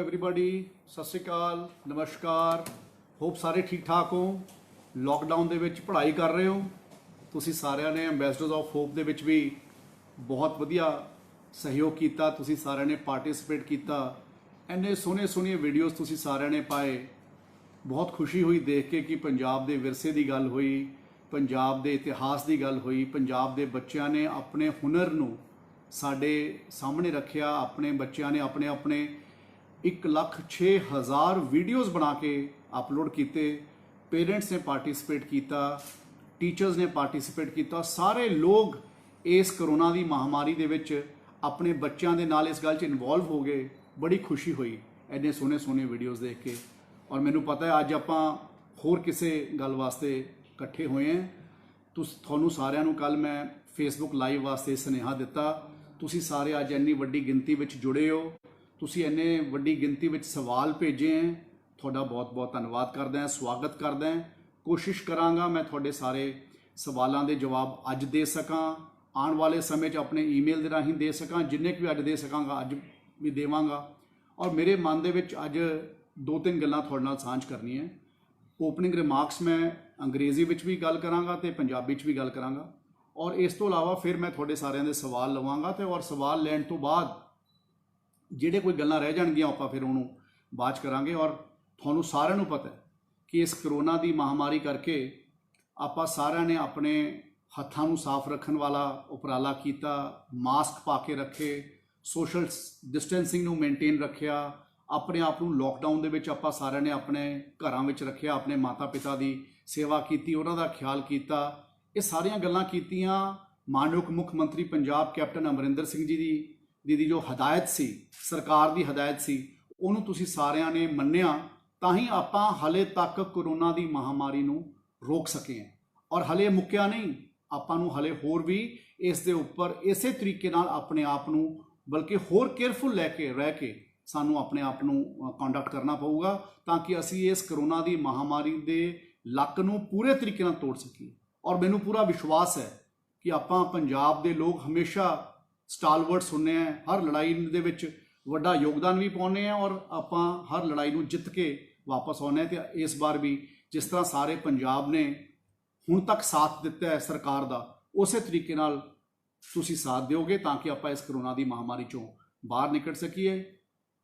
Everybody, सत श्री अकाल, नमस्कार। होप सारे ठीक ठाक हो। लॉकडाउन ਦੇ ਵਿੱਚ ਪੜ੍ਹਾਈ ਕਰ ਰਹੇ ਹੋ ਤੁਸੀਂ ਸਾਰਿਆਂ ਨੇ। ਐਂਬੈਸਡਰਸ ਆਫ ਹੋਪ ਦੇ ਵਿੱਚ ਵੀ ਬਹੁਤ ਵਧੀਆ ਸਹਿਯੋਗ ਕੀਤਾ, ਤੁਸੀਂ ਸਾਰਿਆਂ ਨੇ ਪਾਰਟਿਸਿਪੇਟ ਕੀਤਾ। ਇੰਨੇ ਸੋਹਣੇ ਵੀਡੀਓਜ਼ ਤੁਸੀਂ ਸਾਰਿਆਂ ਨੇ ਪਾਏ। ਬਹੁਤ ਖੁਸ਼ੀ ਹੋਈ ਦੇਖ ਕੇ ਕਿ ਪੰਜਾਬ ਦੇ ਵਿਰਸੇ ਦੀ ਗੱਲ ਹੋਈ, ਪੰਜਾਬ ਦੇ ਇਤਿਹਾਸ ਦੀ ਗੱਲ ਹੋਈ। ਪੰਜਾਬ ਦੇ ਬੱਚਿਆਂ ਨੇ ਆਪਣੇ ਹੁਨਰ ਨੂੰ ਸਾਡੇ ਸਾਹਮਣੇ ਰੱਖਿਆ। ਆਪਣੇ ਬੱਚਿਆਂ ਨੇ ਆਪਣੇ 1,06,000 ਵੀਡੀਓਜ਼ ਬਣਾ ਕੇ ਅਪਲੋਡ ਕੀਤੇ। पेरेंट्स ने पार्टिसिपेट किया, टीचर्स ने पार्टिसिपेट किया। सारे लोग इस करोना की महामारी दे विच अपने बच्चों के नाल इस गल च इनवॉल्व हो गए। बड़ी खुशी हुई इन्ने सोहने वीडियोज़ देख के। और मैनू पता है अज आपां होर किसी गल वास्ते इकट्ठे हुए हैं। तुहानू सारिआं नू कल मैं फेसबुक लाइव वास्ते सुनेहा दिता। तुसीं सारे अज इन्नी वड्डी गिनती विच जुड़े हो, तुसीं इन्ने वड्डी गिनती विच सवाल भेजे हैं। थोड़ा बहुत बहुत धन्यवाद करदा है, स्वागत करदा है। कोशिश करांगा मैं थोड़े सारे सवालों के जवाब अज दे सकां, आने वाले समय अपने ईमेल के राही दे सकां। जिन्ने भी अज दे सकांगा अज भी देवांगा। और मेरे मन दे विच अज 2-3 गल्लां थोड़े नाल सांझ करनी है। ओपनिंग रिमार्क्स मैं अंग्रेजी विच भी गल करांगा ते पंजाबी च भी गल करांगा। और इस तो इलावा फिर मैं थोड़े सारिਆਂ ਦੇ सवाल लवांगा ते और सवाल लैण तो बाद ਜਿਹੜੇ कोई गल्लां रह जाणगीਆਂ ਆਪਾਂ फिर ਉਹਨੂੰ बाਅद च करांगे। और ਤੁਹਾਨੂੰ ਸਾਰਿਆਂ ਨੂੰ ਪਤਾ है कि इस करोना की महामारी करके ਆਪਾਂ ਸਾਰਿਆਂ ਨੇ ਆਪਣੇ ਹੱਥਾਂ ਨੂੰ ਸਾਫ਼ ਰੱਖਣ ਵਾਲਾ ਉਪਰਾਲਾ ਕੀਤਾ, ਮਾਸਕ ਪਾ ਕੇ ਰੱਖੇ, ਸੋਸ਼ਲ ਡਿਸਟੈਂਸਿੰਗ ਨੂੰ ਮੇਨਟੇਨ ਰੱਖਿਆ, ਆਪਣੇ ਆਪ ਨੂੰ ਲੋਕਡਾਊਨ ਦੇ ਵਿੱਚ ਆਪਾਂ ਸਾਰਿਆਂ ਨੇ ਆਪਣੇ ਘਰਾਂ ਵਿੱਚ ਰੱਖਿਆ, ਆਪਣੇ ਮਾਤਾ ਪਿਤਾ ਦੀ ਸੇਵਾ ਕੀਤੀ, ਉਹਨਾਂ ਦਾ ਖਿਆਲ ਕੀਤਾ। ਇਹ ਸਾਰੀਆਂ ਗੱਲਾਂ ਕੀਤੀਆਂ ਮਾਨਯੋਗ ਮੁੱਖ ਮੰਤਰੀ ਪੰਜਾਬ ਕੈਪਟਨ ਅਮਰਿੰਦਰ ਸਿੰਘ ਜੀ ਦੀ ਜੋ ਹਦਾਇਤ ਸੀ, ਸਰਕਾਰ ਦੀ ਹਦਾਇਤ ਸੀ, ਉਹਨੂੰ ਤੁਸੀਂ ਸਾਰਿਆਂ ਨੇ ਮੰਨਿਆ। ਤਾਂ ਹੀ ਆਪਾਂ ਹਲੇ ਤੱਕ ਕਰੋਨਾ ਦੀ ਮਹਾਮਾਰੀ ਨੂੰ ਰੋਕ ਸਕੇ ਹਾਂ। ਔਰ ਹਲੇ ਮੁੱਕਿਆ ਨਹੀਂ, ਆਪਾਂ ਨੂੰ ਹਲੇ ਹੋਰ ਵੀ ਇਸ ਦੇ ਉੱਪਰ ਇਸੇ ਤਰੀਕੇ ਨਾਲ ਆਪਣੇ ਆਪ ਨੂੰ ਬਲਕਿ ਹੋਰ ਕੇਅਰਫੁਲ ਰਹਿ ਕੇ ਸਾਨੂੰ ਆਪਣੇ ਆਪ ਨੂੰ ਕੰਡਕਟ ਕਰਨਾ ਪਊਗਾ ਤਾਂ ਕਿ ਅਸੀਂ ਇਸ ਕਰੋਨਾ ਦੀ ਮਹਾਮਾਰੀ ਦੇ ਲੱਕ ਨੂੰ ਪੂਰੇ ਤਰੀਕੇ ਨਾਲ ਤੋੜ ਸਕੀਏ। ਔਰ ਮੈਨੂੰ ਪੂਰਾ ਵਿਸ਼ਵਾਸ ਹੈ ਕਿ ਆਪਾਂ ਪੰਜਾਬ ਦੇ ਲੋਕ ਹਮੇਸ਼ਾ ਸਟਾਲਵਰਟਸ ਹੁੰਦੇ ਆ, ਹਰ ਲੜਾਈ ਦੇ ਵਿੱਚ ਵੱਡਾ ਯੋਗਦਾਨ ਵੀ ਪਾਉਂਦੇ ਆ ਔਰ ਆਪਾਂ ਹਰ ਲੜਾਈ ਨੂੰ ਜਿੱਤ ਕੇ ਵਾਪਸ ਆਉਂਦੇ ਹਾਂ। ਤੇ ਇਸ ਵਾਰ ਵੀ ਜਿਸ ਤਰ੍ਹਾਂ ਸਾਰੇ ਪੰਜਾਬ ਨੇ ਹੁਣ ਤੱਕ ਸਾਥ ਦਿੱਤਾ ਹੈ ਸਰਕਾਰ ਦਾ, ਉਸੇ ਤਰੀਕੇ ਨਾਲ ਤੁਸੀਂ ਸਾਥ ਦਿਓਗੇ ਤਾਂ ਕਿ ਆਪਾਂ ਇਸ ਕਰੋਨਾ ਦੀ ਮਹਾਮਾਰੀ ਚੋਂ ਬਾਹਰ ਨਿਕਲ ਸਕੀਏ।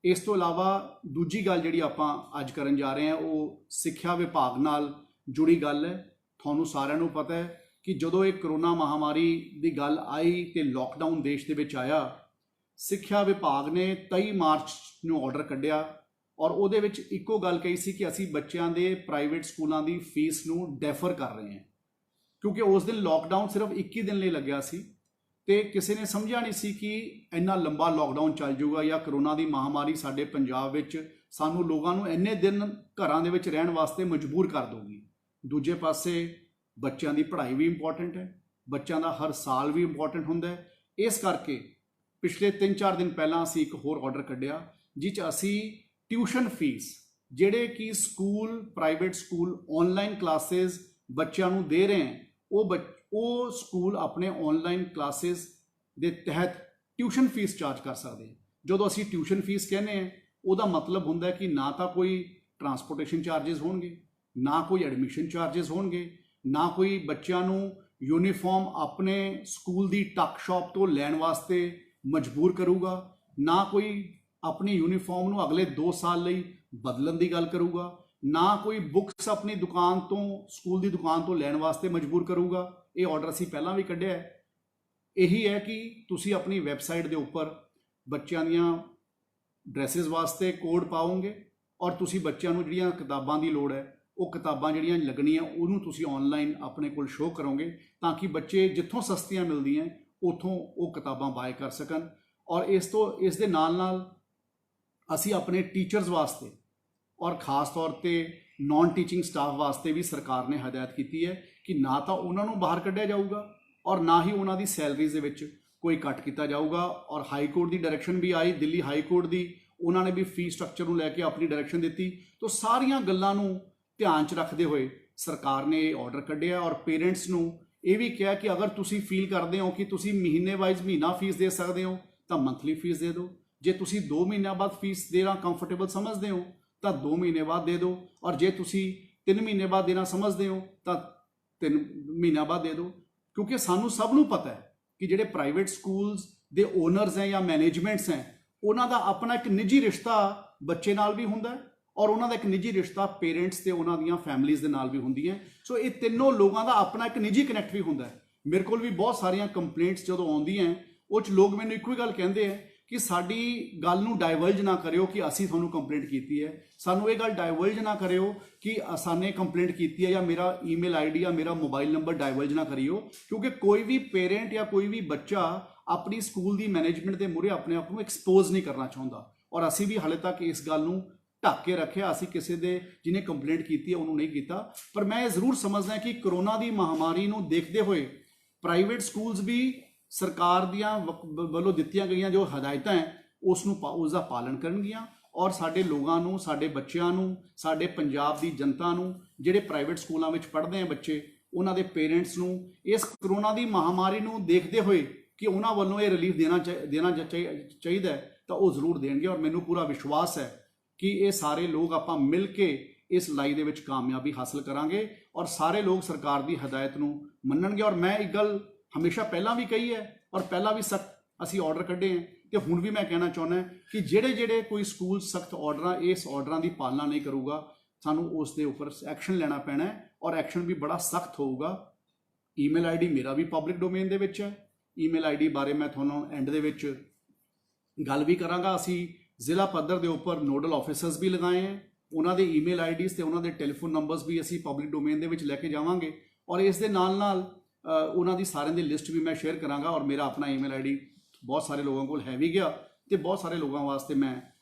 ਇਸ ਤੋਂ ਇਲਾਵਾ ਦੂਜੀ ਗੱਲ ਜਿਹੜੀ ਆਪਾਂ ਅੱਜ ਕਰਨ ਜਾ ਰਹੇ ਹਾਂ ਉਹ ਸਿੱਖਿਆ ਵਿਭਾਗ ਨਾਲ ਜੁੜੀ ਗੱਲ ਹੈ। ਤੁਹਾਨੂੰ ਸਾਰਿਆਂ ਨੂੰ ਪਤਾ ਹੈ ਕਿ ਜਦੋਂ ਇਹ ਕਰੋਨਾ ਮਹਾਮਾਰੀ ਦੀ ਗੱਲ ਆਈ ਤੇ ਲੋਕਡਾਊਨ ਦੇਸ਼ ਦੇ ਵਿੱਚ ਆਇਆ, ਸਿੱਖਿਆ ਵਿਭਾਗ ਨੇ 23 ਮਾਰਚ ਨੂੰ ਆਰਡਰ ਕੱਢਿਆ ਔਰ ਉਹਦੇ ਵਿੱਚ ਇੱਕੋ ਗੱਲ ਕਹੀ ਸੀ ਕਿ ਅਸੀਂ ਬੱਚਿਆਂ ਦੇ ਪ੍ਰਾਈਵੇਟ ਸਕੂਲਾਂ ਦੀ ਫੀਸ ਨੂੰ ਡੈਫਰ ਕਰ ਰਹੇ ਹਾਂ। ਕਿਉਂਕਿ ਉਸ ਦਿਨ ਲੋਕਡਾਊਨ ਸਿਰਫ 21 ਦਿਨ ਲਈ ਲੱਗਿਆ ਸੀ ਤੇ ਕਿਸੇ ਨੇ ਸਮਝਿਆ ਨਹੀਂ ਸੀ ਕਿ ਇੰਨਾ ਲੰਬਾ ਲੋਕਡਾਊਨ ਚੱਲ ਜਾਊਗਾ ਜਾਂ ਕਰੋਨਾ ਦੀ ਮਹਾਮਾਰੀ ਸਾਡੇ ਪੰਜਾਬ ਵਿੱਚ ਸਾਨੂੰ ਲੋਕਾਂ ਨੂੰ ਇੰਨੇ ਦਿਨ ਘਰਾਂ ਦੇ ਵਿੱਚ ਰਹਿਣ ਵਾਸਤੇ ਮਜਬੂਰ ਕਰ ਦਊਗੀ। ਦੂਜੇ ਪਾਸੇ ਬੱਚਿਆਂ ਦੀ ਪੜ੍ਹਾਈ ਵੀ ਇੰਪੋਰਟੈਂਟ ਹੈ, ਬੱਚਿਆਂ ਦਾ ਹਰ ਸਾਲ ਵੀ ਇੰਪੋਰਟੈਂਟ ਹੁੰਦਾ ਹੈ। ਇਸ ਕਰਕੇ ਪਿਛਲੇ 3-4 ਦਿਨ ਪਹਿਲਾਂ ਅਸੀਂ ਇੱਕ ਹੋਰ ਆਰਡਰ ਕੱਢਿਆ ਜਿਸ 'ਚ ਅਸੀਂ ਟਿਊਸ਼ਨ ਫੀਸ ਜਿਹੜੇ ਕਿ school, private school online classes ਬੱਚਿਆਂ ਨੂੰ ਦੇ ਰਹੇ ਹਨ, ਉਹ ਸਕੂਲ ਆਪਣੇ ਆਨਲਾਈਨ ਕਲਾਸਿਸ ਦੇ ਤਹਿਤ ਟਿਊਸ਼ਨ ਫੀਸ ਚਾਰਜ ਕਰ ਸਕਦੇ ਹਨ। ਜਦੋਂ ਅਸੀਂ ਟਿਊਸ਼ਨ ਫੀਸ ਕਹਿੰਦੇ ਹਾਂ ਉਹਦਾ ਮਤਲਬ ਹੁੰਦਾ ਕਿ ਨਾ ਤਾਂ ਕੋਈ ਟਰਾਂਸਪੋਰਟੇਸ਼ਨ ਚਾਰजेस ਹੋਣਗੇ, ਨਾ ਕੋਈ ਐਡਮਿਸ਼ਨ ਚਾਰजेस ਹੋਣਗੇ, ਨਾ ਕੋਈ ਬੱਚਿਆਂ ਨੂੰ ਯੂਨੀਫਾਰਮ ਆਪਣੇ ਸਕੂਲ ਦੀ ਟੱਕ ਸ਼ਾਪ ਤੋਂ ਲੈਣ ਵਾਸਤੇ ਮਜਬੂਰ ਕਰੂਗਾ, ਨਾ ਕੋਈ ਆਪਣੀ ਯੂਨੀਫਾਰਮ ਨੂੰ ਅਗਲੇ 2 ਸਾਲ ਲਈ ਬਦਲਣ ਦੀ ਗੱਲ ਕਰੂਗਾ, ਨਾ ਕੋਈ ਬੁੱਕਸ ਆਪਣੀ ਦੁਕਾਨ ਤੋਂ, ਸਕੂਲ ਦੀ ਦੁਕਾਨ ਤੋਂ ਲੈਣ ਵਾਸਤੇ ਮਜਬੂਰ ਕਰੂਗਾ। ਇਹ ਆਰਡਰ ਅਸੀਂ ਪਹਿਲਾਂ ਵੀ ਕੱਢਿਆ ਹੈ। ਇਹੀ ਹੈ ਕਿ ਤੁਸੀਂ ਆਪਣੀ ਵੈਬਸਾਈਟ ਦੇ ਉੱਪਰ ਬੱਚਿਆਂ ਦੀਆਂ ਡਰੈਸਿਸ ਵਾਸਤੇ ਕੋਡ ਪਾਓਗੇ ਔਰ ਤੁਸੀਂ ਬੱਚਿਆਂ ਨੂੰ ਜਿਹੜੀਆਂ ਕਿਤਾਬਾਂ ਦੀ ਲੋੜ ਹੈ ਉਹ ਕਿਤਾਬਾਂ ਜਿਹੜੀਆਂ ਲੱਗਣੀਆਂ ਉਹਨੂੰ ਤੁਸੀਂ ਆਨਲਾਈਨ ਆਪਣੇ ਕੋਲ ਸ਼ੋਅ ਕਰੋਗੇ ਤਾਂ ਕਿ ਬੱਚੇ ਜਿੱਥੋਂ ਸਸਤੀਆਂ ਮਿਲਦੀਆਂ ਉੱਥੋਂ ਉਹ ਕਿਤਾਬਾਂ ਬਾਏ ਕਰ ਸਕਣ। ਔਰ ਇਸ ਦੇ ਨਾਲ ਅਸੀਂ ਆਪਣੇ ਟੀਚਰਸ ਵਾਸਤੇ ਔਰ ख़ास तौर ਤੇ ਨੌਨ ਟੀਚਿੰਗ ਸਟਾਫ ਵਾਸਤੇ ਵੀ ਸਰਕਾਰ ਨੇ ਹਦਾਇਤ ਕੀਤੀ ਹੈ ਕਿ ਨਾ ਤਾਂ ਉਹਨਾਂ ਨੂੰ ਬਾਹਰ ਕੱਢਿਆ ਜਾਊਗਾ ਔਰ ਨਾ ਹੀ ਉਹਨਾਂ ਦੀ ਸੈਲਰੀਜ਼ ਦੇ ਵਿੱਚ ਕੋਈ ਕੱਟ ਕੀਤਾ ਜਾਊਗਾ। ਔਰ ਹਾਈ ਕੋਰਟ ਦੀ ਡਾਇਰੈਕਸ਼ਨ ਵੀ ਆਈ, ਦਿੱਲੀ ਹਾਈ ਕੋਰਟ ਦੀ, ਉਹਨਾਂ ਨੇ ਵੀ ਫੀਸ ਸਟਰਕਚਰ ਨੂੰ ਲੈ ਕੇ ਆਪਣੀ ਡਾਇਰੈਕਸ਼ਨ ਦਿੱਤੀ। ਤਾਂ ਸਾਰੀਆਂ ਗੱਲਾਂ ਨੂੰ ਧਿਆਨ 'ਚ ਰੱਖਦੇ ਹੋਏ ਸਰਕਾਰ ਨੇ ਇਹ ਆਰਡਰ ਕੱਢਿਆ ਔਰ ਪੇਰੈਂਟਸ ਨੂੰ ਇਹ ਵੀ ਕਿਹਾ ਕਿ ਅਗਰ ਤੁਸੀਂ ਫੀਲ ਕਰਦੇ ਹੋ ਕਿ ਤੁਸੀਂ ਮਹੀਨੇ ਵਾਈਜ਼ ਮਹੀਨਾ ਫੀਸ ਦੇ ਸਕਦੇ ਹੋ ਤਾਂ ਮੰਥਲੀ ਫੀਸ ਦੇ ਦਿਓ। ਜੇ ਤੁਸੀਂ 2 ਮਹੀਨਿਆਂ ਬਾਅਦ ਫੀਸ ਦੇਣਾ ਕੰਫਰਟੇਬਲ ਸਮਝਦੇ ਹੋ ਤਾਂ 2 ਮਹੀਨੇ ਬਾਅਦ ਦੇ ਦਿਓ, ਔਰ ਜੇ ਤੁਸੀਂ 3 ਮਹੀਨੇ ਬਾਅਦ ਦੇਣਾ ਸਮਝਦੇ ਹੋ ਤਾਂ 3 ਮਹੀਨਿਆਂ ਬਾਅਦ ਦੇ ਦਿਓ। ਕਿਉਂਕਿ ਸਾਨੂੰ ਸਭ ਨੂੰ ਪਤਾ ਹੈ ਕਿ ਜਿਹੜੇ ਪ੍ਰਾਈਵੇਟ ਸਕੂਲਸ ਦੇ ਓਨਰਸ ਹੈ ਜਾਂ ਮੈਨੇਜਮੈਂਟਸ ਹੈ, ਉਹਨਾਂ ਦਾ ਆਪਣਾ ਇੱਕ ਨਿੱਜੀ ਰਿਸ਼ਤਾ ਬੱਚੇ ਨਾਲ ਵੀ ਹੁੰਦਾ ਹੈ, ਔਰ ਉਹਨਾਂ ਦਾ ਇੱਕ ਨਿੱਜੀ ਰਿਸ਼ਤਾ ਪੇਰੈਂਟਸ ਤੇ ਉਹਨਾਂ ਦੀਆਂ ਫੈਮਲੀਜ਼ ਦੇ ਨਾਲ ਵੀ ਹੁੰਦੀ ਹੈ। ਸੋ ਇਹ ਤਿੰਨੋਂ ਲੋਕਾਂ ਦਾ ਆਪਣਾ ਇੱਕ ਨਿੱਜੀ ਕਨੈਕਟ ਵੀ ਹੁੰਦਾ ਹੈ। ਮੇਰੇ ਕੋਲ ਵੀ ਬਹੁਤ ਸਾਰੀਆਂ ਕੰਪਲੇਂਟਸ ਜਦੋਂ ਆਉਂਦੀਆਂ ਉਹ 'ਚ ਲੋਕ ਮੈਨੂੰ ਇੱਕੋ ਹੀ ਗੱਲ ਕਹਿੰਦੇ ਹੈ ਕਿ ਸਾਡੀ ਗੱਲ ਨੂੰ ਡਾਇਵਰਜ ਨਾ ਕਰਿਓ ਕਿ ਅਸੀਂ ਤੁਹਾਨੂੰ ਕੰਪਲੇਂਟ ਕੀਤੀ ਹੈ, ਸਾਨੂੰ ਇਹ ਗੱਲ ਡਾਇਵਰਜ ਨਾ ਕਰਿਓ ਕਿ ਸਾਨੇ ਕੰਪਲੇਂਟ ਕੀਤੀ ਹੈ ਜਾਂ ਮੇਰਾ ਈਮੇਲ ਆਈਡੀ ਜਾਂ ਮੇਰਾ ਮੋਬਾਈਲ ਨੰਬਰ ਡਾਇਵਰਜ ਨਾ ਕਰਿਓ, ਕਿਉਂਕਿ ਕੋਈ ਵੀ ਪੇਰੈਂਟ ਜਾਂ ਕੋਈ ਵੀ ਬੱਚਾ ਆਪਣੀ ਸਕੂਲ ਦੀ ਮੈਨੇਜਮੈਂਟ ਦੇ ਮੂਹਰੇ ਆਪਣੇ ਆਪ ਨੂੰ ਐਕਸਪੋਜ਼ ਨਹੀਂ ਕਰਨਾ ਚਾਹੁੰਦਾ, ਔਰ ਅਸੀਂ ਵੀ ਹਾਲੇ ਤੱਕ ਇਸ ਗੱਲ ਨੂੰ ਢੱਕ ਕੇ ਰੱਖਿਆ। ਅਸੀਂ ਕਿਸੇ ਦੇ ਜਿਹਨੇ ਕੰਪਲੇਂਟ ਕੀਤੀ ਹੈ ਉਹਨੂੰ ਨਹੀਂ ਕੀਤਾ। ਪਰ ਮੈਂ ਇਹ ਜ਼ਰੂਰ ਸਮਝਦਾ ਕਿ ਕਰੋਨਾ ਦੀ ਮਹਾਮਾਰੀ ਨੂੰ ਦੇਖਦੇ ਹੋਏ ਪ੍ਰਾਈਵੇਟ ਸਕੂਲਸ ਵੀ ਸਰਕਾਰ ਦੀਆਂ ਵੱਲੋਂ ਦਿੱਤੀਆਂ ਗਈਆਂ ਜੋ ਹਦਾਇਤਾਂ ਹੈ ਉਸ ਦਾ ਪਾਲਣ ਕਰਨਗੀਆਂ, ਔਰ ਸਾਡੇ ਲੋਕਾਂ ਨੂੰ, ਸਾਡੇ ਬੱਚਿਆਂ ਨੂੰ, ਸਾਡੇ ਪੰਜਾਬ ਦੀ ਜਨਤਾ ਨੂੰ, ਜਿਹੜੇ ਪ੍ਰਾਈਵੇਟ ਸਕੂਲਾਂ ਵਿੱਚ ਪੜ੍ਹਦੇ ਆ ਬੱਚੇ, ਉਹਨਾਂ ਦੇ ਪੇਰੈਂਟਸ ਨੂੰ ਇਸ ਕਰੋਨਾ ਦੀ ਮਹਾਮਾਰੀ ਨੂੰ ਦੇਖਦੇ ਹੋਏ ਕਿ ਉਹਨਾਂ ਵੱਲੋਂ ਇਹ ਰਿਲੀਫ ਦੇਣਾ ਚਾਹੀਦਾ ਤਾਂ ਉਹ ਜ਼ਰੂਰ ਦੇਣਗੇ। ਔਰ ਮੈਨੂੰ ਪੂਰਾ ਵਿਸ਼ਵਾਸ ਹੈ ਕਿ ਇਹ ਸਾਰੇ ਲੋਕ ਆਪਾਂ ਮਿਲ ਕੇ ਇਸ ਲੜਾਈ ਦੇ ਵਿੱਚ ਕਾਮਯਾਬੀ ਹਾਸਲ ਕਰਾਂਗੇ ਔਰ ਸਾਰੇ ਲੋਕ ਸਰਕਾਰ ਦੀ ਹਦਾਇਤ ਨੂੰ ਮੰਨਣਗੇ। ਔਰ ਮੈਂ ਇੱਕ ਗੱਲ ਹਮੇਸ਼ਾ ਪਹਿਲਾਂ ਵੀ ਕਹੀ ਹੈ ਔਰ ਪਹਿਲਾਂ ਵੀ ਸਖਤ ਅਸੀਂ ਆਰਡਰ ਕੱਢੇ ਹੈ ਤੇ ਹੁਣ ਵੀ ਮੈਂ ਕਹਿਣਾ ਚਾਹੁੰਦਾ ਕਿ ਜਿਹੜੇ ਕੋਈ ਸਕੂਲ ਸਖਤ ਇਸ ਆਰਡਰਾਂ ਦੀ ਪਾਲਣਾ ਨਹੀਂ ਕਰੂਗਾ, ਸਾਨੂੰ ਉਸ ਦੇ ਉੱਪਰ ਐਕਸ਼ਨ ਲੈਣਾ ਪੈਣਾ ਹੈ ਔਰ ਐਕਸ਼ਨ ਵੀ ਬੜਾ ਸਖਤ ਹੋਊਗਾ। ਈਮੇਲ ਆਈਡੀ ਮੇਰਾ ਵੀ ਪਬਲਿਕ ਡੋਮੇਨ ਦੇ ਵਿੱਚ ਹੈ। ਈਮੇਲ ਆਈਡੀ ਬਾਰੇ ਮੈਂ ਤੁਹਾਨੂੰ ਐਂਡ ਦੇ ਵਿੱਚ ਗੱਲ ਵੀ ਕਰਾਂਗਾ। ਅਸੀਂ ਜ਼ਿਲ੍ਹਾ ਪੱਧਰ ਦੇ ਉੱਪਰ ਨੋਡਲ ਆਫਿਸਰਸ ਵੀ ਲਗਾਏ ਹੈ, ਉਹਨਾਂ ਦੇ ਈਮੇਲ ਆਈਡੀਜ਼ ਤੇ ਉਹਨਾਂ ਦੇ ਟੈਲੀਫੋਨ ਨੰਬਰਸ ਵੀ ਅਸੀਂ ਪਬਲਿਕ ਡੋਮੇਨ ਦੇ ਵਿੱਚ ਲੈ ਕੇ ਜਾਵਾਂਗੇ ਔਰ ਇਸ ਦੇ ਨਾਲ ਉਹਨਾਂ ਦੀ ਸਾਰਿਆਂ ਦੀ ਲਿਸਟ ਵੀ ਮੈਂ ਸ਼ੇਅਰ ਕਰਾਂਗਾ। ਔਰ ਮੇਰਾ ਆਪਣਾ ਈਮੇਲ ਆਈਡੀ ਬਹੁਤ ਸਾਰੇ ਲੋਕਾਂ ਕੋਲ ਹੈ ਵੀ ਗਿਆ ਤੇ ਬਹੁਤ ਸਾਰੇ ਲੋਕਾਂ ਵਾਸਤੇ ਮੈਂ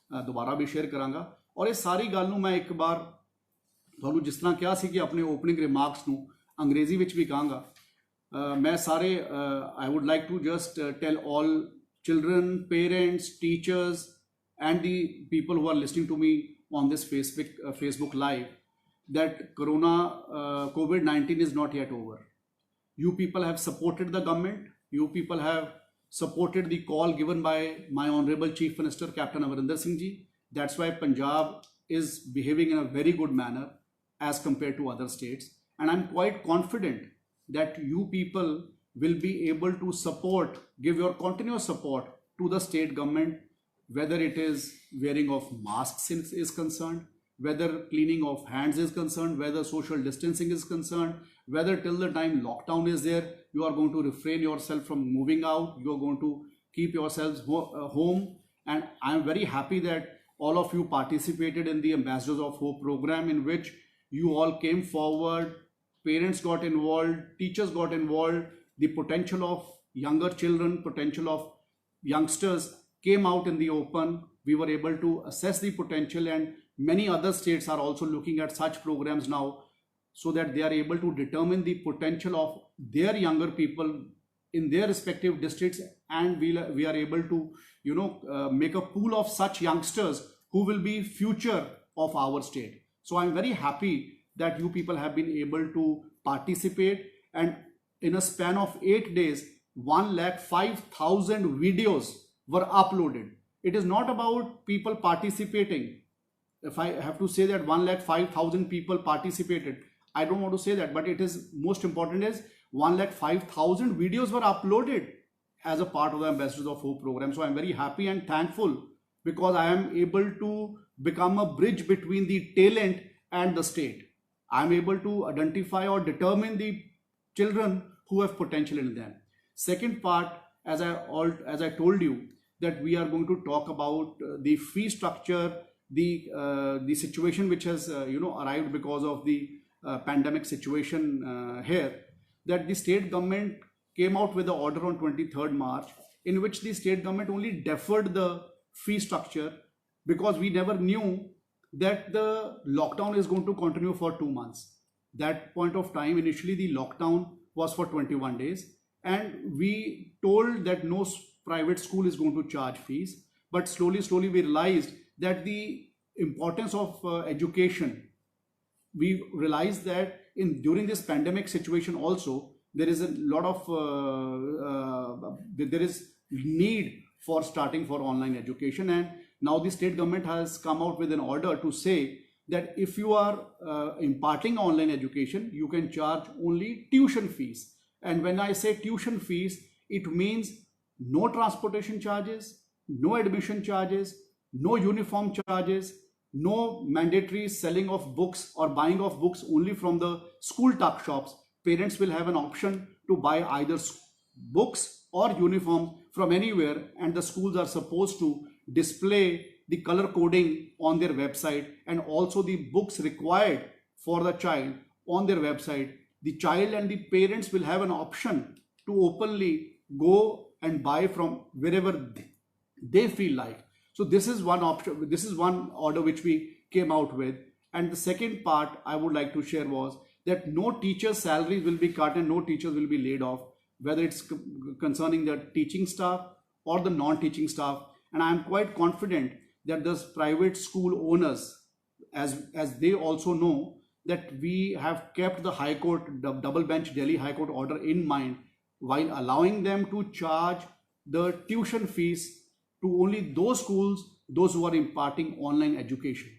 ਦੁਬਾਰਾ ਵੀ ਸ਼ੇਅਰ ਕਰਾਂਗਾ। ਔਰ ਇਹ ਸਾਰੀ ਗੱਲ ਨੂੰ ਮੈਂ ਇੱਕ ਵਾਰ ਤੁਹਾਨੂੰ ਜਿਸ ਤਰ੍ਹਾਂ ਕਿਹਾ ਸੀ ਕਿ ਆਪਣੇ ਓਪਨਿੰਗ ਰਿਮਾਰਕਸ ਨੂੰ ਅੰਗਰੇਜ਼ੀ ਵਿੱਚ ਵੀ ਕਹਾਂਗਾ। ਮੈਂ ਸਾਰੇ I would like to just tell all children, parents, teachers and the people who are listening to me on this Facebook Live that COVID-19 is not yet over. You people have supported the government. You people have supported the call given by my Honorable Chief Minister Captain Amarinder Singh Ji. That's why Punjab is behaving in a very good manner as compared to other states. And I'm quite confident that you people will be able to give your continuous support to the state government, whether it is wearing of masks is concerned, whether cleaning of hands is concerned, whether social distancing is concerned, whether till the time lockdown is there, you are going to refrain yourself from moving out, you are going to keep yourselves home. And I am very happy that all of you participated in the Ambassadors of Hope program, in which you all came forward, parents got involved, teachers got involved, the potential of younger children, potential of youngsters came out in the open. We were able to assess the potential, and many other states are also looking at such programs now so that they are able to determine the potential of their younger people in their respective districts, and we are able to make a pool of such youngsters who will be future of our state. So I'm very happy that you people have been able to participate, and in a span of 8 days 105,000 videos were uploaded. It is not about people participating. If I have to say that 105,000 people participated, I don't want to say that, but it is most important is 105,000 videos were uploaded as a part of the Ambassadors of Hope program. So I'm very happy and thankful because I am able to become a bridge between the talent and the state. I'm able to identify or determine the children who have potential in them. Second part, as I told you, that we are going to talk about the fee structure, the situation which has arrived because of the pandemic situation here, that the state government came out with the order on 23rd March, in which the state government only deferred the fee structure because we never knew that the lockdown is going to continue for 2 months. That point of time, initially the lockdown was for 21 days, and we told that no private school is going to charge fees. But slowly we realized that the importance of education. We realized that during this pandemic situation also, there is a lot of there is need for starting for online education. And now the state government has come out with an order to say that if you are imparting online education, you can charge only tuition fees. And when I say tuition fees, it means no transportation charges, no admission charges, no uniform charges, no mandatory selling of books or buying of books only from the school tuck shops. Parents will have an option to buy either books or uniforms from anywhere, and the schools are supposed to display the color coding on their website and also the books required for the child on their website. The child and the parents will have an option to openly go and buy from wherever they feel like. So this is one option, this is one order which we came out with. And the second part I would like to share was that no teacher's salaries will be cut and no teachers will be laid off, whether it's concerning the teaching staff or the non-teaching staff. And I am quite confident that those private school owners, as they also know that we have kept the High Court, the double bench Delhi High Court order in mind while allowing them to charge the tuition fees to only those schools, those who are imparting online education.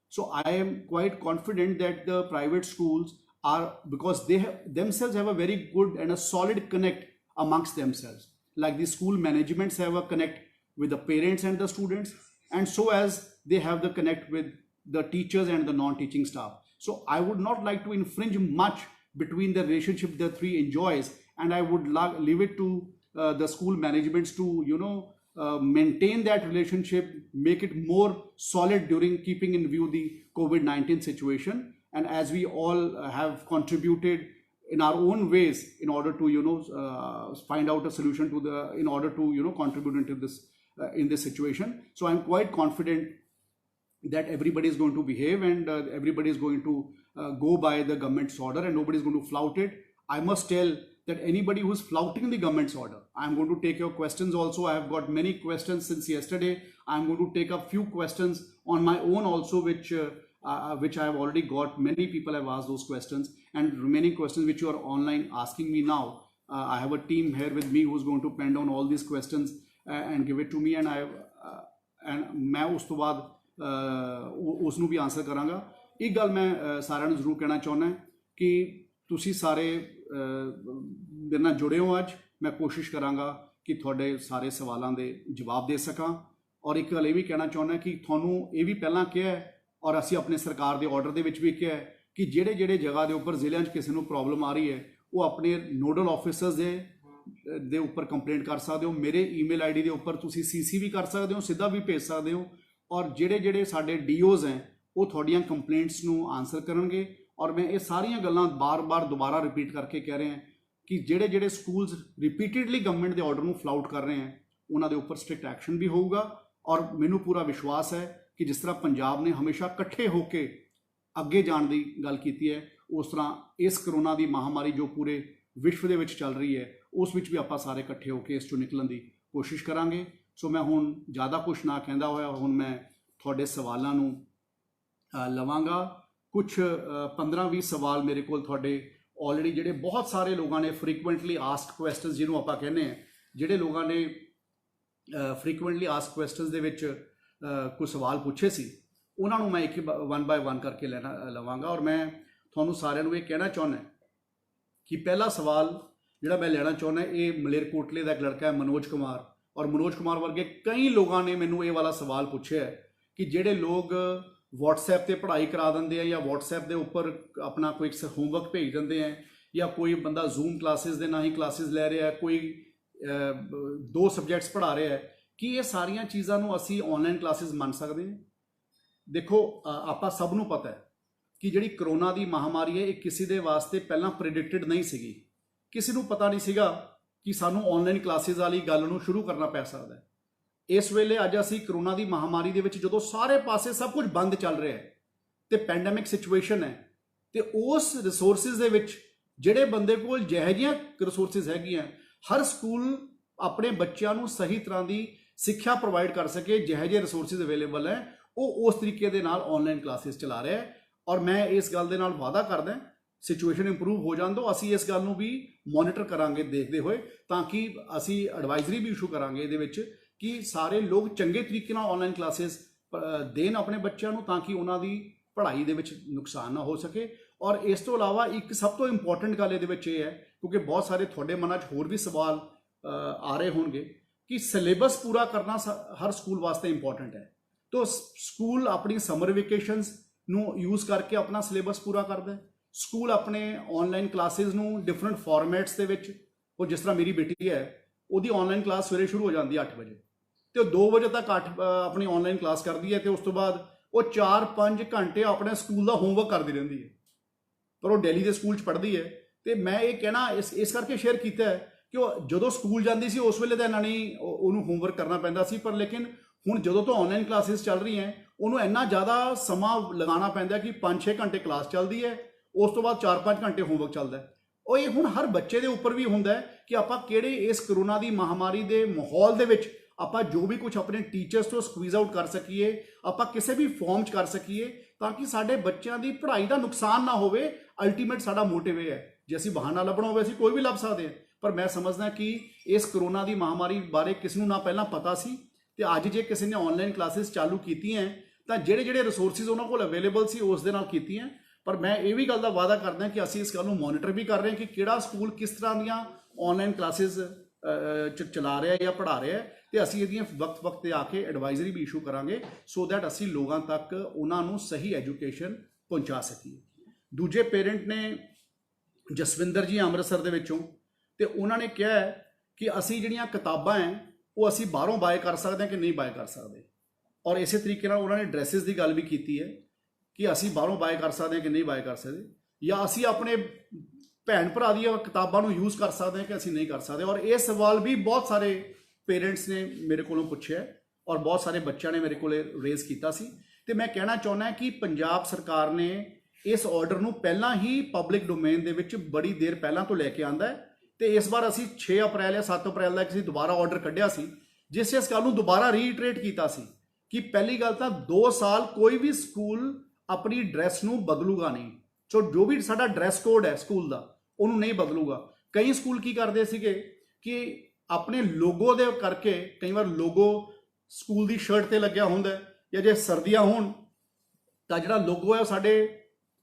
So I am quite confident that the private schools are, because they themselves have a very good and a solid connect amongst themselves. Like the school managements have a connect with the parents and the students, and so as they have the connect with the teachers and the non-teaching staff. So I would not like to infringe much between the relationship the three enjoys, and I would leave it to the school managements to maintain that relationship, make it more solid during keeping in view the COVID-19 situation. And as we all have contributed in our own ways in order to find out a solution to the, in order to contribute into this in this situation. So I'm quite confident that everybody is going to behave and everybody is going to go by the government's order and nobody is going to flout it. I must tell that anybody who's flouting the government's order, I'm going to take your questions also. I have got many questions since yesterday. I'm going to take a few questions on my own also, which I have already got. Many people have asked those questions, and remaining questions which you are online asking me now. I have a team here with me who's going to pen down all these questions and give it to me, and मैं उस तो बाद उसनू भी answer करांगा. एक गल मैं सारिਆਂ ਨੂੰ ਜ਼ਰੂਰ ਕਹਿਣਾ ਚਾਹੁੰਦਾ कि ਤੁਸੀਂ ਸਾਰੇ ਮੇਰੇ ਨਾਲ जुड़े हो ਅੱਜ. मैं कोशिश करांगा कि ਤੁਹਾਡੇ ਸਾਰੇ ਸਵਾਲਾਂ ਦੇ ਜਵਾਬ ਦੇ ਸਕਾਂ. ਔਰ ਇੱਕ ਗੱਲ ਇਹ ਵੀ ਕਹਿਣਾ ਚਾਹੁੰਦਾ कि ਤੁਹਾਨੂੰ ਇਹ ਵੀ ਪਹਿਲਾਂ ਕਿਹਾ ਔਰ ਅਸੀਂ ਆਪਣੇ ਸਰਕਾਰ ਦੇ ਆਰਡਰ ਦੇ ਵਿੱਚ ਵੀ ਕਿਹਾ ਕਿ ਜਿਹੜੇ ਜਗ੍ਹਾ ਦੇ ਉੱਪਰ ਜ਼ਿਲ੍ਹਿਆਂ 'ਚ ਕਿਸੇ ਨੂੰ ਪ੍ਰੋਬਲਮ ਆ ਰਹੀ ਹੈ ਉਹ ਆਪਣੇ ਨੋਡਲ ਆਫਿਸਰਸ ਦੇ ਉੱਪਰ ਕੰਪਲੇਂਟ ਕਰ ਸਕਦੇ ਹੋ. ਮੇਰੇ ਈਮੇਲ ਆਈਡੀ ਦੇ ਉੱਪਰ ਤੁਸੀਂ ਸੀਸੀ ਵੀ ਕਰ ਸਕਦੇ ਹੋ, ਸਿੱਧਾ ਵੀ ਭੇਜ ਸਕਦੇ ਹੋ. ਔਰ ਜਿਹੜੇ ਸਾਡੇ ਡੀਓਜ਼ ਹੈ ਉਹ ਤੁਹਾਡੀਆਂ ਕੰਪਲੇਂਟਸ ਨੂੰ ਆਨਸਰ ਕਰਨਗੇ. ਔਰ ਮੈਂ ਇਹ ਸਾਰੀਆਂ ਗੱਲਾਂ ਬਾਰ-ਬਾਰ ਦੁਬਾਰਾ ਰਿਪੀਟ ਕਰਕੇ ਕਹਿ ਰਿਹਾ ਕਿ ਜਿਹੜੇ ਸਕੂਲਸ ਰਿਪੀਟਡਲੀ ਗਵਰਨਮੈਂਟ ਦੇ ਆਰਡਰ ਨੂੰ ਫਲਾਊਟ ਕਰ ਰਹੇ ਹੈ ਉਹਨਾਂ ਦੇ ਉੱਪਰ ਸਟ੍ਰਿਕਟ ਐਕਸ਼ਨ ਵੀ ਹੋਊਗਾ. ਔਰ ਮੈਨੂੰ ਪੂਰਾ ਵਿਸ਼ਵਾਸ ਹੈ ਕਿ ਜਿਸ ਤਰ੍ਹਾਂ ਪੰਜਾਬ ਨੇ ਹਮੇਸ਼ਾ ਇਕੱਠੇ ਹੋ ਕੇ ਅੱਗੇ ਜਾਣ ਦੀ ਗੱਲ ਕੀਤੀ ਹੈ, ਉਸ ਤਰ੍ਹਾਂ ਇਸ ਕਰੋਨਾ ਦੀ ਮਹਾਮਾਰੀ ਜੋ ਪੂਰੇ ਵਿਸ਼ਵ ਦੇ ਵਿੱਚ ਚੱਲ ਰਹੀ ਹੈ ਉਸ ਵਿੱਚ ਵੀ ਆਪਾਂ ਸਾਰੇ ਇਕੱਠੇ ਹੋ ਕੇ ਇਸ ਚੋਂ ਨਿਕਲਣ ਦੀ ਕੋਸ਼ਿਸ਼ ਕਰਾਂਗੇ. ਸੋ ਮੈਂ ਹੁਣ ਜ਼ਿਆਦਾ ਕੁਛ ਨਾ ਕਹਿੰਦਾ ਹੋਇਆ ਹੁਣ ਮੈਂ ਤੁਹਾਡੇ ਸਵਾਲਾਂ ਨੂੰ ਲਵਾਂਗਾ. ਕੁਛ 15-20 ਸਵਾਲ ਮੇਰੇ ਕੋਲ ਤੁਹਾਡੇ ਆਲਰੇਡੀ ਜਿਹੜੇ ਬਹੁਤ ਸਾਰੇ ਲੋਕਾਂ ਨੇ ਫਰੀਕੁਐਂਟਲੀ ਆਸਕਡ ਕੁਐਸਚਨਸ ਜਿਹਨੂੰ ਆਪਾਂ ਕਹਿੰਦੇ ਹਾਂ, ਜਿਹੜੇ ਲੋਕਾਂ ਨੇ ਫਰੀਕੁਐਂਟਲੀ ਆਸਕਡ ਕੁਐਸਚਨਸ ਦੇ ਵਿੱਚ ਕੁਝ ਸਵਾਲ ਪੁੱਛੇ ਸੀ ਉਹਨਾਂ ਨੂੰ ਮੈਂ ਇੱਕ ਵਨ ਬਾਏ ਵਨ ਕਰਕੇ ਲਵਾਂਗਾ. ਔਰ ਮੈਂ ਤੁਹਾਨੂੰ ਸਾਰਿਆਂ ਨੂੰ ਇਹ ਕਹਿਣਾ ਚਾਹੁੰਦਾ ਕਿ ਪਹਿਲਾ ਸਵਾਲ ਜਿਹੜਾ ਮੈਂ ਲੈਣਾ ਚਾਹੁੰਦਾ ਇਹ ਮਲੇਰਕੋਟਲੇ ਦਾ ਇੱਕ ਲੜਕਾ ਹੈ ਮਨੋਜ ਕੁਮਾਰ. ਔਰ ਮਨੋਜ ਕੁਮਾਰ ਵਰਗੇ ਕਈ ਲੋਕਾਂ ਨੇ ਮੈਨੂੰ ਇਹ ਵਾਲਾ ਸਵਾਲ ਪੁੱਛਿਆ ਕਿ ਜਿਹੜੇ ਲੋਕ WhatsApp ਤੇ ਪੜ੍ਹਾਈ ਕਰਾ ਦਿੰਦੇ ਆ ਜਾਂ WhatsApp ਦੇ ਉੱਪਰ ਆਪਣਾ ਕੋਈ ਹੋਮਵਰਕ ਭੇਜ ਦਿੰਦੇ ਆ ਜਾਂ ਕੋਈ ਬੰਦਾ Zoom ਕਲਾਸਿਸ ਦੇ ਨਾਲ ਹੀ ਕਲਾਸਿਸ ਲੈ ਰਿਹਾ, ਕੋਈ 2 ਸਬਜੈਕਟਸ ਪੜ੍ਹਾ ਰਿਹਾ ਹੈ, ਕਿ ਇਹ ਸਾਰੀਆਂ ਚੀਜ਼ਾਂ ਨੂੰ ਅਸੀਂ ਆਨਲਾਈਨ ਕਲਾਸਿਸ ਮੰਨ ਸਕਦੇ ਹਾਂ? ਦੇਖੋ ਆਪਾਂ ਸਭ ਨੂੰ ਪਤਾ ਹੈ ਕਿ ਜਿਹੜੀ ਕਰੋਨਾ ਦੀ ਮਹਾਮਾਰੀ ਹੈ ਇਹ ਕਿਸੇ ਦੇ ਵਾਸਤੇ ਪਹਿਲਾਂ ਪ੍ਰੈਡਿਕਟਡ ਨਹੀਂ ਸੀਗੀ. ਕਿਸੇ ਨੂੰ ਪਤਾ ਨਹੀਂ ਸੀਗਾ ਕਿ ਸਾਨੂੰ ਆਨਲਾਈਨ ਕਲਾਸਿਸ ਵਾਲੀ ਗੱਲ ਨੂੰ ਸ਼ੁਰੂ ਕਰਨਾ ਪੈ ਸਕਦਾ ਹੈ. ਇਸ ਵੇਲੇ ਅੱਜ ਅਸੀਂ ਕਰੋਨਾ ਦੀ ਮਹਾਮਾਰੀ ਦੇ ਵਿੱਚ ਜਦੋਂ ਸਾਰੇ ਪਾਸੇ ਸਭ ਕੁਝ ਬੰਦ ਚੱਲ ਰਿਹਾ ਹੈ ਤੇ ਪੈਂਡੈਮਿਕ ਸਿਚੁਏਸ਼ਨ ਹੈ, ਤੇ ਉਸ ਰਿਸੋਰਸਿਸ ਦੇ ਵਿੱਚ ਜਿਹੜੇ ਬੰਦੇ ਕੋਲ ਜਿਹੋ ਜਿਹੀਆਂ ਰਿਸੋਰਸਿਸ ਹੈਗੀਆਂ, ਹਰ ਸਕੂਲ ਆਪਣੇ ਬੱਚਿਆਂ ਨੂੰ ਸਹੀ ਤਰ੍ਹਾਂ ਦੀ ਸਿੱਖਿਆ ਪ੍ਰੋਵਾਈਡ ਕਰ ਸਕੇ, ਜਿਹੋ ਜਿਹੇ ਰਿਸੋਰਸਿਸ ਅਵੇਲੇਬਲ ਹੈ ਉਹ ਉਸ ਤਰੀਕੇ ਦੇ ਨਾਲ ਆਨਲਾਈਨ ਕਲਾਸਿਸ ਚਲਾ ਰਿਹਾ ਹੈ. ਔਰ ਮੈਂ ਇਸ ਗੱਲ ਦੇ ਨਾਲ ਵਾਅਦਾ ਕਰਦਾ ਸਿਚੁਏਸ਼ਨ ਇੰਪਰੂਵ ਹੋ ਜਾਣ ਤੋਂ ਅਸੀਂ ਇਸ ਗੱਲ ਨੂੰ ਵੀ ਮੋਨੀਟਰ ਕਰਾਂਗੇ ਦੇਖਦੇ ਹੋਏ, ਤਾਂ ਕਿ ਅਸੀਂ ਐਡਵਾਈਜ਼ਰੀ ਵੀ ਇਸ਼ੂ ਕਰਾਂਗੇ ਇਹਦੇ ਵਿੱਚ ਕਿ ਸਾਰੇ ਲੋਕ ਚੰਗੇ ਤਰੀਕੇ ਨਾਲ ਆਨਲਾਈਨ ਕਲਾਸਿਸ ਦੇਣ ਆਪਣੇ ਬੱਚਿਆਂ ਨੂੰ, ਤਾਂ ਕਿ ਉਹਨਾਂ ਦੀ ਪੜ੍ਹਾਈ ਦੇ ਵਿੱਚ ਨੁਕਸਾਨ ਨਾ ਹੋ ਸਕੇ। ਔਰ ਇਸ ਤੋਂ ਇਲਾਵਾ ਇੱਕ ਸਭ ਤੋਂ ਇੰਪੋਰਟੈਂਟ ਗੱਲ ਇਹਦੇ ਵਿੱਚ ਇਹ ਹੈ, ਕਿਉਂਕਿ ਬਹੁਤ ਸਾਰੇ ਤੁਹਾਡੇ ਮਨਾਂ 'ਚ ਹੋਰ ਵੀ ਸਵਾਲ ਆ ਰਹੇ ਹੋਣਗੇ ਕਿ ਸਿਲੇਬਸ ਪੂਰਾ ਕਰਨਾ ਹਰ ਸਕੂਲ ਵਾਸਤੇ ਇੰਪੋਰਟੈਂਟ ਹੈ। ਤਾਂ ਸਕੂਲ ਆਪਣੀ ਸਮਰ ਵੇਕੇਸ਼ਨਸ ਨੂੰ ਯੂਜ਼ ਕਰਕੇ ਆਪਣਾ ਸਿਲੇਬਸ ਪੂਰਾ ਕਰਦਾ ਹੈ। ਸਕੂਲ ਆਪਣੇ ਆਨਲਾਈਨ ਕਲਾਸਿਸ ਨੂੰ ਡਿਫਰੈਂਟ ਫਾਰਮੈਟਸ ਦੇ ਵਿੱਚ, ਉਹ ਜਿਸ ਤਰ੍ਹਾਂ ਮੇਰੀ ਬੇਟੀ ਹੈ ਉਹਦੀ ਆਨਲਾਈਨ ਕਲਾਸ ਸਵੇਰੇ ਸ਼ੁਰੂ ਹੋ ਜਾਂਦੀ ਹੈ 8 ਵਜੇ ਤੇ ਉਹ 2 ਵਜੇ ਤੱਕ ਆਪਣੀ ਆਨਲਾਈਨ ਕਲਾਸ ਕਰਦੀ ਹੈ, ਤੇ ਉਸ ਤੋਂ ਬਾਅਦ ਉਹ 4-5 ਘੰਟੇ ਆਪਣੇ ਸਕੂਲ ਦਾ ਹੋਮਵਰਕ ਕਰਦੀ ਰਹਿੰਦੀ ਹੈ। ਪਰ ਉਹ ਦਿੱਲੀ ਦੇ ਸਕੂਲ 'ਚ ਪੜ੍ਹਦੀ ਹੈ। ਤੇ ਮੈਂ ਇਹ ਕਹਿਣਾ ਇਸ ਕਰਕੇ ਸ਼ੇਅਰ ਕੀਤਾ ਹੈ ਕਿ ਉਹ ਜਦੋਂ ਸਕੂਲ ਜਾਂਦੀ ਸੀ ਉਸ ਵੇਲੇ ਤਾਂ ਇਹਨਾਂ ਨਹੀਂ ਉਹਨੂੰ ਹੋਮਵਰਕ ਕਰਨਾ ਪੈਂਦਾ ਸੀ, ਪਰ ਲੇਕਿਨ ਹੁਣ ਜਦੋਂ ਤੋਂ ਆਨਲਾਈਨ ਕਲਾਸਿਸ ਚੱਲ ਰਹੀਆਂ ਉਹਨੂੰ ਇੰਨਾ ਜ਼ਿਆਦਾ ਸਮਾਂ ਲਗਾਉਣਾ ਪੈਂਦਾ ਕਿ 5-6 ਘੰਟੇ ਕਲਾਸ ਚੱਲਦੀ ਹੈ, ਉਸ ਤੋਂ ਬਾਅਦ 4-5 ਘੰਟੇ ਹੋਮਵਰਕ ਚੱਲਦਾ ਹੈ। ਉਹ ਇਹ ਹੁਣ ਹਰ ਬੱਚੇ ਦੇ ਉੱਪਰ ਵੀ ਹੁੰਦਾ ਹੈ ਕਿ ਆਪਾਂ ਕਿਹੜੇ ਇਸ ਕਰੋਨਾ ਦੀ ਮਹਾਮਾਰੀ ਦੇ ਮਾਹੌਲ ਦੇ ਵਿੱਚ ਆਪਾਂ ਜੋ ਵੀ ਕੁਝ ਆਪਣੇ ਟੀਚਰਸ ਤੋਂ ਸਕਵੀਜ਼ ਆਊਟ ਕਰ ਸਕੀਏ, ਆਪਾਂ ਕਿਸੇ ਵੀ ਫਾਰਮ 'ਚ ਕਰ ਸਕੀਏ, ਤਾਂ ਕਿ ਸਾਡੇ ਬੱਚਿਆਂ ਦੀ ਪੜ੍ਹਾਈ ਦਾ ਨੁਕਸਾਨ ਨਾ ਹੋਵੇ। ਅਲਟੀਮੇਟ ਸਾਡਾ ਮੋਟਿਵ ਇਹ ਹੈ। ਜੇ ਅਸੀਂ ਬਹਾਨਾ ਲੱਭਣਾ ਹੋਵੇ ਅਸੀਂ ਕੋਈ ਵੀ ਲੱਭ ਸਕਦੇ ਹਾਂ, ਪਰ ਮੈਂ ਸਮਝਦਾ ਕਿ ਇਸ ਕਰੋਨਾ ਦੀ ਮਹਾਮਾਰੀ ਬਾਰੇ ਕਿਸ ਨੂੰ ਨਾ ਪਹਿਲਾਂ ਪਤਾ ਸੀ, ਤੇ ਅੱਜ ਜੇ ਕਿਸੇ ਨੇ ਆਨਲਾਈਨ ਕਲਾਸਿਸ ਚਾਲੂ ਕੀਤੀਆਂ ਤਾਂ ਜਿਹੜੇ ਰਿਸੋਰਸਿਸ ਉਹਨਾਂ ਕੋਲ ਅਵੇਲੇਬਲ ਸੀ ਉਸ ਦੇ ਨਾਲ ਕੀਤੀਆਂ। ਪਰ ਮੈਂ ਇਹ ਵੀ ਗੱਲ ਦਾ ਵਾਅਦਾ ਕਰਦਾ ਕਿ ਅਸੀਂ ਇਸ ਗੱਲ ਨੂੰ ਮੋਨੀਟਰ ਵੀ ਕਰ ਰਹੇ ਹਾਂ ਕਿ ਕਿਹੜਾ ਸਕੂਲ ਕਿਸ ਤਰ੍ਹਾਂ ਦੀਆਂ ਆਨਲਾਈਨ ਕਲਾਸਿਸ ਚਲਾ ਰਿਹਾ ਜਾਂ ਪੜ੍ਹਾ ਰਿਹਾ, ਤੇ ਅਸੀਂ ਇਹਦੀਆਂ ਵਕਤ ਤੇ ਆ ਕੇ ਐਡਵਾਈਜ਼ਰੀ ਵੀ ਇਸ਼ੂ ਕਰਾਂਗੇ, ਸੋ ਦੈਟ ਅਸੀਂ ਲੋਕਾਂ ਤੱਕ ਉਹਨਾਂ ਨੂੰ ਸਹੀ ਐਜੂਕੇਸ਼ਨ ਪਹੁੰਚਾ ਸਕੀਏ। ਦੂਜੇ ਪੇਰੈਂਟ ਨੇ ਜਸਵਿੰਦਰ ਜੀ ਅੰਮ੍ਰਿਤਸਰ ਦੇ ਵਿੱਚੋਂ, ਤੇ ਉਹਨਾਂ ਨੇ ਕਿਹਾ ਕਿ ਅਸੀਂ ਜਿਹੜੀਆਂ ਕਿਤਾਬਾਂ ਉਹ ਅਸੀਂ ਬਾਹਰੋਂ ਬਾਏ ਕਰ ਸਕਦੇ ਹਾਂ ਕਿ ਨਹੀਂ ਬਾਏ ਕਰ ਸਕਦੇ, ਔਰ ਇਸੇ ਤਰੀਕੇ ਨਾਲ ਉਹਨਾਂ ਨੇ ਡਰੈਸਿਸ ਦੀ ਗੱਲ ਵੀ ਕੀਤੀ ਹੈ ਕਿ ਅਸੀਂ ਬਾਹਰੋਂ ਬਾਏ ਕਰ ਸਕਦੇ ਹਾਂ ਕਿ ਨਹੀਂ ਬਾਏ ਕਰ ਸਕਦੇ, ਜਾਂ ਅਸੀਂ ਆਪਣੇ ਭੈਣ ਭਰਾ ਦੀਆਂ ਕਿਤਾਬਾਂ ਨੂੰ ਯੂਜ਼ ਕਰ ਸਕਦੇ ਹਾਂ ਕਿ ਅਸੀਂ ਨਹੀਂ ਕਰ ਸਕਦੇ। ਔਰ ਇਹ ਸਵਾਲ ਵੀ ਬਹੁਤ ਸਾਰੇ ਪੇਰੈਂਟਸ ਨੇ ਮੇਰੇ ਕੋਲੋਂ ਪੁੱਛਿਆ ਔਰ ਬਹੁਤ ਸਾਰੇ ਬੱਚਿਆਂ ਨੇ ਮੇਰੇ ਕੋਲੇ ਰੇਜ਼ ਕੀਤਾ ਸੀ। ਤੇ ਮੈਂ ਕਹਿਣਾ ਚਾਹੁੰਦਾ ਕਿ ਪੰਜਾਬ ਸਰਕਾਰ ਨੇ ਇਸ ਆਰਡਰ ਨੂੰ ਪਹਿਲਾਂ ਹੀ ਪਬਲਿਕ ਡੋਮੇਨ ਦੇ ਵਿੱਚ ਬੜੀ ਦੇਰ ਪਹਿਲਾਂ ਤੋਂ ਲੈ ਕੇ ਆਂਦਾ ਹੈ, ਤੇ ਇਸ ਵਾਰ ਅਸੀਂ 6 ਅਪ੍ਰੈਲ ਜਾਂ 7 ਅਪ੍ਰੈਲ ਦਾ ਕਿਸੇ ਦੁਬਾਰਾ ਆਰਡਰ ਕੱਢਿਆ ਸੀ, ਜਿਸ ਇਸ ਗੱਲ ਨੂੰ ਦੁਬਾਰਾ ਰੀਇਟਰੇਟ ਕੀਤਾ ਸੀ ਕਿ ਪਹਿਲੀ ਗੱਲ ਤਾਂ 2 ਸਾਲ ਕੋਈ ਵੀ ਸਕੂਲ ਆਪਣੀ ਡਰੈਸ ਨੂੰ ਬਦਲੂਗਾ ਨਹੀਂ। ਸੋ ਜੋ ਵੀ ਸਾਡਾ ਡਰੈਸ ਕੋਡ ਹੈ ਸਕੂਲ ਦਾ ਉਹਨੂੰ ਨਹੀਂ ਬਦਲੂਗਾ। ਕਈ ਸਕੂਲ ਕੀ ਕਰਦੇ ਸੀਗੇ ਕਿ ਆਪਣੇ ਲੋਗੋ ਦੇ ਕਰਕੇ, ਕਈ ਵਾਰ ਲੋਗੋ ਸਕੂਲ ਦੀ ਸ਼ਰਟ ਤੇ ਲੱਗਿਆ ਹੁੰਦਾ, ਜਾਂ ਜੇ ਸਰਦੀਆਂ ਹੋਣ ਤਾਂ ਜਿਹੜਾ ਲੋਗੋ ਹੈ ਉਹ ਸਾਡੇ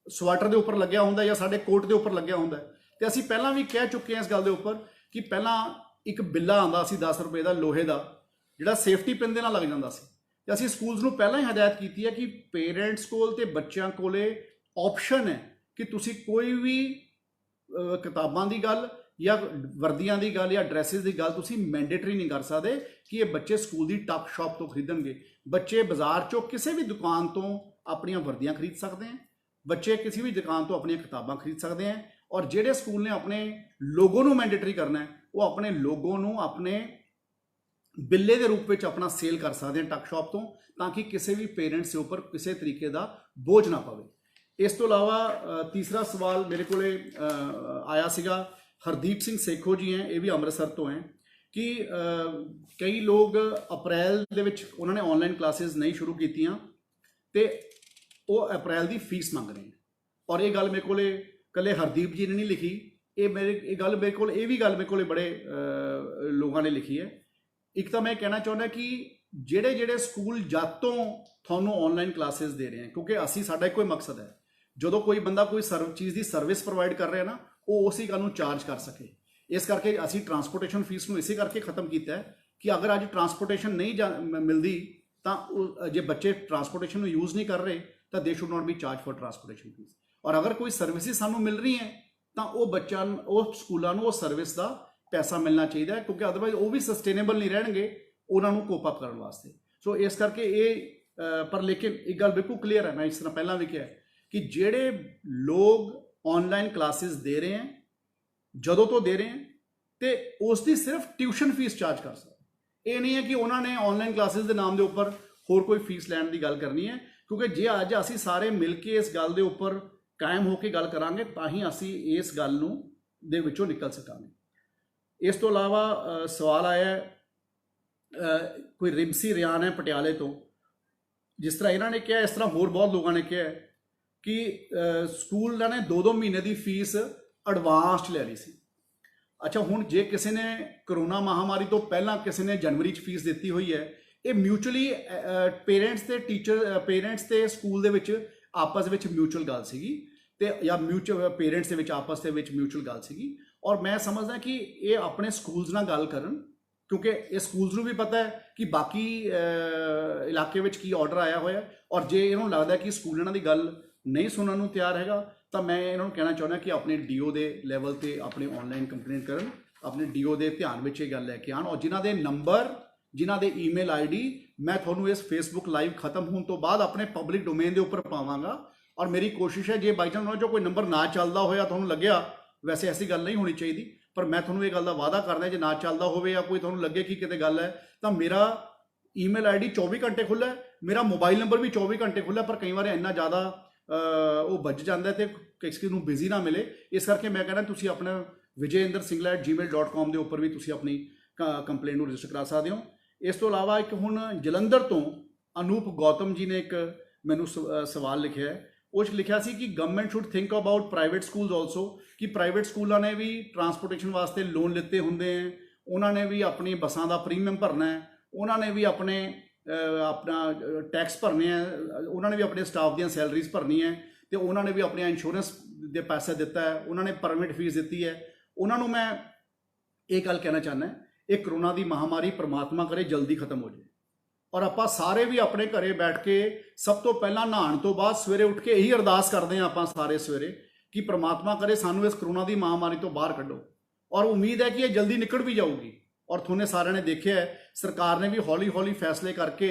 ਸਵੈਟਰ ਦੇ ਉੱਪਰ ਲੱਗਿਆ ਹੁੰਦਾ ਜਾਂ ਸਾਡੇ ਕੋਟ ਦੇ ਉੱਪਰ ਲੱਗਿਆ ਹੁੰਦਾ। ਤੇ ਅਸੀਂ ਪਹਿਲਾਂ ਵੀ ਕਹਿ ਚੁੱਕੇ ਹਾਂ ਇਸ ਗੱਲ ਦੇ ਉੱਪਰ ਕਿ ਪਹਿਲਾਂ ਇੱਕ ਬਿੱਲਾ ਆਉਂਦਾ ਸੀ 10 ਰੁਪਏ ਦਾ ਲੋਹੇ ਦਾ, ਜਿਹੜਾ ਸੇਫਟੀ ਪਿੰਨ ਦੇ ਨਾਲ ਲੱਗ ਜਾਂਦਾ ਸੀ। ਤੇ ਅਸੀਂ ਸਕੂਲਸ ਨੂੰ ਪਹਿਲਾਂ ਹੀ ਹਦਾਇਤ ਕੀਤੀ ਹੈ ਕਿ ਪੇਰੈਂਟਸ ਕੋਲ ਤੇ ਬੱਚਿਆਂ ਕੋਲੇ ਆਪਸ਼ਨ ਹੈ ਕਿ ਤੁਸੀਂ ਕੋਈ ਵੀ ਕਿਤਾਬਾਂ ਦੀ ਗੱਲ ਜਾਂ ਵਰਦੀਆਂ ਦੀ ਗੱਲ ਜਾਂ ਡਰੈਸਿਸ ਦੀ ਗੱਲ ਤੁਸੀਂ ਮੈਂਡੇਟਰੀ ਨਹੀਂ ਕਰ ਸਕਦੇ ਕਿ ਇਹ ਬੱਚੇ ਸਕੂਲ ਦੀ ਟਾਪ ਸ਼ਾਪ ਤੋਂ ਖਰੀਦਣਗੇ। ਬੱਚੇ ਬਾਜ਼ਾਰ 'ਚੋਂ ਕਿਸੇ ਵੀ ਦੁਕਾਨ ਤੋਂ ਆਪਣੀਆਂ ਵਰਦੀਆਂ ਖਰੀਦ ਸਕਦੇ हैं, ਬੱਚੇ ਕਿਸੇ ਵੀ ਦੁਕਾਨ ਤੋਂ ਆਪਣੀਆਂ ਕਿਤਾਬਾਂ ਖਰੀਦ ਸਕਦੇ हैं। ਔਰ ਜਿਹੜੇ ਸਕੂਲ ਨੇ ਆਪਣੇ ਲੋਗੋ ਨੂੰ ਮੈਂਡੇਟਰੀ ਕਰਨਾ ਹੈ ਉਹ ਆਪਣੇ ਲੋਗੋ ਨੂੰ ਆਪਣੇ ਬਿੱਲੇ ਦੇ ਰੂਪ ਵਿੱਚ ਆਪਣਾ ਸੇਲ ਕਰ ਸਕਦੇ हैं ਟੱਕ ਸ਼ਾਪ ਤੋਂ, ਤਾਂ ਕਿ ਕਿਸੇ ਵੀ ਪੇਰੈਂਟਸ ਦੇ ਉੱਪਰ ਕਿਸੇ ਤਰੀਕੇ ਦਾ ਬੋਝ ਨਾ ਪਵੇ। ਇਸ ਤੋਂ ਇਲਾਵਾ ਤੀਸਰਾ ਸਵਾਲ ਮੇਰੇ ਕੋਲੇ ਆਇਆ ਸੀਗਾ, ਹਰਦੀਪ ਸਿੰਘ ਸੇਖੋ ਜੀ ਹੈ, ਇਹ ਵੀ ਅੰਮ੍ਰਿਤਸਰ ਤੋਂ ਹੈ, ਕਿ ਕਈ ਲੋਕ ਅਪ੍ਰੈਲ ਦੇ ਵਿੱਚ ਉਹਨਾਂ ਨੇ ਆਨਲਾਈਨ ਕਲਾਸਿਸ ਨਹੀਂ ਸ਼ੁਰੂ ਕੀਤੀਆਂ ਤੇ ਉਹ ਅਪ੍ਰੈਲ ਦੀ ਫੀਸ ਮੰਗ ਰਹੇ ਹਨ। ਔਰ ਇਹ ਗੱਲ ਮੇਰੇ ਕੋਲੇ ਕੱਲੇ ਹਰਦੀਪ ਜੀ ਨੇ ਨਹੀਂ ਲਿਖੀ, ਇਹ ਗੱਲ ਮੇਰੇ ਕੋਲੇ ਬੜੇ ਲੋਕਾਂ ਨੇ ਲਿਖੀ ਹੈ। ਇੱਕ ਤਾਂ ਮੈਂ ਕਹਿਣਾ ਚਾਹੁੰਦਾ ਕਿ ਜਿਹੜੇ ਸਕੂਲ ਜਦ ਤੋਂ ਤੁਹਾਨੂੰ ਆਨਲਾਈਨ ਕਲਾਸਿਸ ਦੇ ਰਹੇ ਹਨ, ਕਿਉਂਕਿ ਅਸੀਂ ਸਾਡਾ ਇੱਕੋ ਹੀ ਮਕਸਦ ਹੈ, ਜਦੋਂ ਕੋਈ ਬੰਦਾ ਕੋਈ ਚੀਜ਼ ਦੀ ਸਰਵਿਸ ਪ੍ਰੋਵਾਈਡ ਕਰ ਰਿਹਾ ਨਾ ਉਹ ਉਸੇ ਗੱਲ ਨੂੰ ਚਾਰਜ ਕਰ ਸਕੇ। ਇਸ ਕਰਕੇ ਅਸੀਂ ਟਰਾਂਸਪੋਰਟੇਸ਼ਨ ਫੀਸ ਨੂੰ ਇਸੇ ਕਰਕੇ ਖਤਮ ਕੀਤਾ ਹੈ ਕਿ ਅਗਰ ਅੱਜ ਟਰਾਂਸਪੋਰਟੇਸ਼ਨ ਨਹੀਂ ਮਿਲਦੀ ਤਾਂ ਜੇ ਬੱਚੇ ਟਰਾਂਸਪੋਰਟੇਸ਼ਨ ਨੂੰ ਯੂਜ਼ ਨਹੀਂ ਕਰ ਰਹੇ ਤਾਂ they should not be charge for transportation fee. ਔਰ ਅਗਰ ਕੋਈ ਸਰਵਿਸਿਜ਼ ਸਾਨੂੰ ਮਿਲ ਰਹੀ ਹੈ ਤਾਂ ਉਹ ਸਕੂਲਾਂ ਨੂੰ ਉਹ ਸਰਵਿਸ ਦਾ ਪੈਸਾ ਮਿਲਣਾ ਚਾਹੀਦਾ ਹੈ, ਕਿਉਂਕਿ ਅਦਰਵਾਈਜ਼ ਉਹ ਵੀ ਸਸਟੇਨੇਬਲ ਨਹੀਂ ਰਹਿਣਗੇ ਉਹਨਾਂ ਨੂੰ ਕੋਪ ਅਪ ਕਰਨ ਵਾਸਤੇ। ਸੋ ਇਸ ਕਰਕੇ ਇਹ ਪਰ ਲੇਕਿਨ ਇੱਕ ਗੱਲ ਬਿਲਕੁਲ ਕਲੀਅਰ ਹੈ, ਮੈਂ ਇਸ ਤਰ੍ਹਾਂ ਪਹਿਲਾਂ ਵੀ ਕਿਹਾ ਕਿ ਜਿਹੜੇ ਲੋਕ ਆਨਲਾਈਨ ਕਲਾਸਿਸ ਦੇ ਰਹੇ ਹਨ ਜਦੋਂ ਤੋਂ ਦੇ ਰਹੇ ਹਨ ਤੇ ਉਸ ਦੀ ਸਿਰਫ ਟਿਊਸ਼ਨ ਫੀਸ ਚਾਰਜ ਕਰ ਸਕਦੇ। ਇਹ ਨਹੀਂ ਹੈ ਕਿ ਉਹਨਾਂ ਨੇ ਆਨਲਾਈਨ ਕਲਾਸਿਸ ਦੇ ਨਾਮ ਦੇ ਉੱਪਰ ਹੋਰ ਕੋਈ ਫੀਸ ਲੈਣ ਦੀ ਗੱਲ ਕਰਨੀ ਹੈ, ਕਿਉਂਕਿ ਜੇ ਅੱਜ ਅਸੀਂ ਸਾਰੇ ਮਿਲ ਕੇ ਇਸ ਗੱਲ ਦੇ ਉੱਪਰ ਕਾਇਮ ਹੋ ਕੇ ਗੱਲ ਕਰਾਂਗੇ ਤਾਂ ਹੀ ਅਸੀਂ ਇਸ ਗੱਲ ਨੂੰ ਦੇ ਵਿੱਚੋਂ ਨਿਕਲ ਸਕਾਂਗੇ। ਇਸ ਤੋਂ ਇਲਾਵਾ ਸਵਾਲ ਆਇਆ ਕੋਈ ਰਿਮਸੀ ਰਿਆਨ ਹੈ ਪਟਿਆਲੇ ਤੋਂ, ਜਿਸ ਤਰ੍ਹਾਂ ਇਹਨਾਂ ਨੇ ਕਿਹਾ ਇਸ ਤਰ੍ਹਾਂ ਹੋਰ ਬਹੁਤ ਲੋਕਾਂ ਨੇ ਕਿਹਾ ਕਿ ਸਕੂਲਾਂ ਨੇ 2-2 ਮਹੀਨੇ ਦੀ ਫੀਸ ਐਡਵਾਂਸ 'ਚ ਲੈ ਲਈ ਸੀ। ਅੱਛਾ ਹੁਣ ਜੇ ਕਿਸੇ ਨੇ ਕਰੋਨਾ ਮਹਾਮਾਰੀ ਤੋਂ ਪਹਿਲਾਂ ਕਿਸੇ ਨੇ ਜਨਵਰੀ 'ਚ ਫੀਸ ਦਿੱਤੀ ਹੋਈ ਹੈ, ਇਹ ਮਿਊਚੁਅਲੀ ਪੇਰੈਂਟਸ ਤੇ ਸਕੂਲ ਦੇ ਵਿੱਚ ਆਪਸ ਵਿੱਚ ਮਿਊਚੁਅਲ ਗੱਲ ਸੀਗੀ, ਤੇ ਜਾਂ ਮਿਊਚੁਅਲ ਪੇਰੈਂਟਸ ਦੇ ਵਿੱਚ ਆਪਸ ਦੇ ਵਿੱਚ ਮਿਊਚੁਅਲ ਗੱਲ ਸੀਗੀ। ਔਰ ਮੈਂ ਸਮਝਦਾ ਕਿ ਇਹ ਆਪਣੇ ਸਕੂਲਸ ਨਾਲ ਗੱਲ ਕਰਨ, ਕਿਉਂਕਿ ਇਹ ਸਕੂਲਸ ਨੂੰ ਵੀ ਪਤਾ ਹੈ ਕਿ ਬਾਕੀ ਇਲਾਕੇ ਵਿੱਚ ਕੀ ਆਰਡਰ ਆਇਆ ਹੋਇਆ, ਔਰ ਜੇ ਇਹਨਾਂ ਨੂੰ ਲੱਗਦਾ ਕਿ ਸਕੂਲ ਇਹਨਾਂ ਦੀ ਗੱਲ ਨਹੀਂ ਸੁਣਨ ਨੂੰ ਤਿਆਰ ਹੈਗਾ ਤਾਂ ਮੈਂ ਇਹਨਾਂ ਨੂੰ ਕਹਿਣਾ ਚਾਹੁੰਦਾ ਕਿ ਆਪਣੇ ਡੀਓ ਦੇ ਲੈਵਲ ਤੇ ਆਪਣੇ ਆਨਲਾਈਨ ਕੰਪਲੇਂਟ ਕਰਨ, ਆਪਣੇ ਡੀਓ ਦੇ ਧਿਆਨ ਵਿੱਚ ਇਹ ਗੱਲ ਲੈ ਕੇ ਆਉਣ, ਔਰ ਜਿਨ੍ਹਾਂ ਦੇ ਨੰਬਰ, ਜਿਨ੍ਹਾਂ ਦੇ ਈਮੇਲ ਆਈਡੀ ਮੈਂ ਤੁਹਾਨੂੰ ਇਸ ਫੇਸਬੁੱਕ ਲਾਈਵ ਖਤਮ ਹੋਣ ਤੋਂ ਬਾਅਦ ਆਪਣੇ ਪਬਲਿਕ ਡੋਮੇਨ ਦੇ ਉੱਪਰ ਪਾਵਾਂਗਾ। ਔਰ ਮੇਰੀ ਕੋਸ਼ਿਸ਼ ਹੈ ਜੇ ਬਾਈ ਚਾਂਸ ਉਹਨਾਂ 'ਚੋਂ ਕੋਈ ਨੰਬਰ ਨਾ ਚੱਲਦਾ ਹੋਇਆ, ਤੁਹਾਨੂੰ ਲੱਗਿਆ, ਵੈਸੇ ਐਸੀ ਗੱਲ ਨਹੀਂ ਹੋਣੀ ਚਾਹੀਦੀ, ਪਰ ਮੈਂ ਤੁਹਾਨੂੰ ਇਹ ਗੱਲ ਦਾ ਵਾਅਦਾ ਕਰਦਾ ਜੇ ਨਾ ਚੱਲਦਾ ਹੋਵੇ ਜਾਂ ਕੋਈ ਤੁਹਾਨੂੰ ਲੱਗੇ ਕਿ ਕਿਤੇ ਗੱਲ ਹੈ, ਤਾਂ ਮੇਰਾ ਈਮੇਲ ਆਈਡੀ 24 ਘੰਟੇ ਖੁੱਲ੍ਹਾ ਹੈ, ਮੇਰਾ ਮੋਬਾਈਲ ਨੰਬਰ ਵੀ 24 ਘੰਟੇ ਖੁੱਲ੍ਹਾ, ਪਰ ਕਈ ਵਾਰ ਇੰਨਾ ਜ਼ਿਆਦਾ ਉਹ ਵੱਜ ਜਾਂਦਾ ਤੇ ਕਿਸੇ ਨੂੰ ਬਿਜ਼ੀ ਨਾ ਮਿਲੇ। ਇਸ ਕਰਕੇ ਮੈਂ ਕਹਿੰਦਾ ਤੁਸੀਂ ਆਪਣਾ vijayindersingla@gmail.com ਦੇ ਉੱਪਰ ਵੀ ਤੁਸੀਂ ਆਪਣੀ ਕੰਪਲੇਂਟ ਨੂੰ ਰਜਿਸਟਰ ਕਰਾ ਸਕਦੇ ਹੋ। ਇਸ ਤੋਂ ਇਲਾਵਾ ਇੱਕ ਹੁਣ ਜਲੰਧਰ ਤੋਂ ਅਨੂਪ ਗੌਤਮ ਜੀ ਨੇ ਇੱਕ ਮੈਨੂੰ ਸਵਾਲ ਲਿਖਿਆ ਹੈ, ਉਹ 'ਚ ਲਿਖਿਆ ਸੀ ਕਿ government should think about private schools also, ਕਿ ਪ੍ਰਾਈਵੇਟ ਸਕੂਲਾਂ ਨੇ ਵੀ ਟਰਾਂਸਪੋਰਟੇਸ਼ਨ ਵਾਸਤੇ ਲੋਨ ਲਿੱਤੇ ਹੁੰਦੇ ਹੈ, ਉਹਨਾਂ ਨੇ ਵੀ ਆਪਣੀ ਬੱਸਾਂ ਦਾ ਪ੍ਰੀਮੀਅਮ ਭਰਨਾ ਹੈ, ਉਹਨਾਂ ਨੇ ਵੀ ਆਪਣਾ ਟੈਕਸ ਭਰਨੇ ਹੈ, ਉਹਨਾਂ ਨੇ ਵੀ ਆਪਣੇ ਸਟਾਫ ਦੀਆਂ ਸੈਲਰੀਜ਼ ਭਰਨੀ ਹੈ, ਤੇ ਉਹਨਾਂ ਨੇ ਵੀ ਆਪਣੀਆਂ ਇੰਸ਼ੋਰੈਂਸ ਦੇ ਪੈਸੇ ਦਿੱਤਾ ਹੈ, ਉਹਨਾਂ ਨੇ ਪਰਮਿਟ ਫੀਸ ਦਿੱਤੀ ਹੈ। ਉਹਨਾਂ ਨੂੰ ਮੈਂ ਇਹ ਗੱਲ ਕਹਿਣਾ ਚਾਹੁੰਦਾ, ਇਹ ਕਰੋਨਾ ਦੀ ਮਹਾਮਾਰੀ ਪ੍ਰਮਾਤਮਾ ਕਰੇ ਜਲਦੀ ਖਤਮ ਹੋ ਜਾਏ, ਔਰ ਆਪਾਂ ਸਾਰੇ ਵੀ ਆਪਣੇ ਘਰੇ ਬੈਠ ਕੇ ਸਭ ਤੋਂ ਪਹਿਲਾਂ ਨਹਾਉਣ ਤੋਂ ਬਾਅਦ ਸਵੇਰੇ ਉੱਠ ਕੇ ਇਹੀ ਅਰਦਾਸ ਕਰਦੇ ਹਾਂ ਆਪਾਂ ਸਾਰੇ ਸਵੇਰੇ ਕਿ ਪ੍ਰਮਾਤਮਾ ਕਰੇ ਸਾਨੂੰ ਇਸ ਕਰੋਨਾ ਦੀ ਮਹਾਮਾਰੀ ਤੋਂ ਬਾਹਰ ਕੱਢੋ, ਔਰ ਉਮੀਦ ਹੈ ਕਿ ਇਹ ਜਲਦੀ ਨਿਕਲ ਵੀ ਜਾਊਗੀ। ਔਰ ਤੁਹਾਨੂੰ ਸਾਰਿਆਂ ਨੇ ਦੇਖਿਆ ਹੈ ਸਰਕਾਰ ਨੇ ਵੀ ਹੌਲੀ ਹੌਲੀ ਫੈਸਲੇ ਕਰਕੇ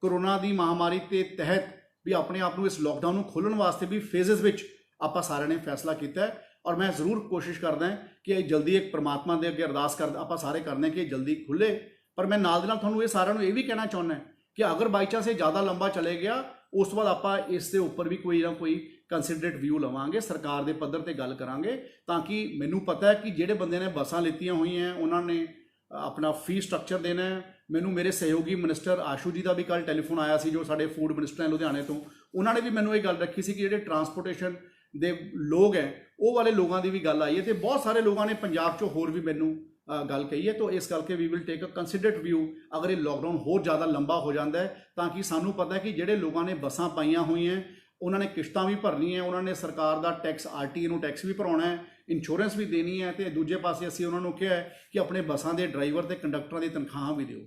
ਕਰੋਨਾ ਦੀ ਮਹਾਮਾਰੀ ਦੇ ਤਹਿਤ ਵੀ ਆਪਣੇ ਆਪ ਨੂੰ ਇਸ ਲੋਕਡਾਊਨ ਨੂੰ ਖੋਲ੍ਹਣ ਵਾਸਤੇ ਵੀ ਫੇਜ਼ਸ ਵਿੱਚ ਆਪਾਂ ਸਾਰਿਆਂ ਨੇ ਫੈਸਲਾ ਕੀਤਾ ਹੈ। ਔਰ ਮੈਂ ਜ਼ਰੂਰ ਕੋਸ਼ਿਸ਼ ਕਰਦਾ ਕਿ ਇਹ ਜਲਦੀ ਇੱਕ ਪ੍ਰਮਾਤਮਾ ਦੇ ਅੱਗੇ ਅਰਦਾਸ ਕਰਦਾ ਆਪਾਂ ਸਾਰੇ ਕਰਦੇ ਕਿ ਇਹ ਜਲਦੀ ਖੁੱਲੇ। ਪਰ ਮੈਂ ਨਾਲ ਦੇ ਨਾਲ ਤੁਹਾਨੂੰ ਇਹ ਸਾਰਿਆਂ ਨੂੰ ਇਹ ਵੀ ਕਹਿਣਾ ਚਾਹੁੰਦਾ ਕਿ ਅਗਰ ਬਾਈ ਚਾਂਸ ਇਹ ਜ਼ਿਆਦਾ ਲੰਬਾ ਚਲੇ ਗਿਆ, ਉਸ ਤੋਂ ਬਾਅਦ ਆਪਾਂ ਇਸ ਦੇ ਉੱਪਰ ਵੀ ਕੋਈ ਨਾ ਕੋਈ ਕੰਸੀਡਰੇਟ ਵਿਊ ਲਵਾਂਗੇ, ਸਰਕਾਰ ਦੇ ਪੱਧਰ ਤੇ ਗੱਲ ਕਰਾਂਗੇ, ਤਾਂ ਕਿ ਮੈਨੂੰ ਪਤਾ ਹੈ ਕਿ ਜਿਹੜੇ ਬੰਦੇ ਨੇ ਬੱਸਾਂ ਲਿੱਤੀਆਂ ਹੋਈਆਂ ਉਹਨਾਂ ਨੇ ਆਪਣਾ ਫੀ ਸਟਰਕਚਰ ਦੇਣਾ ਹੈ। ਮੈਨੂੰ ਮੇਰੇ ਸਹਿਯੋਗੀ ਮਿਨਿਸਟਰ ਆਸ਼ੂ ਜੀ ਦਾ ਵੀ ਕੱਲ੍ਹ ਟੈਲੀਫੋਨ ਆਇਆ ਸੀ, ਜੋ ਸਾਡੇ ਫੂਡ ਮਿਨਿਸਟਰ ਹੈ ਲੁਧਿਆਣੇ ਤੋਂ, ਉਹਨਾਂ ਨੇ ਵੀ ਮੈਨੂੰ ਇਹ ਗੱਲ ਰੱਖੀ ਸੀ ਕਿ ਜਿਹੜੇ ਟਰਾਂਸਪੋਰਟੇਸ਼ਨ ਦੇ ਲੋਕ ਹੈ ਉਹ ਵਾਲੇ ਲੋਕਾਂ ਦੀ ਵੀ ਗੱਲ ਆਈ ਹੈ, ਤੇ ਬਹੁਤ ਸਾਰੇ ਲੋਕਾਂ ਨੇ ਪੰਜਾਬ 'ਚੋਂ ਹੋਰ ਵੀ ਮੈਨੂੰ ਗੱਲ ਕਹੀ ਹੈ। ਤਾਂ ਇਸ ਕਰਕੇ we will take a ਕੰਸੀਡਰੇਟ view ਅਗਰ ਇਹ ਲੋਕਡਾਊਨ ਹੋਰ ਜ਼ਿਆਦਾ ਲੰਬਾ ਹੋ ਜਾਂਦਾ ਹੈ, ਤਾਂ ਕਿ ਸਾਨੂੰ ਪਤਾ ਹੈ ਕਿ ਜਿਹੜੇ ਲੋਕਾਂ ਨੇ ਬੱਸਾਂ ਪਾਈਆਂ ਹੋਈਆਂ ਉਹਨਾਂ ਨੇ ਕਿਸ਼ਤਾਂ ਵੀ ਭਰਨੀਆਂ, ਉਹਨਾਂ ਨੇ ਸਰਕਾਰ ਦਾ ਟੈਕਸ ਆਰਟੀਏ ਨੂੰ ਟੈਕਸ ਵੀ ਭਰਾਉਣਾ ਹੈ, ਇੰਸ਼ੋਰੈਂਸ ਵੀ ਦੇਣੀ ਹੈ, ਤੇ ਦੂਜੇ ਪਾਸੇ ਅਸੀਂ ਉਹਨਾਂ ਨੂੰ ਕਿਹਾ ਹੈ ਕਿ ਆਪਣੇ ਬੱਸਾਂ ਦੇ ਡਰਾਈਵਰ ਤੇ ਕੰਡਕਟਰਾਂ ਦੀ ਤਨਖਾਹਾਂ ਵੀ ਦਿਓ।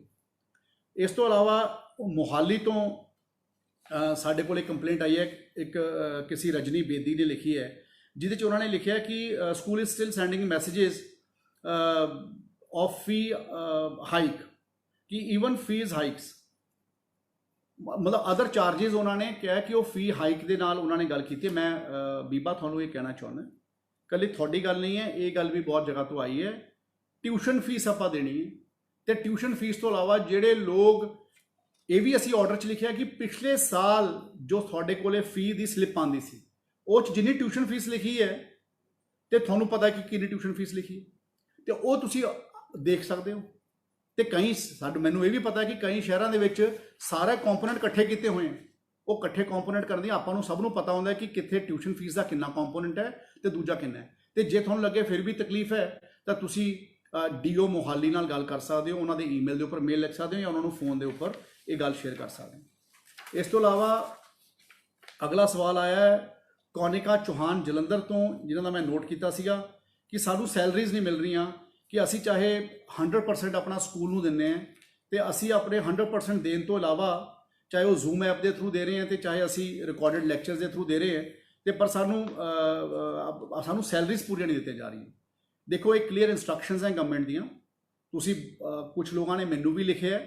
ਇਸ ਤੋਂ ਇਲਾਵਾ ਮੋਹਾਲੀ ਤੋਂ ਸਾਡੇ ਕੋਲ ਇੱਕ ਕੰਪਲੇਂਟ ਆਈ ਹੈ, ਇੱਕ ਕਿਸੇ ਰਜਨੀ ਬੇਦੀ ਨੇ ਲਿਖੀ ਹੈ, ਜਿਹਦੇ 'ਚ ਉਹਨਾਂ ਨੇ ਲਿਖਿਆ ਕਿ school is still sending messages of fee hike, ਕਿ ਈਵਨ ਫੀਸ ਹਾਈਕਸ, ਮਤਲਬ ਅਦਰ ਚਾਰजेस ਉਹਨਾਂ ਨੇ ਕਿਹਾ ਕਿ ਉਹ ਫੀ ਹਾਈਕ ਦੇ ਨਾਲ ਉਹਨਾਂ ਨੇ ਗੱਲ ਕੀਤੀ। ਮੈਂ ਬੀਬਾ ਤੁਹਾਨੂੰ ਇਹ ਕਹਿਣਾ ਚਾਹੁੰਦਾ, ਇਕੱਲੀ ਤੁਹਾਡੀ ਗੱਲ ਨਹੀਂ ਹੈ, ਇਹ ਗੱਲ ਵੀ ਬਹੁਤ ਜਗ੍ਹਾ ਤੋਂ ਆਈ ਹੈ, ਟਿਊਸ਼ਨ ਫੀਸ ਆਪਾਂ ਦੇਣੀ ਹੈ, ਤੇ ਟਿਊਸ਼ਨ ਫੀਸ ਤੋਂ ਇਲਾਵਾ ਜਿਹੜੇ ਲੋਕ, ਇਹ ਵੀ ਅਸੀਂ ਆਰਡਰ 'ਚ ਲਿਖਿਆ ਕਿ ਪਿਛਲੇ ਸਾਲ ਜੋ ਤੁਹਾਡੇ ਕੋਲੇ ਫੀ ਦੀ ਸਲਿੱਪ ਆਉਂਦੀ ਸੀ, ਉਹ 'ਚ ਜਿੰਨੀ ਟਿਊਸ਼ਨ ਫੀਸ ਲਿਖੀ ਹੈ, ਤੇ ਤੁਹਾਨੂੰ ਪਤਾ ਕਿ ਕਿੰਨੀ ਟਿਊਸ਼ਨ ਫੀਸ ਲਿਖੀ ਹੈ, ਤੇ ਉਹ ਤੁਸੀਂ ਦੇਖ ਸਕਦੇ ਹੋ। ਤੇ ਕਈ ਮੈਨੂੰ ਇਹ ਵੀ ਪਤਾ ਕਿ ਕਈ ਸ਼ਹਿਰਾਂ ਦੇ ਵਿੱਚ ਸਾਰੇ ਕੰਪੋਨੈਂਟ ਇਕੱਠੇ ਕੀਤੇ ਹੋਏ ਆ, ਉਹ ਇਕੱਠੇ ਕੰਪੋਨੈਂਟ ਕਰਨ ਦੀ ਆਪਾਂ ਨੂੰ ਸਭ ਨੂੰ ਪਤਾ ਹੁੰਦਾ ਕਿ ਕਿੱਥੇ ਟਿਊਸ਼ਨ ਫੀਸ ਦਾ ਕਿੰਨਾ ਕੰਪੋਨੈਂਟ ਹੈ ਤੇ ਦੂਜਾ ਕਿੰਨਾ ਹੈ। ਤੇ ਜੇ ਤੁਹਾਨੂੰ ਲੱਗੇ ਫਿਰ ਵੀ ਤਕਲੀਫ ਹੈ ਤਾਂ ਤੁਸੀਂ ਡੀਓ ਮੋਹਾਲੀ ਨਾਲ ਗੱਲ ਕਰ ਸਕਦੇ ਹੋ, ਉਹਨਾਂ ਦੇ ਈਮੇਲ ਦੇ ਉੱਪਰ ਮੇਲ ਲਿਖ ਸਕਦੇ ਹੋ, ਜਾਂ ਉਹਨਾਂ ਨੂੰ ਫੋਨ ਦੇ ਉੱਪਰ ਇਹ ਗੱਲ ਸ਼ੇਅਰ ਕਰ ਸਕਦੇ ਹੋ। ਇਸ ਤੋਂ ਇਲਾਵਾ ਅਗਲਾ ਸਵਾਲ ਆਇਆ ਹੈ ਕੌਨਿਕਾ ਚੌਹਾਨ ਜਲੰਧਰ ਤੋਂ, ਜਿਨ੍ਹਾਂ ਦਾ ਮੈਂ ਨੋਟ ਕੀਤਾ ਸੀਗਾ ਕਿ ਸਾਨੂੰ ਸੈਲਰੀਜ਼ ਨਹੀਂ ਮਿਲ ਰਹੀਆਂ, ਕਿ ਅਸੀਂ ਚਾਹੇ 100% ਆਪਣਾ ਸਕੂਲ ਨੂੰ ਦਿੰਦੇ ਹਾਂ, ਤੇ ਅਸੀਂ ਆਪਣੇ 100% ਦੇਣ ਤੋਂ ਇਲਾਵਾ ਚਾਹੇ ਉਹ ਜ਼ੂਮ ਐਪ ਦੇ ਥਰੂ ਦੇ ਰਹੇ ਹਾਂ, ਤੇ ਚਾਹੇ ਅਸੀਂ ਰਿਕਾਰਡਡ ਲੈਕਚਰਸ ਦੇ ਥਰੂ ਦੇ ਰਹੇ ਹਾਂ, ਤੇ ਪਰ ਸਾਨੂੰ ਸੈਲਰੀਜ਼ ਪੂਰੀਆਂ ਨਹੀਂ ਦਿੱਤੀਆਂ ਜਾ ਰਹੀਆਂ। ਦੇਖੋ, ਇਹ ਕਲੀਅਰ ਇੰਸਟਰਕਸ਼ਨਸ ਹੈ ਗਵਰਨਮੈਂਟ ਦੀਆਂ। ਤੁਸੀਂ ਕੁਝ ਲੋਕਾਂ ਨੇ ਮੈਨੂੰ ਵੀ ਲਿਖਿਆ,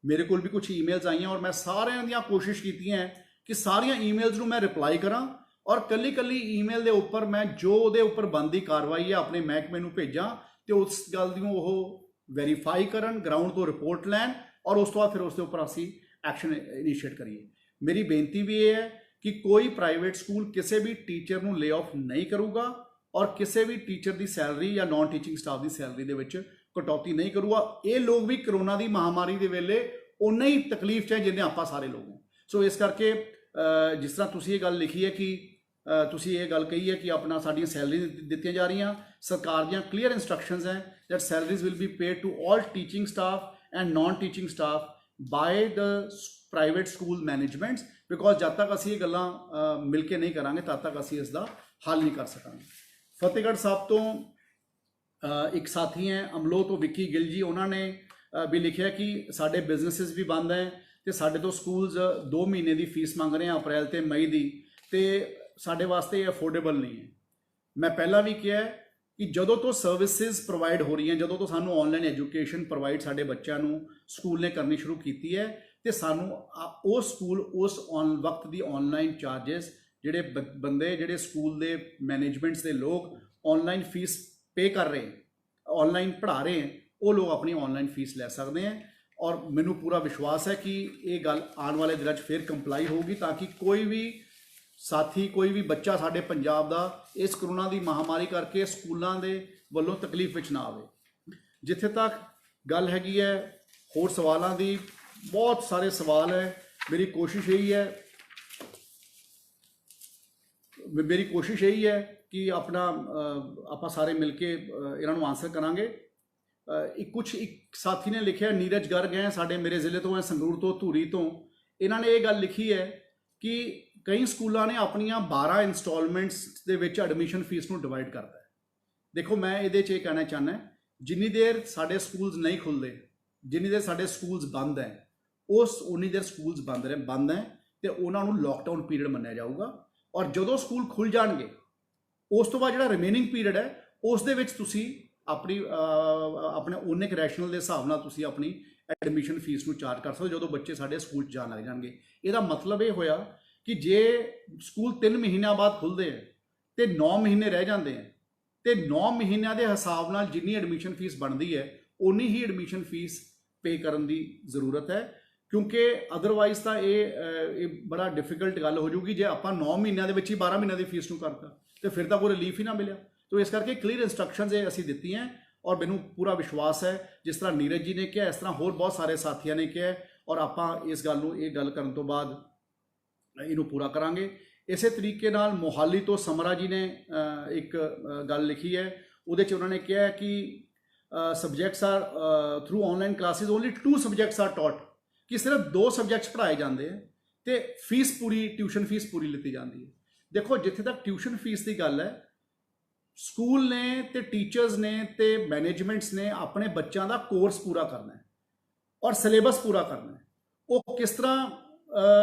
ਮੇਰੇ ਕੋਲ ਵੀ ਕੁਝ ਈਮੇਲਸ ਆਈਆਂ, ਔਰ ਮੈਂ ਸਾਰਿਆਂ ਦੀਆਂ ਕੋਸ਼ਿਸ਼ ਕੀਤੀਆਂ ਕਿ ਸਾਰੀਆਂ ਈਮੇਲਸ ਨੂੰ ਮੈਂ ਰਿਪਲਾਈ ਕਰਾਂ, ਔਰ ਕੱਲੀ ਈਮੇਲ ਦੇ ਉੱਪਰ ਮੈਂ ਜੋ ਉਹਦੇ ਉੱਪਰ ਬਣਦੀ ਕਾਰਵਾਈ ਹੈ ਆਪਣੇ ਮਹਿਕਮੇ ਨੂੰ ਭੇਜਾਂ, ਤੇ ਉਸ ਗੱਲ ਦੀ ਉਹ ਵੈਰੀਫਾਈ ਕਰਨ, ਗਰਾਊਂਡ ਤੋਂ ਰਿਪੋਰਟ ਲੈਣ, ਔਰ ਉਸ ਤੋਂ ਬਾਅਦ ਫਿਰ ਉਸ ਦੇ ਉੱਪਰ ਅਸੀਂ ਐਕਸ਼ਨ ਇਨੀਸ਼ੀਏਟ ਕਰੀਏ। ਮੇਰੀ ਬੇਨਤੀ ਵੀ ਇਹ ਹੈ ਕਿ ਕੋਈ ਪ੍ਰਾਈਵੇਟ ਸਕੂਲ ਕਿਸੇ ਵੀ ਟੀਚਰ ਨੂੰ ਲੇ ਆਫ ਨਹੀਂ ਕਰੂਗਾ, ਔਰ ਕਿਸੇ ਵੀ ਟੀਚਰ ਦੀ ਸੈਲਰੀ ਜਾਂ ਨਾਨ ਟੀਚਿੰਗ ਸਟਾਫ ਦੀ ਸੈਲਰੀ ਦੇ ਵਿੱਚ ਕਟੌਤੀ ਨਹੀਂ ਕਰੂਗਾ। ਇਹ ਲੋਕ ਵੀ ਕਰੋਨਾ ਦੀ ਮਹਾਮਾਰੀ ਦੇ ਵੇਲੇ ਉਨਾ ਹੀ ਤਕਲੀਫ 'ਚ ਹੈ ਜਿੰਨੇ ਆਪਾਂ ਸਾਰੇ ਲੋਕ ਹਾਂ। ਸੋ ਇਸ ਕਰਕੇ ਜਿਸ ਤਰ੍ਹਾਂ ਤੁਸੀਂ ਇਹ ਗੱਲ ਲਿਖੀ ਹੈ ਕਿ ਤੁਸੀਂ ਇਹ ਗੱਲ ਕਹੀ ਹੈ ਕਿ ਆਪਣਾ ਸਾਡੀਆਂ ਸੈਲਰੀ ਦਿੱਤੀਆਂ ਜਾ ਰਹੀਆਂ। ਸਰਕਾਰ ਦੀਆਂ ਕਲੀਅਰ ਇੰਸਟਰਕਸ਼ਨਸ ਹੈ that salaries will be paid to all teaching staff and non teaching staff by the private school managements, because ਜਦ ਤੱਕ ਅਸੀਂ ਇਹ ਗੱਲਾਂ ਮਿਲ ਕੇ ਨਹੀਂ ਕਰਾਂਗੇ ਤਦ ਤੱਕ ਅਸੀਂ ਇਸ ਦਾ ਹੱਲ ਨਹੀਂ ਕਰ ਸਕਾਂਗੇ। ਫਤਿਹਗੜ੍ਹ ਸਾਹਿਬ ਤੋਂ ਇੱਕ ਸਾਥੀ ਹੈ ਅਮਲੋ ਤੋਂ ਵਿੱਕੀ ਗਿੱਲ ਜੀ, ਉਹਨਾਂ ਨੇ ਵੀ ਲਿਖਿਆ ਕਿ ਸਾਡੇ ਬਿਜ਼ਨੈਸਿਸ ਵੀ ਬੰਦ ਹੈ ਤੇ ਸਾਡੇ ਤੋਂ ਸਕੂਲਸ 2 ਮਹੀਨੇ ਦੀ ਫੀਸ ਮੰਗ ਰਹੇ ਆ ਅਪ੍ਰੈਲ ਤੇ ਮਈ ਦੀ, ਤੇ ਸਾਡੇ ਵਾਸਤੇ ਅਫੋਰਡੇਬਲ ਨਹੀਂ ਹੈ। ਮੈਂ ਪਹਿਲਾਂ ਵੀ ਕਿਹਾ ਕਿ ਜਦੋਂ ਤੋਂ ਸਰਵਿਸਿਜ਼ ਪ੍ਰੋਵਾਈਡ ਹੋ ਰਹੀਆਂ, ਜਦੋਂ ਤੋਂ ਸਾਨੂੰ ਆਨਲਾਈਨ ਐਜੂਕੇਸ਼ਨ ਪ੍ਰੋਵਾਈਡ ਸਾਡੇ ਬੱਚਿਆਂ ਨੂੰ ਸਕੂਲ ਨੇ ਕਰਨੀ ਸ਼ੁਰੂ ਕੀਤੀ ਹੈ, ਤੇ ਸਾਨੂੰ ਉਹ ਸਕੂਲ ਉਸ ਵਕਤ ਦੀ ਆਨਲਾਈਨ ਚਾਰजेस ਜਿਹੜੇ ਬੰਦੇ ਜਿਹੜੇ ਸਕੂਲ ਦੇ ਮੈਨੇਜਮੈਂਟਸ ਦੇ ਲੋਕ ਆਨਲਾਈਨ ਫੀਸ ਪੇ ਕਰ ਰਹੇ, ਆਨਲਾਈਨ ਪੜ੍ਹਾ ਰਹੇ, ਉਹ ਲੋਕ ਆਪਣੀ ਆਨਲਾਈਨ ਫੀਸ ਲੈ ਸਕਦੇ ਹੈ। ਔਰ ਮੈਨੂੰ ਪੂਰਾ ਵਿਸ਼ਵਾਸ ਹੈ ਕਿ ਇਹ ਗੱਲ ਆਉਣ ਵਾਲੇ ਦਿਨਾਂ 'ਚ ਫਿਰ ਕੰਪਲਾਈ ਹੋਊਗੀ ਤਾਂ ਕਿ ਕੋਈ ਵੀ ਸਾਥੀ, ਕੋਈ ਵੀ ਬੱਚਾ ਸਾਡੇ ਪੰਜਾਬ ਦਾ ਇਸ ਕਰੋਨਾ ਦੀ ਮਹਾਮਾਰੀ ਕਰਕੇ ਸਕੂਲਾਂ ਦੇ ਵੱਲੋਂ ਤਕਲੀਫ ਵਿੱਚ ਨਾ ਆਵੇ। ਜਿੱਥੇ ਤੱਕ ਗੱਲ ਹੈਗੀ ਹੈ ਹੋਰ ਸਵਾਲਾਂ ਦੀ, ਬਹੁਤ ਸਾਰੇ ਸਵਾਲ ਹੈ, ਮੇਰੀ ਕੋਸ਼ਿਸ਼ ਇਹੀ ਹੈ ਕਿ ਆਪਣਾ ਆਪਾਂ ਸਾਰੇ ਮਿਲ ਕੇ ਇਹਨਾਂ ਨੂੰ ਆਨਸਰ ਕਰਾਂਗੇ। ਇੱਕ ਸਾਥੀ ਨੇ ਲਿਖਿਆ, ਨੀਰਜ ਗਰਗ ਹੈ ਸਾਡੇ ਮੇਰੇ ਜ਼ਿਲ੍ਹੇ ਤੋਂ ਹੈ, ਸੰਗਰੂਰ ਤੋਂ, ਧੂਰੀ ਤੋਂ। ਇਹਨਾਂ ਨੇ ਇਹ ਗੱਲ ਲਿਖੀ ਹੈ ਕਿ ਕਈ ਸਕੂਲਾਂ ਨੇ ਆਪਣੀਆਂ 12 ਇੰਸਟਾਲਮੈਂਟਸ ਦੇ ਵਿੱਚ ਐਡਮਿਸ਼ਨ ਫੀਸ ਨੂੰ ਡਿਵਾਈਡ ਕਰਤਾ ਹੈ। ਦੇਖੋ ਮੈਂ ਇਹਦੇ 'ਚ ਇਹ ਕਹਿਣਾ ਚਾਹੁੰਦਾ, ਜਿੰਨੀ ਦੇਰ ਸਾਡੇ ਸਕੂਲਸ ਨਹੀਂ ਖੁੱਲ੍ਹਦੇ, ਜਿੰਨੀ ਦੇਰ ਸਾਡੇ ਸਕੂਲਸ ਬੰਦ ਹੈ, ਉਨੀ ਦੇਰ ਸਕੂਲਸ ਬੰਦ ਹੈ ਤੇ ਉਹਨਾਂ ਨੂੰ ਲੋਕਡਾਊਨ ਪੀਰੀਅਡ ਮੰਨਿਆ ਜਾਊਗਾ। ਔਰ ਜਦੋਂ ਸਕੂਲ ਖੁੱਲ੍ਹ ਜਾਣਗੇ ਉਸ ਤੋਂ ਬਾਅਦ ਜਿਹੜਾ ਰਿਮੇਨਿੰਗ ਪੀਰੀਅਡ ਹੈ ਉਸ ਦੇ ਵਿੱਚ ਤੁਸੀਂ ਆਪਣੇ ਉਹਨੇ ਰੈਸ਼ਨਲ ਦੇ ਹਿਸਾਬ ਨਾਲ ਤੁਸੀਂ ਆਪਣੀ ਐਡਮਿਸ਼ਨ ਫੀਸ ਨੂੰ ਚਾਰਜ ਕਰ ਸਕਦੇ ਜਦੋਂ ਬੱਚੇ ਸਾਡੇ ਸਕੂਲ 'ਚ ਜਾਣ ਲੱਗ ਜਾਣਗੇ। ਇਹਦਾ ਮਤਲਬ ਇਹ ਹੋਇਆ ਕਿ ਜੇ ਸਕੂਲ 3 ਮਹੀਨਿਆਂ ਬਾਅਦ ਖੁੱਲ੍ਹਦੇ ਹੈ ਤੇ 9 ਮਹੀਨੇ ਰਹਿ ਜਾਂਦੇ ਹੈ, ਤੇ 9 ਮਹੀਨਿਆਂ ਦੇ ਹਿਸਾਬ ਨਾਲ ਜਿੰਨੀ ਐਡਮਿਸ਼ਨ ਫੀਸ ਬਣਦੀ ਹੈ ਉਨੀ ਹੀ ਐਡਮਿਸ਼ਨ ਫੀਸ ਪੇ ਕਰਨ ਦੀ ਜ਼ਰੂਰਤ ਹੈ, ਕਿਉਂਕਿ ਅਦਰਵਾਈਜ਼ ਤਾਂ ਇਹ ਬੜਾ ਡਿਫਿਕਲਟ ਗੱਲ ਹੋ ਜੂਗੀ ਜੇ ਆਪਾਂ 9 ਮਹੀਨਿਆਂ ਦੇ ਵਿੱਚ ਹੀ 12 ਮਹੀਨਿਆਂ ਦੀ ਫੀਸ ਨੂੰ ਕਰਤਾ ਤੇ ਫਿਰ ਤਾਂ ਕੋਈ ਰਿਲੀਫ ਹੀ ਨਾ ਮਿਲਿਆ। ਤੋ ਇਸ ਕਰਕੇ ਕਲੀਅਰ ਇੰਸਟਰਕਸ਼ਨਸ ਇਹ ਅਸੀਂ ਦਿੱਤੀਆਂ ਔਰ ਮੈਨੂੰ ਪੂਰਾ ਵਿਸ਼ਵਾਸ ਹੈ ਜਿਸ ਤਰ੍ਹਾਂ ਨੀਰਜ ਜੀ ਨੇ ਕਿਹਾ, ਇਸ ਤਰ੍ਹਾਂ ਹੋਰ ਬਹੁਤ ਸਾਰੇ ਸਾਥੀਆਂ ਨੇ ਕਿਹਾ ਔਰ ਆਪਾਂ ਇਸ ਗੱਲ ਕਰਨ ਤੋਂ ਬਾਅਦ ਇਹਨੂੰ ਪੂਰਾ ਕਰਾਂਗੇ। ਇਸੇ ਤਰੀਕੇ ਨਾਲ ਮੋਹਾਲੀ ਤੋਂ ਸਮਰਾ ਜੀ ਨੇ ਇੱਕ ਗੱਲ ਲਿਖੀ ਹੈ, ਉਹਦੇ 'ਚ ਉਹਨਾਂ ਨੇ ਕਿਹਾ ਕਿ subjects are through online classes only 2 subjects are taught, ਕਿ ਸਿਰਫ 2 ਸਬਜੈਕਟਸ ਪੜ੍ਹਾਏ ਜਾਂਦੇ ਹੈ ਤੇ ਫੀਸ ਪੂਰੀ, ਟਿਊਸ਼ਨ ਫੀਸ ਪੂਰੀ ਲਿੱਤੀ ਜਾਂਦੀ ਹੈ। ਦੇਖੋ ਜਿੱਥੇ ਤੱਕ ਟਿਊਸ਼ਨ ਫੀਸ ਦੀ ਗੱਲ ਹੈ, ਸਕੂਲ ਨੇ ਤੇ ਟੀਚਰਸ ਨੇ ਤੇ ਮੈਨੇਜਮੈਂਟਸ ਨੇ ਆਪਣੇ ਬੱਚਿਆਂ ਦਾ ਕੋਰਸ ਪੂਰਾ ਕਰਨਾ ਹੈ ਔਰ ਸਿਲੇਬਸ ਪੂਰਾ ਕਰਨਾ ਹੈ। ਉਹ ਕਿਸ ਤਰ੍ਹਾਂ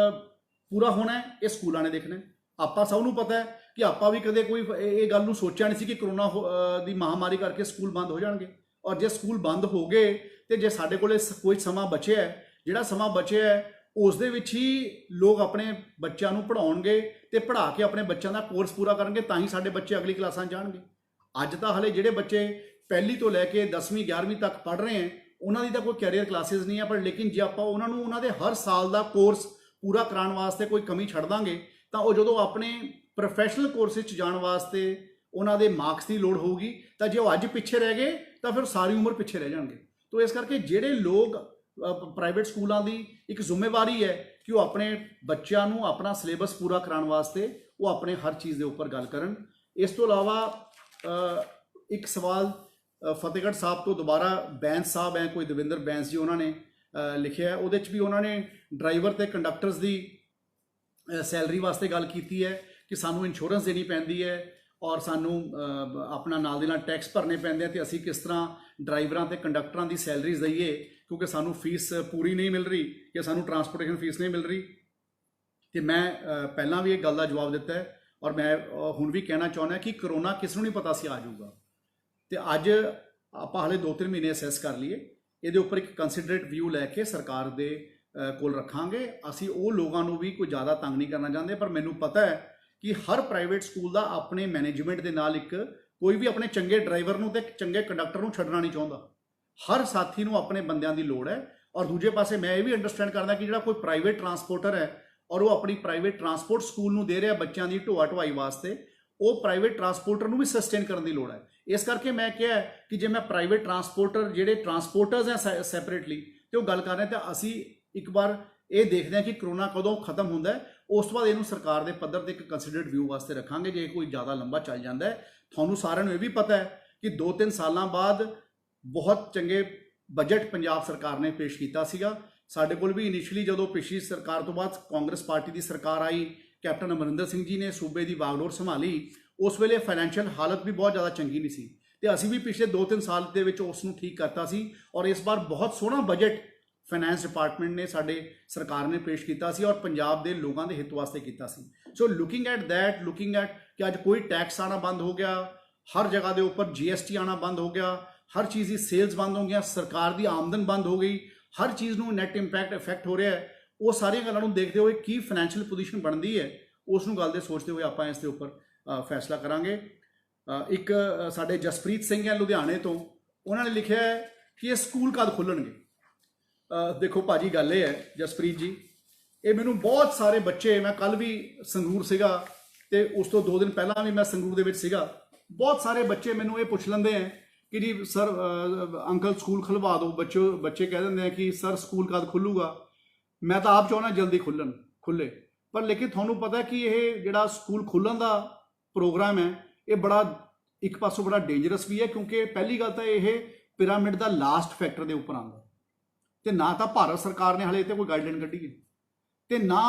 ਪੂਰਾ ਹੋਣਾ ਹੈ ਇਹ ਸਕੂਲਾਂ ਨੇ ਦੇਖਣਾ ਹੈ। ਆਪਾਂ ਸਭ ਨੂੰ ਪਤਾ ਹੈ ਕਿ ਆਪਾਂ ਵੀ ਕਦੇ ਕੋਈ ਇਹ ਗੱਲ ਨੂੰ ਸੋਚਿਆ ਨਹੀਂ ਸੀ ਕਿ ਕਰੋਨਾ ਦੀ ਮਹਾਮਾਰੀ ਕਰਕੇ ਸਕੂਲ ਬੰਦ ਹੋ ਜਾਣਗੇ, ਔਰ ਜੇ ਸਕੂਲ ਬੰਦ ਹੋ ਗਏ ਤੇ ਜੇ ਸਾਡੇ ਕੋਲੇ ਕੋਈ ਸਮਾਂ ਬਚਿਆ ਹੈ, ਜਿਹੜਾ ਸਮਾਂ ਬਚਿਆ ਹੈ ਉਸ ਦੇ ਵਿੱਚ ਹੀ ਲੋਕ ਆਪਣੇ ਬੱਚਿਆਂ ਨੂੰ ਪੜ੍ਹਾਉਣਗੇ ਤੇ ਪੜ੍ਹਾ ਕੇ ਆਪਣੇ ਬੱਚਿਆਂ ਦਾ ਕੋਰਸ ਪੂਰਾ ਕਰਨਗੇ, ਤਾਂ ਹੀ ਸਾਡੇ ਬੱਚੇ ਅਗਲੀ ਕਲਾਸਾਂ 'ਚ ਜਾਣਗੇ। ਅੱਜ ਤਾਂ ਹਲੇ ਜਿਹੜੇ ਬੱਚੇ ਪਹਿਲੀ ਤੋਂ ਲੈ ਕੇ 10ਵੀਂ 11ਵੀਂ ਤੱਕ ਪੜ੍ਹ ਰਹੇ ਹੈ ਉਹਨਾਂ ਦੀ ਤਾਂ ਕੋਈ ਕੈਰੀਅਰ ਕਲਾਸਿਸ ਨਹੀਂ ਹੈ, ਪਰ ਲੇਕਿਨ ਜੇ ਆਪਾਂ ਉਹਨਾਂ ਨੂੰ ਉਹਨਾਂ ਦੇ ਹਰ ਸਾਲ ਦਾ ਕੋਰਸ ਪੂਰਾ ਕਰਾਉਣ ਵਾਸਤੇ ਕੋਈ ਕਮੀ ਛੱਡ ਦਾਂਗੇ ਤਾਂ ਉਹ ਜਦੋਂ ਆਪਣੇ ਪ੍ਰੋਫੈਸ਼ਨਲ ਕੋਰਸ ਵਿੱਚ ਜਾਣ ਵਾਸਤੇ ਉਹਨਾਂ ਦੇ ਮਾਰਕਸ ਦੀ ਲੋੜ ਹੋਊਗੀ ਤਾਂ ਜੇ ਉਹ ਅੱਜ ਪਿੱਛੇ ਰਹਿ ਗਏ ਤਾਂ ਫਿਰ ਸਾਰੀ ਉਮਰ ਪਿੱਛੇ ਰਹਿ ਜਾਣਗੇ। ਤੋ ਇਸ ਕਰਕੇ ਜਿਹੜੇ ਲੋਕ ਪ੍ਰਾਈਵੇਟ ਸਕੂਲਾਂ ਦੀ ਇੱਕ ਜ਼ਿੰਮੇਵਾਰੀ ਹੈ ਕਿ ਉਹ ਆਪਣੇ ਬੱਚਿਆਂ ਨੂੰ ਆਪਣਾ ਸਿਲੇਬਸ ਪੂਰਾ ਕਰਾਉਣ ਵਾਸਤੇ ਉਹ ਆਪਣੇ ਹਰ ਚੀਜ਼ ਦੇ ਉੱਪਰ ਗੱਲ ਕਰਨ। ਇਸ ਤੋਂ ਇਲਾਵਾ ਇੱਕ ਸਵਾਲ ਫਤਿਹਗੜ੍ਹ ਸਾਹਿਬ ਤੋਂ ਦੁਬਾਰਾ ਬੈਂਸ ਸਾਹਿਬ ਹੈ, ਕੋਈ ਦਵਿੰਦਰ ਬੈਂਸ ਜੀ, ਉਹਨਾਂ ਨੇ ਲਿਖਿਆ, ਉਹਦੇ 'ਚ ਵੀ ਉਹਨਾਂ ਨੇ ਡਰਾਈਵਰ ਤੇ ਕੰਡਕਟਰਸ ਦੀ ਸੈਲਰੀ ਵਾਸਤੇ ਗੱਲ ਕੀਤੀ ਹੈ ਕਿ ਸਾਨੂੰ ਇੰਸ਼ੋਰੈਂਸ ਦੇਣੀ ਪੈਂਦੀ ਹੈ ਔਰ ਸਾਨੂੰ ਆਪਣਾ ਨਾਲ ਦੇ ਨਾਲ ਟੈਕਸ ਭਰਨੇ ਪੈਂਦੇ ਆ, ਤੇ ਅਸੀਂ ਕਿਸ ਤਰ੍ਹਾਂ ਡਰਾਈਵਰਾਂ ਤੇ ਕੰਡਕਟਰਾਂ ਦੀ ਸੈਲਰੀਜ਼ ਦਈਏ ਕਿਉਂਕਿ ਸਾਨੂੰ ਫੀਸ ਪੂਰੀ ਨਹੀਂ ਮਿਲ ਰਹੀ ਜਾਂ ਸਾਨੂੰ ਟਰਾਂਸਪੋਰਟੇਸ਼ਨ ਫੀਸ ਨਹੀਂ ਮਿਲ ਰਹੀ। ਤੇ ਮੈਂ ਪਹਿਲਾਂ ਵੀ ਇਹ ਗੱਲ ਦਾ ਜਵਾਬ ਦਿੱਤਾ ਹੈ ਔਰ ਮੈਂ ਹੁਣ ਵੀ ਕਹਿਣਾ ਚਾਹੁੰਦਾ ਕਿ ਕਰੋਨਾ ਕਿਸ ਨੂੰ ਨਹੀਂ ਪਤਾ ਸੀ ਆ ਜਾਊਗਾ, ਤੇ ਅੱਜ ਆਪਾਂ ਹਾਲੇ 2-3 ਮਹੀਨੇ ਅਸੈਸ ਕਰ ਲਈਏ, ਇਹਦੇ ਉੱਪਰ ਇੱਕ ਕੰਸੀਡਰੇਟ ਵਿਊ ਲੈ ਕੇ ਸਰਕਾਰ ਦੇ ਕੋਲ ਰੱਖਾਂਗੇ। ਅਸੀਂ ਉਹ ਲੋਕਾਂ ਨੂੰ ਵੀ ਕੋਈ ਜ਼ਿਆਦਾ ਤੰਗ ਨਹੀਂ ਕਰਨਾ ਚਾਹੁੰਦੇ, ਪਰ ਮੈਨੂੰ ਪਤਾ ਹੈ ਕਿ ਹਰ ਪ੍ਰਾਈਵੇਟ ਸਕੂਲ ਦਾ ਆਪਣੇ ਮੈਨੇਜਮੈਂਟ ਦੇ ਨਾਲ ਕੋਈ ਵੀ ਆਪਣੇ ਚੰਗੇ ਡਰਾਈਵਰ ਨੂੰ ਤੇ ਚੰਗੇ ਕੰਡਕਟਰ ਨੂੰ ਛੱਡਣਾ ਨਹੀਂ ਚਾਹੁੰਦਾ। ਹਰ ਸਾਥੀ ਨੂੰ ਆਪਣੇ ਬੰਦਿਆਂ ਦੀ ਲੋੜ ਹੈ। ਔਰ ਦੂਜੇ ਪਾਸੇ ਮੈਂ ਇਹ ਵੀ ਅੰਡਰਸਟੈਂਡ ਕਰਦਾ ਕਿ ਜਿਹੜਾ ਕੋਈ ਪ੍ਰਾਈਵੇਟ ਟਰਾਂਸਪੋਰਟਰ ਹੈ ਔਰ ਉਹ ਆਪਣੀ ਪ੍ਰਾਈਵੇਟ ਟਰਾਂਸਪੋਰਟ ਸਕੂਲ ਨੂੰ ਦੇ ਰਿਹਾ ਬੱਚਿਆਂ ਦੀ ਢੋਆ ਢੁਆਈ ਵਾਸਤੇ, ਉਹ ਪ੍ਰਾਈਵੇਟ ਟਰਾਂਸਪੋਰਟਰ ਨੂੰ ਵੀ ਸਸਟੇਨ ਕਰਨ ਦੀ ਲੋੜ ਹੈ। ਇਸ ਕਰਕੇ ਮੈਂ ਕਿਹਾ ਕਿ ਜੇ ਮੈਂ ਪ੍ਰਾਈਵੇਟ ਟਰਾਂਸਪੋਰਟਰ ਜਿਹੜੇ ਟਰਾਂਸਪੋਰਟਰਸ ਹੈ ਸੈਪਰੇਟਲੀ ਤੇ ਉਹ ਗੱਲ ਕਰ ਰਹੇ ਤਾਂ ਅਸੀਂ ਇੱਕ ਵਾਰ ਇਹ ਦੇਖਦੇ ਹਾਂ ਕਿ ਕਰੋਨਾ ਕਦੋਂ ਖਤਮ ਹੁੰਦਾ ਹੈ ਉਸ ਤੋਂ ਬਾਅਦ ਇਹਨੂੰ ਸਰਕਾਰ ਦੇ ਪੱਧਰ ਤੇ ਇੱਕ ਕੰਸੀਡਰਡ ਵਿਊ ਵਾਸਤੇ ਰੱਖਾਂਗੇ। ਜੇ ਕੋਈ ਜ਼ਿਆਦਾ ਲੰਬਾ ਚੱਲ ਜਾਂਦਾ ਹੈ, ਤੁਹਾਨੂੰ ਸਾਰਿਆਂ ਨੂੰ ਇਹ ਵੀ ਪਤਾ ਹੈ ਕਿ 2-3 ਸਾਲਾਂ ਬਾਅਦ ਬਹੁਤ ਚੰਗੇ ਬਜਟ ਪੰਜਾਬ ਸਰਕਾਰ ਨੇ ਪੇਸ਼ ਕੀਤਾ ਸੀਗਾ। ਸਾਡੇ ਕੋਲ ਵੀ ਇਨੀਸ਼ੀਅਲੀ ਜਦੋਂ ਪਿਛਲੀ ਸਰਕਾਰ ਤੋਂ ਬਾਅਦ ਕਾਂਗਰਸ ਪਾਰਟੀ ਦੀ ਸਰਕਾਰ ਆਈ, ਕੈਪਟਨ ਅਮਰਿੰਦਰ ਸਿੰਘ ਜੀ ਨੇ ਸੂਬੇ ਦੀ ਵਾਗਡੋਰ ਸੰਭਾਲੀ, ਉਸ ਵੇਲੇ ਫਾਈਨੈਂਸ਼ੀਅਲ ਹਾਲਤ ਵੀ ਬਹੁਤ ਜ਼ਿਆਦਾ ਚੰਗੀ ਨਹੀਂ ਸੀ ਤੇ ਅਸੀਂ ਵੀ ਪਿਛਲੇ 2-3 ਸਾਲ ਦੇ ਵਿੱਚ ਉਸ ਨੂੰ ਠੀਕ ਕਰਤਾ ਸੀ ਔਰ ਇਸ ਵਾਰ ਬਹੁਤ ਸੋਹਣਾ ਬਜਟ ਫਾਈਨੈਂਸ ਡਿਪਾਰਟਮੈਂਟ ਨੇ ਸਾਡੇ ਸਰਕਾਰ ਨੇ ਪੇਸ਼ ਕੀਤਾ ਸੀ ਔਰ ਪੰਜਾਬ ਦੇ ਲੋਕਾਂ ਦੇ ਹਿੱਤ ਵਾਸਤੇ ਕੀਤਾ ਸੀ। ਸੋ ਲੁਕਿੰਗ ਐਟ ਕਿ ਅੱਜ ਕੋਈ ਟੈਕਸ ਆਣਾ ਬੰਦ ਹੋ ਗਿਆ, ਹਰ ਜਗ੍ਹਾ ਦੇ ਉੱਪਰ GST ਆਣਾ ਬੰਦ ਹੋ ਗਿਆ, ਹਰ ਚੀਜ਼ ਦੀ ਸੇਲਸ ਬੰਦ ਹੋ ਗਈਆਂ, ਸਰਕਾਰ ਦੀ ਆਮਦਨ ਬੰਦ ਹੋ ਗਈ, ਹਰ ਚੀਜ਼ ਨੂੰ ਨੈਟ ਇੰਪੈਕਟ ਇਫੈਕਟ ਹੋ ਰਿਹਾ ਹੈ। ਉਹ ਸਾਰੀਆਂ ਗੱਲਾਂ ਨੂੰ ਦੇਖਦੇ ਹੋਏ ਕੀ ਫਾਈਨੈਂਸ਼ੀਅਲ ਪੋਜੀਸ਼ਨ ਬਣਦੀ ਹੈ, ਉਸ ਨੂੰ ਗੱਲ ਦੇ ਸੋਚਦੇ ਹੋਏ ਆਪਾਂ ਇਸ ਦੇ ਉੱਪਰ ਫੈਸਲਾ ਕਰਾਂਗੇ। ਇੱਕ ਸਾਡੇ ਜਸਪ੍ਰੀਤ ਸਿੰਘ ਹੈ ਲੁਧਿਆਣੇ ਤੋਂ, ਉਹਨਾਂ ਨੇ ਲਿਖਿਆ ਹੈ ਕਿ ਇਹ ਸਕੂਲ ਕਦ ਖੁੱਲਣਗੇ। ਦੇਖੋ ਭਾਜੀ, ਗੱਲ ਇਹ ਹੈ ਜਸਪ੍ਰੀਤ ਜੀ, ਇਹ ਮੈਨੂੰ ਬਹੁਤ ਸਾਰੇ ਬੱਚੇ, ਮੈਂ ਕੱਲ ਵੀ ਸੰਗਰੂਰ ਸੀਗਾ ਤੇ ਉਸ ਤੋਂ 2 ਦਿਨ ਪਹਿਲਾਂ ਵੀ ਮੈਂ ਸੰਗਰੂਰ ਦੇ ਵਿੱਚ ਸੀਗਾ, ਬਹੁਤ ਸਾਰੇ ਬੱਚੇ ਮੈਨੂੰ ਇਹ ਪੁੱਛ ਲੈਂਦੇ ਹੈ ਕਿ ਜੀ ਸਰ ਅੰਕਲ ਸਕੂਲ ਖੁਲਵਾ ਦਿਓ। ਬੱਚੇ ਕਹਿ ਦਿੰਦੇ ਆ ਕਿ ਸਰ ਸਕੂਲ ਕਦ ਖੁੱਲੂਗਾ। ਮੈਂ ਤਾਂ ਆਪ ਚਾਹੁੰਦਾ ਜਲਦੀ ਖੁੱਲੇ, ਪਰ ਲੇਕਿਨ ਤੁਹਾਨੂੰ ਪਤਾ ਕਿ ਇਹ ਜਿਹੜਾ ਸਕੂਲ ਖੁੱਲਣ ਦਾ ਪ੍ਰੋਗਰਾਮ ਹੈ ਇਹ ਬੜਾ ਇੱਕ ਪਾਸੋਂ ਬੜਾ ਡੇਂਜਰਸ ਵੀ ਹੈ, ਕਿਉਂਕਿ ਪਹਿਲੀ ਗੱਲ ਤਾਂ ਇਹ ਪਿਰਾਮਿਡ ਦਾ ਲਾਸਟ ਫੈਕਟਰ ਦੇ ਉੱਪਰ ਆਉਂਦਾ ਤੇ ਨਾ ਤਾਂ ਭਾਰਤ ਸਰਕਾਰ ਨੇ ਹਾਲੇ ਤੇ ਕੋਈ ਗਾਈਡਲਾਈਨ ਕੱਢੀ ਹੈ ਤੇ ਨਾ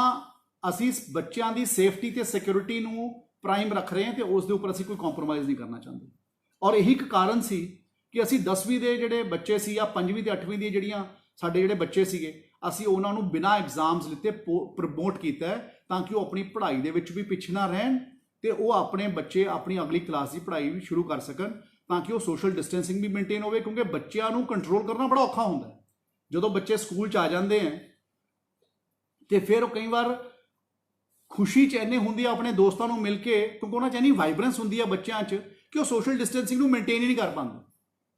ਅਸੀਂ ਬੱਚਿਆਂ ਦੀ ਸੇਫਟੀ ਤੇ ਸਿਕਿਉਰਿਟੀ ਨੂੰ ਪ੍ਰਾਈਮ ਰੱਖ ਰਹੇ ਹਾਂ ਤੇ ਉਸ ਦੇ ਉੱਪਰ ਅਸੀਂ ਕੋਈ ਕੰਪਰੋਮਾਈਜ਼ ਨਹੀਂ ਕਰਨਾ ਚਾਹੁੰਦੇ। ਔਰ ਇਹੀ ਇੱਕ ਕਾਰਨ ਸੀ ਕਿ ਅਸੀਂ 10ਵੀਂ ਦੇ ਜਿਹੜੇ ਬੱਚੇ ਸੀ ਜਾਂ 5ਵੀਂ ਤੇ 8ਵੀਂ ਦੀ ਜਿਹੜੀਆਂ ਸਾਡੇ ਜਿਹੜੇ ਬੱਚੇ ਸੀਗੇ, ਅਸੀਂ ਉਹਨਾਂ ਨੂੰ ਬਿਨਾਂ ਐਗਜ਼ਾਮਸ ਲਿੱਤੇ ਪ੍ਰਮੋਟ ਕੀਤਾ ਤਾਂ ਕਿ ਉਹ ਆਪਣੀ ਪੜ੍ਹਾਈ ਦੇ ਵਿੱਚ ਵੀ ਪਿੱਛੇ ਨਾ ਰਹਿਣ ਤੇ ਉਹ ਆਪਣੇ ਬੱਚੇ ਆਪਣੀ ਅਗਲੀ ਕਲਾਸ ਦੀ ਪੜ੍ਹਾਈ ਵੀ ਸ਼ੁਰੂ ਕਰ ਸਕਣ, ਤਾਂ ਕਿ ਉਹ ਸੋਸ਼ਲ ਡਿਸਟੈਂਸਿੰਗ ਵੀ ਮੇਨਟੇਨ ਹੋਵੇ। ਕਿਉਂਕਿ ਬੱਚਿਆਂ ਨੂੰ ਕੰਟਰੋਲ ਕਰਨਾ ਬੜਾ ਔਖਾ ਹੁੰਦਾ। ਜਦੋਂ ਬੱਚੇ ਸਕੂਲ 'ਚ ਆ ਜਾਂਦੇ ਹੈ ਤੇ ਫਿਰ ਉਹ ਕਈ ਵਾਰ ਖੁਸ਼ੀ 'ਚ ਇੰਨੇ ਹੁੰਦੀ ਆ ਆਪਣੇ ਦੋਸਤਾਂ ਨੂੰ ਮਿਲ ਕੇ, ਕਿਉਂਕਿ ਉਹਨਾਂ 'ਚ ਇੰਨੀ ਵਾਈਬਰੈਂਸ ਹੁੰਦੀ ਆ ਬੱਚਿਆਂ 'ਚ ਕਿ ਉਹ ਸੋਸ਼ਲ ਡਿਸਟੈਂਸਿੰਗ ਨੂੰ ਮੇਨਟੇਨ ਹੀ ਨਹੀਂ ਕਰ ਪਾਉਂਦੇ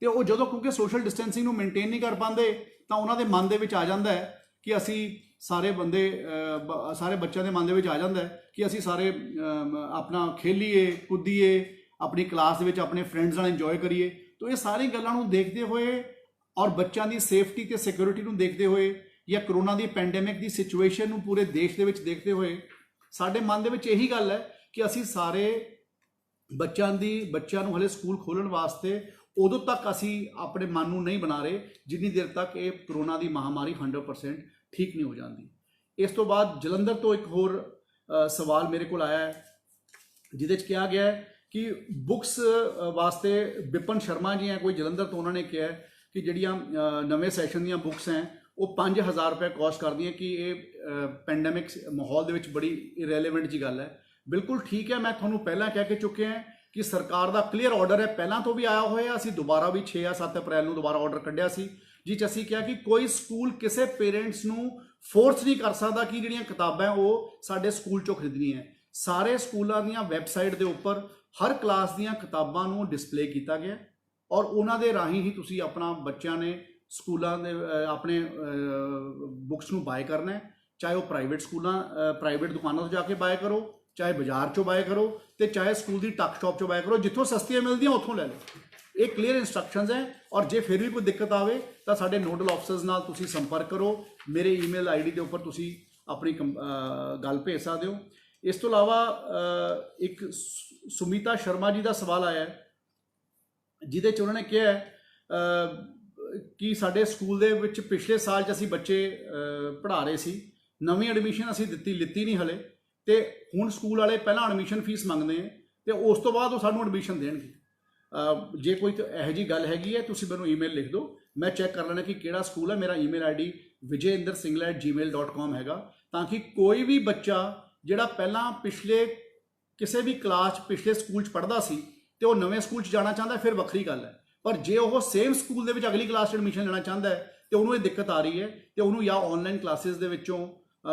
ਤੇ ਉਹ ਜਦੋਂ ਕਿਉਂਕਿ ਸੋਸ਼ਲ ਡਿਸਟੈਂਸਿੰਗ ਨੂੰ ਮੇਨਟੇਨ ਨਹੀਂ ਕਰ ਪਾਉਂਦੇ ਤਾਂ ਉਹਨਾਂ ਦੇ ਮਨ ਦੇ ਵਿੱਚ ਆ ਜਾਂਦਾ ਹੈ ਕਿ ਅਸੀਂ ਸਾਰੇ ਬੱਚਿਆਂ ਦੇ ਮਨ ਦੇ ਵਿੱਚ ਆ ਜਾਂਦਾ ਹੈ ਕਿ ਅਸੀਂ ਸਾਰੇ ਆਪਣਾ ਖੇਲੀਏ ਕੁੱਦੀਏ, ਆਪਣੀ ਕਲਾਸ ਦੇ ਵਿੱਚ ਆਪਣੇ ਫਰੈਂਡਸ ਨਾਲ ਇੰਜੋਏ ਕਰੀਏ। ਤਾਂ ਇਹ ਸਾਰੀ ਗੱਲਾਂ ਨੂੰ ਦੇਖਦੇ ਹੋਏ ਔਰ ਬੱਚਿਆਂ ਦੀ ਸੇਫਟੀ ਤੇ ਸਿਕਿਉਰਿਟੀ ਨੂੰ ਦੇਖਦੇ ਹੋਏ ਜਾਂ ਕਰੋਨਾ ਦੀ ਪੈਂਡੇਮਿਕ ਦੀ ਸਿਚੁਏਸ਼ਨ ਨੂੰ ਪੂਰੇ ਦੇਸ਼ ਦੇ ਵਿੱਚ ਦੇਖਦੇ ਹੋਏ ਸਾਡੇ ਮਨ ਦੇ ਵਿੱਚ ਇਹੀ ਗੱਲ ਹੈ ਕਿ ਅਸੀਂ ਸਾਰੇ ਬੱਚਿਆਂ ਨੂੰ ਹਲੇ ਸਕੂਲ ਖੋਲ੍ਹਣ ਵਾਸਤੇ ਉਦੋਂ ਤੱਕ ਅਸੀਂ ਆਪਣੇ ਮਨ ਨੂੰ ਨਹੀਂ ਬਣਾ ਰਹੇ ਜਿੰਨੀ ਦੇਰ ਤੱਕ ਇਹ ਕਰੋਨਾ ਦੀ ਮਹਾਮਾਰੀ 100% ਠੀਕ ਨਹੀਂ ਹੋ ਜਾਂਦੀ। ਇਸ ਤੋਂ ਬਾਅਦ ਜਲੰਧਰ ਤੋਂ ਇੱਕ ਹੋਰ ਸਵਾਲ ਮੇਰੇ ਕੋਲ ਆਇਆ ਹੈ ਜਿਹਦੇ 'ਚ ਕਿਹਾ ਗਿਆ ਹੈ ਕਿ ਬੁੱਕਸ ਵਾਸਤੇ ਵਿਪਨ ਸ਼ਰਮਾ ਜੀ ਹੈ ਕੋਈ ਜਲੰਧਰ ਤੋਂ, ਉਹਨਾਂ ਨੇ ਕਿਹਾ ਕਿ ਜਿਹੜੀਆਂ ਨਵੇਂ ਸੈਸ਼ਨ ਦੀਆਂ ਬੁੱਕਸ ਹੈ ਉਹ 5000 ਰੁਪਏ ਕਾਸਟ ਕਰਦੀਆਂ ਕਿ ਇਹ ਪੈਂਡੇਮਿਕ ਮਾਹੌਲ ਦੇ ਵਿੱਚ ਬੜੀ ਇਰੈਲੇਵੈਂਟ ਜੀ ਗੱਲ ਹੈ। ਬਿਲਕੁਲ ਠੀਕ ਹੈ, ਮੈਂ ਤੁਹਾਨੂੰ ਪਹਿਲਾਂ ਕਹਿ ਕੇ ਚੁੱਕਿਆ ਹਾਂ ਕਿ ਸਰਕਾਰ ਦਾ ਕਲੀਅਰ ਆਰਡਰ ਹੈ, ਪਹਿਲਾਂ ਤੋਂ ਵੀ ਆਇਆ ਹੋਇਆ। ਅਸੀਂ ਦੁਬਾਰਾ ਵੀ 6 ਜਾਂ 7 ਅਪ੍ਰੈਲ ਨੂੰ ਦੁਬਾਰਾ ਆਰਡਰ ਕੱਢਿਆ ਸੀ ਜਿਸ 'ਚ ਅਸੀਂ ਕਿਹਾ ਕਿ ਕੋਈ ਸਕੂਲ ਕਿਸੇ ਪੇਰੈਂਟਸ ਨੂੰ ਫੋਰਸ ਨਹੀਂ ਕਰ ਸਕਦਾ ਕਿ ਜਿਹੜੀਆਂ ਕਿਤਾਬਾਂ ਉਹ ਸਾਡੇ ਸਕੂਲ 'ਚੋਂ ਖਰੀਦਣੀਆਂ ਹੈ। ਸਾਰੇ ਸਕੂਲਾਂ ਦੀਆਂ ਵੈਬਸਾਈਟ ਦੇ ਉੱਪਰ ਹਰ ਕਲਾਸ ਦੀਆਂ ਕਿਤਾਬਾਂ ਨੂੰ ਡਿਸਪਲੇ ਕੀਤਾ ਗਿਆ ਔਰ ਉਹਨਾਂ ਦੇ ਰਾਹੀਂ ਹੀ ਤੁਸੀਂ ਆਪਣਾ ਬੱਚਿਆਂ ਨੇ ਸਕੂਲਾਂ ਦੇ ਆਪਣੇ ਬੁੱਕਸ ਨੂੰ ਬਾਏ ਕਰਨਾ ਹੈ, ਚਾਹੇ ਉਹ ਪ੍ਰਾਈਵੇਟ ਦੁਕਾਨਾਂ ਤੋਂ ਜਾ ਕੇ ਬਾਏ ਕਰੋ, ਚਾਹੇ ਬਾਜ਼ਾਰ 'ਚੋਂ ਬਾਏ ਕਰੋ ਤੇ ਚਾਹੇ ਸਕੂਲ ਦੀ ਟੱਕ ਸ਼ਾਪ 'ਚੋਂ ਬਾਏ ਕਰੋ, ਜਿੱਥੋਂ ਸਸਤੀਆਂ ਮਿਲਦੀਆਂ ਉੱਥੋਂ ਲੈ ਲਓ। ਇਹ ਕਲੀਅਰ ਇੰਸਟਰਕਸ਼ਨਸ ਹੈ ਔਰ ਜੇ ਫਿਰ ਵੀ ਕੋਈ ਦਿੱਕਤ ਆਵੇ ਤਾਂ ਸਾਡੇ ਨੋਡਲ ਆਫਿਸਰਸ ਨਾਲ ਤੁਸੀਂ ਸੰਪਰਕ ਕਰੋ। ਮੇਰੇ ਈਮੇਲ ਆਈਡੀ ਦੇ ਉੱਪਰ ਤੁਸੀਂ ਆਪਣੀ ਗੱਲ ਭੇਜ ਸਕਦੇ ਹੋ। ਇਸ ਤੋਂ ਇਲਾਵਾ ਇੱਕ ਸੁਮੀਤਾ ਸ਼ਰਮਾ ਜੀ ਦਾ ਸਵਾਲ ਆਇਆ ਜਿਹਦੇ 'ਚ ਉਹਨਾਂ ਨੇ ਕਿਹਾ ਕਿ ਸਾਡੇ ਸਕੂਲ ਦੇ ਵਿੱਚ ਪਿਛਲੇ ਸਾਲ 'ਚ ਅਸੀਂ ਬੱਚੇ ਪੜ੍ਹਾ ਰਹੇ ਸੀ, ਨਵੀਂ ਐਡਮਿਸ਼ਨ ਅਸੀਂ ਲਿੱਤੀ ਨਹੀਂ ਹਲੇ ਤੇ ਹੁਣ ਸਕੂਲ ਵਾਲੇ ਪਹਿਲਾਂ ਐਡਮਿਸ਼ਨ ਫੀਸ ਮੰਗਦੇ ਆ ਤੇ ਉਸ ਤੋਂ ਬਾਅਦ ਉਹ ਸਾਨੂੰ ਐਡਮਿਸ਼ਨ ਦੇਣਗੇ। ਜੇ ਕੋਈ ਇਹੋ ਜਿਹੀ ਗੱਲ ਹੈਗੀ ਹੈ ਤੁਸੀਂ ਮੈਨੂੰ ਈਮੇਲ ਲਿਖ ਦਿਓ, ਮੈਂ ਚੈੱਕ ਕਰ ਲੈਣਾ ਕਿ ਕਿਹੜਾ ਸਕੂਲ ਹੈ। ਮੇਰਾ ਈਮੇਲ ਆਈਡੀ vijayindersingla@gmail.com ਹੈਗਾ, ਤਾਂ ਕਿ ਕੋਈ ਵੀ ਬੱਚਾ ਜਿਹੜਾ ਪਹਿਲਾਂ ਪਿਛਲੇ ਕਿਸੇ ਵੀ ਕਲਾਸ 'ਚ ਪਿਛਲੇ ਸਕੂਲ 'ਚ ਪੜ੍ਹਦਾ ਸੀ ਤੇ ਉਹ ਨਵੇਂ ਸਕੂਲ 'ਚ ਜਾਣਾ ਚਾਹੁੰਦਾ ਫਿਰ ਵੱਖਰੀ ਗੱਲ ਹੈ, ਪਰ ਜੇ ਉਹ ਸੇਮ ਸਕੂਲ ਦੇ ਵਿੱਚ ਅਗਲੀ ਕਲਾਸ 'ਚ ਐਡਮਿਸ਼ਨ ਲੈਣਾ ਚਾਹੁੰਦਾ ਹੈ ਤੇ ਉਹਨੂੰ ਇਹ ਦਿੱਕਤ ਆ ਰਹੀ ਹੈ ਤੇ ਉਹਨੂੰ ਜਾਂ ਆਨਲਾਈਨ ਕਲਾਸਿਸ ਦੇ ਵਿੱਚੋਂ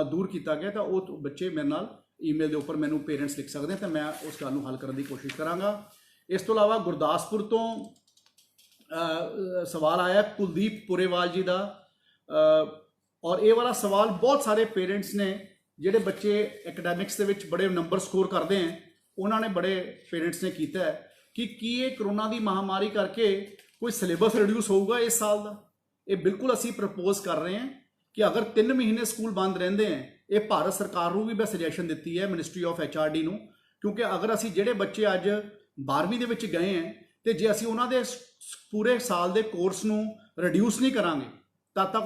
ਦੂਰ ਕੀਤਾ ਗਿਆ ਤਾਂ ਉਹ ਬੱਚੇ ਮੇਰੇ ਨਾਲ ਈਮੇਲ ਦੇ ਉੱਪਰ ਮੈਨੂੰ ਪੇਰੈਂਟਸ ਲਿਖ ਸਕਦੇ ਤਾਂ ਮੈਂ ਉਸ ਗੱਲ ਨੂੰ ਹੱਲ ਕਰਨ ਦੀ ਕੋਸ਼ਿਸ਼ ਕਰਾਂਗਾ। ਇਸ ਤੋਂ ਇਲਾਵਾ ਗੁਰਦਾਸਪੁਰ ਤੋਂ ਸਵਾਲ ਆਇਆ ਕੁਲਦੀਪ ਪੁਰੇਵਾਲ ਜੀ ਦਾ ਔਰ ਇਹ ਵਾਲਾ ਸਵਾਲ ਬਹੁਤ ਸਾਰੇ ਪੇਰੈਂਟਸ ਨੇ ਜਿਹੜੇ ਬੱਚੇ ਐਕੈਡੈਮਿਕਸ ਦੇ ਵਿੱਚ ਬੜੇ ਨੰਬਰ ਸਕੋਰ ਕਰਦੇ ਹੈ ਉਹਨਾਂ ਨੇ ਬੜੇ ਪੇਰੈਂਟਸ ਨੇ ਕੀਤਾ ਹੈ ਕਿ ਕੀ ਇਹ ਕਰੋਨਾ ਦੀ ਮਹਾਮਾਰੀ ਕਰਕੇ ਕੋਈ ਸਿਲੇਬਸ ਰਿਡਿਊਸ ਹੋਊਗਾ ਇਸ ਸਾਲ ਦਾ। ਇਹ ਬਿਲਕੁਲ ਅਸੀਂ ਪ੍ਰਪੋਜ਼ ਕਰ ਰਹੇ ਹਾਂ ਕਿ ਅਗਰ 3 ਮਹੀਨੇ ਸਕੂਲ ਬੰਦ ਰਹਿੰਦੇ ਹੈ ਇਹ ਭਾਰਤ ਸਰਕਾਰ ਨੂੰ ਵੀ ਮੈਂ ਸੁਜੈਸ਼ਨ ਦਿੱਤੀ ਹੈ, ਮਿਨਿਸਟਰੀ ਆਫ HRD ਨੂੰ, ਕਿਉਂਕਿ ਅਗਰ ਅਸੀਂ ਜਿਹੜੇ ਬੱਚੇ ਅੱਜ 12ਵੀਂ ਦੇ ਵਿੱਚ ਗਏ ਹੈ ਤੇ ਜੇ ਅਸੀਂ ਉਹਨਾਂ ਦੇ ਪੂਰੇ ਸਾਲ ਦੇ ਕੋਰਸ ਨੂੰ ਰਿਡਿਊਸ ਨਹੀਂ ਕਰਾਂਗੇ ਤਦ ਤੱਕ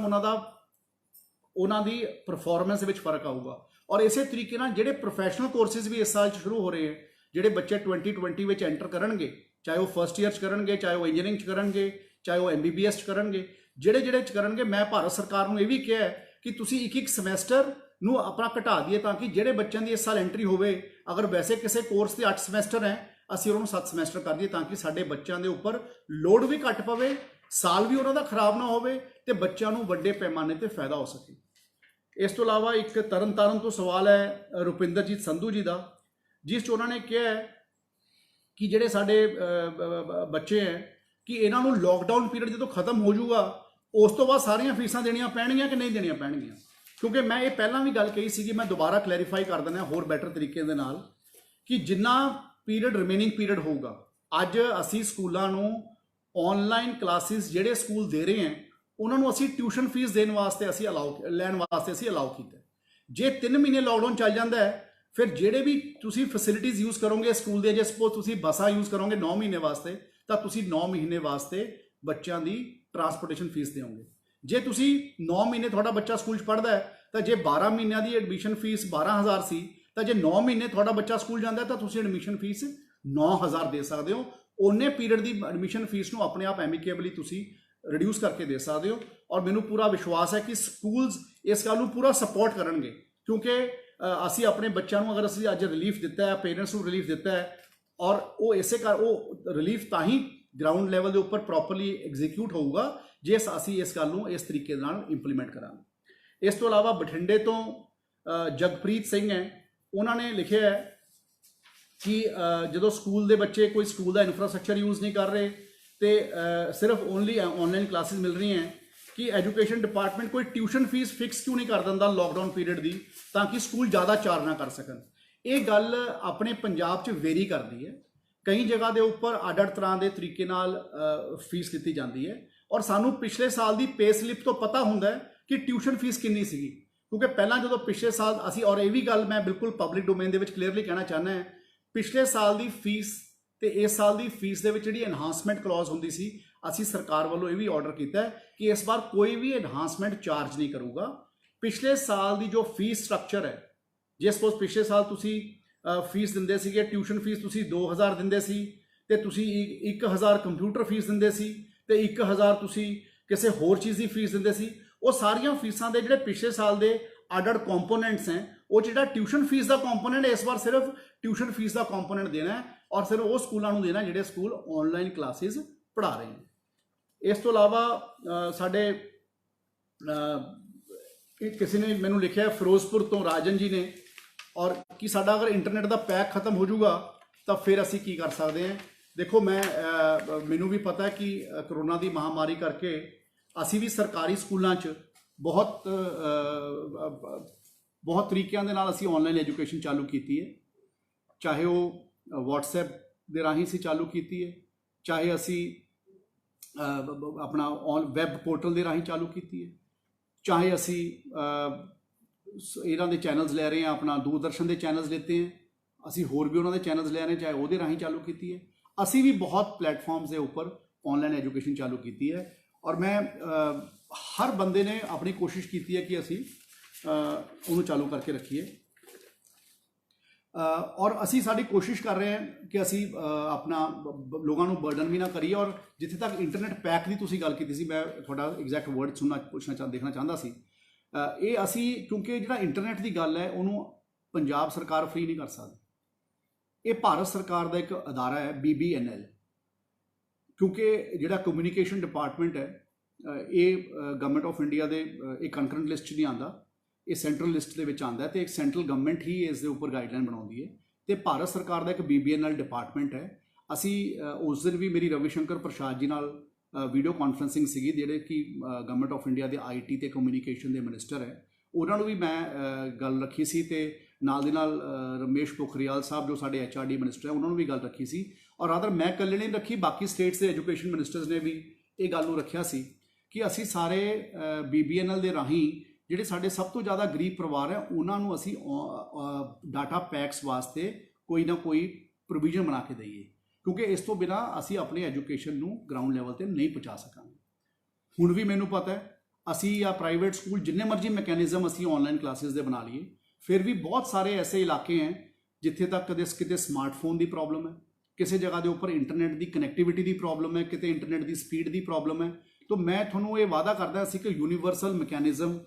ਉਹਨਾਂ ਦੀ ਪਰਫਾਰਮੈਂਸ ਵਿੱਚ ਫਰਕ ਆਊਗਾ। ਔਰ ਇਸੇ ਤਰੀਕੇ ਨਾਲ ਜਿਹੜੇ ਪ੍ਰੋਫੈਸ਼ਨਲ ਕੋਰਸਿਸ ਵੀ ਇਸ ਸਾਲ 'ਚ ਸ਼ੁਰੂ ਹੋ ਰਹੇ ਹੈ, ਜਿਹੜੇ ਬੱਚੇ 2020 ਵਿੱਚ ਐਂਟਰ ਕਰਨਗੇ, ਚਾਹੇ ਉਹ ਫਸਟ ਈਅਰ 'ਚ ਕਰਨਗੇ, ਚਾਹੇ ਉਹ ਇੰਜੀਨੀਅਰਿੰਗ 'ਚ ਕਰਨਗੇ, ਚਾਹੇ ਉਹ MBBS 'ਚ ਕਰਨਗੇ, ਜਿਹੜੇ 'ਚ ਕਰਨਗੇ, ਮੈਂ ਭਾਰਤ ਸਰਕਾਰ ਨੂੰ ਇਹ ਵੀ ਕਿਹਾ ਕਿ ਤੁਸੀਂ ਇੱਕ ਸਮੈਸਟਰ ਨੂੰ ਆਪਣਾ ਘਟਾ ਦਈਏ ਤਾਂ ਕਿ ਜਿਹੜੇ ਬੱਚਿਆਂ ਦੀ ਇਸ ਸਾਲ ਐਂਟਰੀ ਹੋਵੇ, ਅਗਰ ਵੈਸੇ ਕਿਸੇ ਕੋਰਸ ਦੇ 8 ਸਮੈਸਟਰ ਹੈ ਅਸੀਂ ਉਹਨਾਂ ਨੂੰ 7 ਸਮੈਸਟਰ ਕਰ ਦਈਏ ਤਾਂ ਕਿ ਸਾਡੇ ਬੱਚਿਆਂ ਦੇ ਉੱਪਰ ਲੋਡ ਵੀ ਘੱਟ ਪਵੇ, ਸਾਲ ਵੀ ਉਹਨਾਂ ਦਾ ਖਰਾਬ ਨਾ ਹੋਵੇ ਤੇ ਬੱਚਿਆਂ ਨੂੰ ਵੱਡੇ ਪੈਮਾਨੇ ਤੇ ਫਾਇਦਾ ਹੋ ਸਕੇ। ਇਸ ਤੋਂ ਇਲਾਵਾ ਇੱਕ ਤਰਨਤਾਰਨ ਤੋਂ ਸਵਾਲ ਹੈ ਰੁਪਿੰਦਰਜੀਤ ਸੰਧੂ ਜੀ ਦਾ, ਜਿਸ 'ਚ ਉਹਨਾਂ ਨੇ ਕਿਹਾ ਹੈ ਕਿ ਜਿਹੜੇ ਸਾਡੇ ਬੱਚੇ ਹੈ ਕਿ ਇਹਨਾਂ ਨੂੰ ਲੋਕਡਾਊਨ ਪੀਰੀਅਡ ਜਦੋਂ ਖਤਮ ਹੋ ਜਾਊਗਾ ਉਸ ਤੋਂ ਬਾਅਦ ਸਾਰੀਆਂ ਫੀਸਾਂ ਦੇਣੀਆਂ ਪੈਣਗੀਆਂ ਕਿ ਨਹੀਂ ਦੇਣੀਆਂ ਪੈਣਗੀਆਂ। ਕਿਉਂਕਿ ਮੈਂ ਇਹ ਪਹਿਲਾਂ ਵੀ ਗੱਲ ਕਹੀ ਸੀਗੀ, ਮੈਂ ਦੁਬਾਰਾ ਕਲੈਰੀਫਾਈ ਕਰ ਦਿੰਦਾ ਹੋਰ ਬੈਟਰ ਤਰੀਕੇ ਦੇ ਨਾਲ ਕਿ ਜਿੰਨਾ ਪੀਰੀਅਡ ਰਿਮੇਨਿੰਗ ਪੀਰੀਅਡ ਹੋਊਗਾ, ਅੱਜ ਅਸੀਂ ਸਕੂਲਾਂ ਨੂੰ ਆਨਲਾਈਨ ਕਲਾਸਿਸ ਜਿਹੜੇ ਸਕੂਲ ਦੇ ਰਹੇ ਹੈ ਉਹਨਾਂ ਨੂੰ ਅਸੀਂ ਟਿਊਸ਼ਨ ਫੀਸ ਦੇਣ ਵਾਸਤੇ ਲੈਣ ਵਾਸਤੇ ਅਸੀਂ ਅਲਾਉ ਕੀਤਾ। ਜੇ 3 ਮਹੀਨੇ ਲਾਕਡਾਊਨ ਚੱਲ ਜਾਂਦਾ ਹੈ ਫਿਰ ਜਿਹੜੇ ਵੀ ਤੁਸੀਂ ਫੈਸਿਲਿਟੀਜ਼ ਯੂਜ਼ ਕਰੋਗੇ ਸਕੂਲ ਦੇ, ਜੇ ਸਪੋਜ਼ ਤੁਸੀਂ ਬੱਸਾਂ ਯੂਜ਼ ਕਰੋਗੇ 9 ਮਹੀਨੇ ਵਾਸਤੇ ਤਾਂ ਤੁਸੀਂ 9 ਮਹੀਨੇ ਵਾਸਤੇ ਬੱਚਿਆਂ ਦੀ ਟਰਾਂਸਪੋਰਟੇਸ਼ਨ ਫੀਸ ਦਿਓਗੇ। ਜੇ ਤੁਸੀਂ 9 ਮਹੀਨੇ ਤੁਹਾਡਾ ਬੱਚਾ ਸਕੂਲ 'ਚ ਪੜ੍ਹਦਾ ਹੈ ਤਾਂ ਜੇ 12 ਮਹੀਨਿਆਂ ਦੀ ਐਡਮਿਸ਼ਨ ਫੀਸ 12,000 ਸੀ ਤਾਂ ਜੇ 9 ਮਹੀਨੇ ਤੁਹਾਡਾ ਬੱਚਾ ਸਕੂਲ ਜਾਂਦਾ ਤਾਂ ਤੁਸੀਂ ਐਡਮਿਸ਼ਨ ਫੀਸ 9,000 ਦੇ ਸਕਦੇ ਹੋ। ਉਹਨੇ ਪੀਰੀਅਡ ਦੀ ਐਡਮਿਸ਼ਨ ਫੀਸ ਨੂੰ ਆਪਣੇ ਆਪ ਐਮਿਕੇਬਲੀ ਤੁਸੀਂ ਰਿਡਿਊਸ ਕਰਕੇ ਦੇ ਸਕਦੇ ਹੋ। ਔਰ ਮੈਨੂੰ ਪੂਰਾ ਵਿਸ਼ਵਾਸ ਹੈ ਕਿ ਸਕੂਲਸ ਇਸ ਗੱਲ ਨੂੰ ਪੂਰਾ ਸਪੋਰਟ ਕਰਨਗੇ, ਕਿਉਂਕਿ ਅਸੀਂ ਆਪਣੇ ਬੱਚਿਆਂ ਨੂੰ ਅਗਰ ਅਸੀਂ ਅੱਜ ਰਿਲੀਫ ਦਿੱਤਾ ਹੈ, ਪੇਰੈਂਟਸ ਨੂੰ ਰਿਲੀਫ ਦਿੱਤਾ ਹੈ, ਔਰ ਉਹ ਰਿਲੀਫ ਤਾਂ ਹੀ ਗਰਾਊਂਡ ਲੈਵਲ ਦੇ ਉੱਪਰ ਪ੍ਰੋਪਰਲੀ ਐਗਜ਼ੀਕਿਊਟ ਹੋਊਗਾ ਜੇ ਅਸੀਂ ਇਸ ਗੱਲ ਨੂੰ ਇਸ ਤਰੀਕੇ ਨਾਲ ਇੰਪਲੀਮੈਂਟ ਕਰਾਂਗੇ। ਇਸ ਤੋਂ ਇਲਾਵਾ ਬਠਿੰਡੇ ਤੋਂ ਜਗਪ੍ਰੀਤ ਸਿੰਘ ਹੈ, ਉਹਨਾਂ ਨੇ ਲਿਖਿਆ ਹੈ ਕਿ ਜਦੋਂ ਸਕੂਲ ਦੇ ਬੱਚੇ ਕੋਈ ਸਕੂਲ ਦਾ ਇਨਫਰਾਸਟ੍ਰਕਚਰ ਯੂਜ਼ ਨਹੀਂ ਕਰ ਰਹੇ ਤੇ ਸਿਰਫ ਓਨਲੀ ਆਨਲਾਈਨ ਕਲਾਸਿਸ ਮਿਲ ਰਹੀਆਂ ਹੈ ਕਿ ਐਜੂਕੇਸ਼ਨ ਡਿਪਾਰਟਮੈਂਟ ਕੋਈ ਟਿਊਸ਼ਨ ਫੀਸ ਫਿਕਸ ਕਿਉਂ ਨਹੀਂ ਕਰ ਦਿੰਦਾ ਲੋਕਡਾਊਨ ਪੀਰੀਅਡ ਦੀ ਤਾਂ ਕਿ ਸਕੂਲ ਜ਼ਿਆਦਾ ਚਾਰਜ ਨਾ ਕਰ ਸਕਣ। ਇਹ ਗੱਲ ਆਪਣੇ ਪੰਜਾਬ 'ਚ ਵੇਰੀ ਕਰਦੀ ਹੈ, ਕਈ ਜਗ੍ਹਾ ਦੇ ਉੱਪਰ ਅੱਡ-ਅੱਡ ਤਰ੍ਹਾਂ ਦੇ ਤਰੀਕੇ ਨਾਲ ਫੀਸ ਲਿੱਤੀ ਜਾਂਦੀ ਹੈ ਔਰ ਸਾਨੂੰ ਪਿਛਲੇ ਸਾਲ ਦੀ ਪੇ ਸਲਿੱਪ ਤੋਂ ਪਤਾ ਹੁੰਦਾ ਹੈ ਕਿ ਟਿਊਸ਼ਨ ਫੀਸ ਕਿੰਨੀ ਸੀਗੀ, ਕਿਉਂਕਿ ਪਹਿਲਾਂ ਜਦੋਂ ਪਿਛਲੇ ਸਾਲ ਅਸੀਂ, ਔਰ ਇਹ ਵੀ ਗੱਲ ਮੈਂ ਬਿਲਕੁਲ ਪਬਲਿਕ ਡੋਮੇਨ ਦੇ ਵਿੱਚ ਕਲੀਅਰਲੀ ਕਹਿਣਾ ਚਾਹੁੰਦਾ ਹਾਂ, ਪਿਛਲੇ ਸਾਲ ਦੀ ਫੀਸ ਤੇ ਇਸ ਸਾਲ ਦੀ ਫੀਸ ਦੇ ਵਿੱਚ ਜਿਹੜੀ ਐਨਹਾਂਸਮੈਂਟ ਕਲੌਜ਼ ਹੁੰਦੀ ਸੀ, ਅਸੀਂ ਸਰਕਾਰ ਵੱਲੋਂ ਇਹ ਵੀ ਆਰਡਰ ਕੀਤਾ ਕਿ ਇਸ ਵਾਰ ਕੋਈ ਵੀ ਐਨਹਾਂਸਮੈਂਟ ਚਾਰਜ ਨਹੀਂ ਕਰੂਗਾ। ਪਿਛਲੇ ਸਾਲ ਦੀ ਜੋ ਫੀਸ ਸਟਰਕਚਰ ਹੈ, ਜੇ ਸਪੋਜ਼ ਪਿਛਲੇ ਸਾਲ ਤੁਸੀਂ ਫੀਸ ਦਿੰਦੇ ਸੀਗੇ, ਟਿਊਸ਼ਨ ਫੀਸ ਤੁਸੀਂ 2,000 ਦਿੰਦੇ ਸੀ ਤੇ ਤੁਸੀਂ 1,000 ਕੰਪਿਊਟਰ ਫੀਸ ਦਿੰਦੇ ਸੀ ਤੇ 1,000 ਤੁਸੀਂ ਕਿਸੇ ਹੋਰ ਚੀਜ਼ ਦੀ ਫੀਸ ਦਿੰਦੇ ਸੀ, ਉਹ ਸਾਰੀਆਂ ਫੀਸਾਂ ਦੇ ਜਿਹੜੇ ਪਿਛਲੇ ਸਾਲ ਦੇ ਅੱਡ-ਅੱਡ ਕੰਪੋਨੈਂਟਸ ਹੈ, ਉਹ ਜਿਹੜਾ ਟਿਊਸ਼ਨ ਫੀਸ ਦਾ ਕੰਪੋਨੈਂਟ ਇਸ ਵਾਰ ਸਿਰਫ ਟਿਊਸ਼ਨ ਫੀਸ ਦਾ ਕੰਪੋਨੈਂਟ ਦੇਣਾ ਹੈ ਔਰ ਸਿਰਫ ਉਹ ਸਕੂਲਾਂ ਨੂੰ ਦੇਣਾ ਜਿਹੜੇ ਸਕੂਲ ਆਨਲਾਈਨ ਕਲਾਸਿਸ ਪੜ੍ਹਾ ਰਹੇ ਨੇ। ਇਸ ਤੋਂ ਇਲਾਵਾ ਸਾਡੇ ਕਿਸੇ ਨੇ ਮੈਨੂੰ ਲਿਖਿਆ ਫਿਰੋਜ਼ਪੁਰ ਤੋਂ ਰਾਜਨ ਜੀ ਨੇ, ਔਰ ਕਿ ਸਾਡਾ ਅਗਰ ਇੰਟਰਨੈਟ ਦਾ ਪੈਕ ਖਤਮ ਹੋ ਜਾਊਗਾ ਤਾਂ ਫਿਰ ਅਸੀਂ ਕੀ ਕਰ ਸਕਦੇ ਹਾਂ। ਦੇਖੋ ਮੈਨੂੰ ਵੀ ਪਤਾ ਹੈ ਕਿ ਕਰੋਨਾ ਦੀ ਮਹਾਮਾਰੀ ਕਰਕੇ ਅਸੀਂ ਵੀ ਸਰਕਾਰੀ ਸਕੂਲਾਂ 'ਚ ਬਹੁਤ ਤਰੀਕਿਆਂ ਦੇ ਨਾਲ ਅਸੀਂ ਆਨਲਾਈਨ ਐਜੂਕੇਸ਼ਨ ਚਾਲੂ ਕੀਤੀ ਹੈ, ਚਾਹੇ ਉਹ WhatsApp ਦੇ ਰਾਹੀਂ ਅਸੀਂ ਚਾਲੂ ਕੀਤੀ ਹੈ, ਚਾਹੇ ਅਸੀਂ ਆਪਣਾ ਵੈਬ ਪੋਰਟਲ ਦੇ ਰਾਹੀਂ ਚਾਲੂ ਕੀਤੀ ਹੈ, ਚਾਹੇ ਅਸੀਂ ਇਹਨਾਂ ਦੇ ਚੈਨਲਸ ਲੈ ਰਹੇ ਹਾਂ, ਆਪਣਾ ਦੂਰਦਰਸ਼ਨ ਦੇ ਚੈਨਲਸ ਲੈਤੇ ਹੈ, ਅਸੀਂ ਹੋਰ ਵੀ ਉਹਨਾਂ ਦੇ ਚੈਨਲਸ ਲੈ ਰਹੇ, ਚਾਹੇ ਉਹਦੇ ਰਾਹੀਂ ਚਾਲੂ ਕੀਤੀ ਹੈ। ਅਸੀਂ ਵੀ ਬਹੁਤ ਪਲੇਟਫਾਰਮਸ ਦੇ ਉੱਪਰ ਆਨਲਾਈਨ ਐਜੂਕੇਸ਼ਨ ਚਾਲੂ ਕੀਤੀ ਹੈ ਔਰ ਮੈਂ ਹਰ ਬੰਦੇ ਨੇ ਆਪਣੀ ਕੋਸ਼ਿਸ਼ ਕੀਤੀ ਹੈ ਕਿ ਅਸੀਂ ਉਹਨੂੰ ਚਾਲੂ ਕਰਕੇ ਰੱਖੀਏ ਔਰ ਅਸੀਂ ਸਾਡੀ ਕੋਸ਼ਿਸ਼ ਕਰ ਰਹੇ ਹਾਂ ਕਿ ਅਸੀਂ ਆਪਣਾ ਲੋਕਾਂ ਨੂੰ ਬਰਡਨ ਵੀ ਨਾ ਕਰੀਏ। ਔਰ ਜਿੱਥੇ ਤੱਕ ਇੰਟਰਨੈਟ ਪੈਕ ਦੀ ਤੁਸੀਂ ਗੱਲ ਕੀਤੀ ਸੀ, ਮੈਂ ਤੁਹਾਡਾ ਐਗਜ਼ੈਕਟ ਵਰਡ ਦੇਖਣਾ ਚਾਹੁੰਦਾ ਸੀ। ਇਹ ਅਸੀਂ ਕਿਉਂਕਿ ਜਿਹੜਾ ਇੰਟਰਨੈਟ ਦੀ ਗੱਲ ਹੈ ਉਹਨੂੰ ਪੰਜਾਬ ਸਰਕਾਰ ਫ੍ਰੀ ਨਹੀਂ ਕਰ ਸਕਦੀ, ਇਹ ਭਾਰਤ ਸਰਕਾਰ ਦਾ ਇੱਕ ਅਦਾਰਾ ਹੈ BBNL, ਕਿਉਂਕਿ ਜਿਹੜਾ ਕਮਿਊਨੀਕੇਸ਼ਨ ਡਿਪਾਰਟਮੈਂਟ ਹੈ ਇਹ ਗਵਰਨਮੈਂਟ ਆਫ ਇੰਡੀਆ ਦੇ ਇੱਕ ਕੰਕਰੈਂਟ ਲਿਸਟ 'ਚ ਨਹੀਂ ਆਉਂਦਾ, ਇਹ ਸੈਂਟਰਲ ਲਿਸਟ ਦੇ ਵਿੱਚ ਆਉਂਦਾ ਤੇ ਇੱਕ ਸੈਂਟਰਲ ਗਵਰਨਮੈਂਟ ਹੀ ਇਸ ਦੇ ਉੱਪਰ ਗਾਈਡਲਾਈਨ ਬਣਾਉਂਦੀ ਹੈ ਤੇ ਭਾਰਤ ਸਰਕਾਰ ਦਾ ਇੱਕ BBNL ਡਿਪਾਰਟਮੈਂਟ ਹੈ। ਅਸੀਂ ਉਸ ਦਿਨ ਵੀ ਮੇਰੀ ਰਵੀ ਸ਼ੰਕਰ ਪ੍ਰਸਾਦ ਜੀ ਨਾਲ ਵੀਡੀਓ ਕਾਨਫਰੰਸਿੰਗ ਸੀਗੀ, ਜਿਹੜੇ ਕਿ ਗਵਰਨਮੈਂਟ ਆਫ ਇੰਡੀਆ ਦੇ IT ਤੇ ਕਮਿਊਨੀਕੇਸ਼ਨ ਦੇ ਮਿਨਿਸਟਰ ਹੈ, ਉਹਨਾਂ ਨੂੰ ਵੀ ਮੈਂ ਗੱਲ ਰੱਖੀ ਸੀ ਤੇ ਨਾਲ ਦੇ ਨਾਲ ਰਮੇਸ਼ ਪੋਖਰੀਆਲ ਸਾਹਿਬ ਜੋ ਸਾਡੇ HRD ਮਿਨਿਸਟਰ ਹੈ ਉਹਨਾਂ ਨੂੰ ਵੀ ਗੱਲ ਰੱਖੀ ਸੀ ਔਰ ਰਾਦਰ ਮੈਂ ਇਕੱਲੇ ਨਹੀਂ ਰੱਖੀ, ਬਾਕੀ ਸਟੇਟਸ ਦੇ ਐਜੂਕੇਸ਼ਨ ਮਿਨਿਸਟਰਸ ਨੇ ਵੀ ਇਹ ਗੱਲ ਨੂੰ ਰੱਖਿਆ ਸੀ ਕਿ ਅਸੀਂ ਸਾਰੇ BBNL ਦੇ ਰਾਹੀਂ ਜਿਹੜੇ ਸਾਡੇ ਸਭ ਤੋਂ ਜ਼ਿਆਦਾ ਗਰੀਬ ਪਰਿਵਾਰ ਹੈ ਉਹਨਾਂ ਨੂੰ ਅਸੀਂ ਡਾਟਾ ਪੈਕਸ ਵਾਸਤੇ ਕੋਈ ਨਾ ਕੋਈ ਪ੍ਰੋਵੀਜ਼ਨ ਬਣਾ ਕੇ ਦਈਏ, ਕਿਉਂਕਿ ਇਸ ਤੋਂ ਬਿਨਾਂ ਅਸੀਂ ਆਪਣੀ ਐਜੂਕੇਸ਼ਨ ਨੂੰ ਗਰਾਊਂਡ ਲੈਵਲ ਤੇ ਨਹੀਂ ਪਹੁੰਚਾ ਸਕਾਂਗੇ। ਹੁਣ ਵੀ ਮੈਨੂੰ ਪਤਾ ਹੈ ਅਸੀਂ ਜਾਂ ਪ੍ਰਾਈਵੇਟ ਸਕੂਲ ਜਿੰਨੇ ਮਰਜ਼ੀ ਮੈਕੈਨਿਜ਼ਮ ਅਸੀਂ ਆਨਲਾਈਨ ਕਲਾਸਿਸ ਦੇ ਬਣਾ ਲਈਏ, ਫਿਰ ਵੀ ਬਹੁਤ ਸਾਰੇ ਐਸੇ ਇਲਾਕੇ ਹੈ ਜਿੱਥੇ ਤੱਕ ਕਿਤੇ ਸਮਾਰਟਫੋਨ ਦੀ ਪ੍ਰੋਬਲਮ ਹੈ, ਕਿਸੇ ਜਗ੍ਹਾ ਦੇ ਉੱਪਰ ਇੰਟਰਨੈਟ ਦੀ ਕਨੈਕਟੀਵਿਟੀ ਦੀ ਪ੍ਰੋਬਲਮ ਹੈ, ਕਿਤੇ ਇੰਟਰਨੈਟ ਦੀ ਸਪੀਡ ਦੀ ਪ੍ਰੋਬਲਮ ਹੈ। ਤਾਂ ਮੈਂ ਤੁਹਾਨੂੰ ਇਹ ਵਾਅਦਾ ਕਰਦਾ ਅਸੀਂ ਕਿ ਯੂਨੀਵਰਸਲ ਮੈਕੈਨਿਜ਼ਮ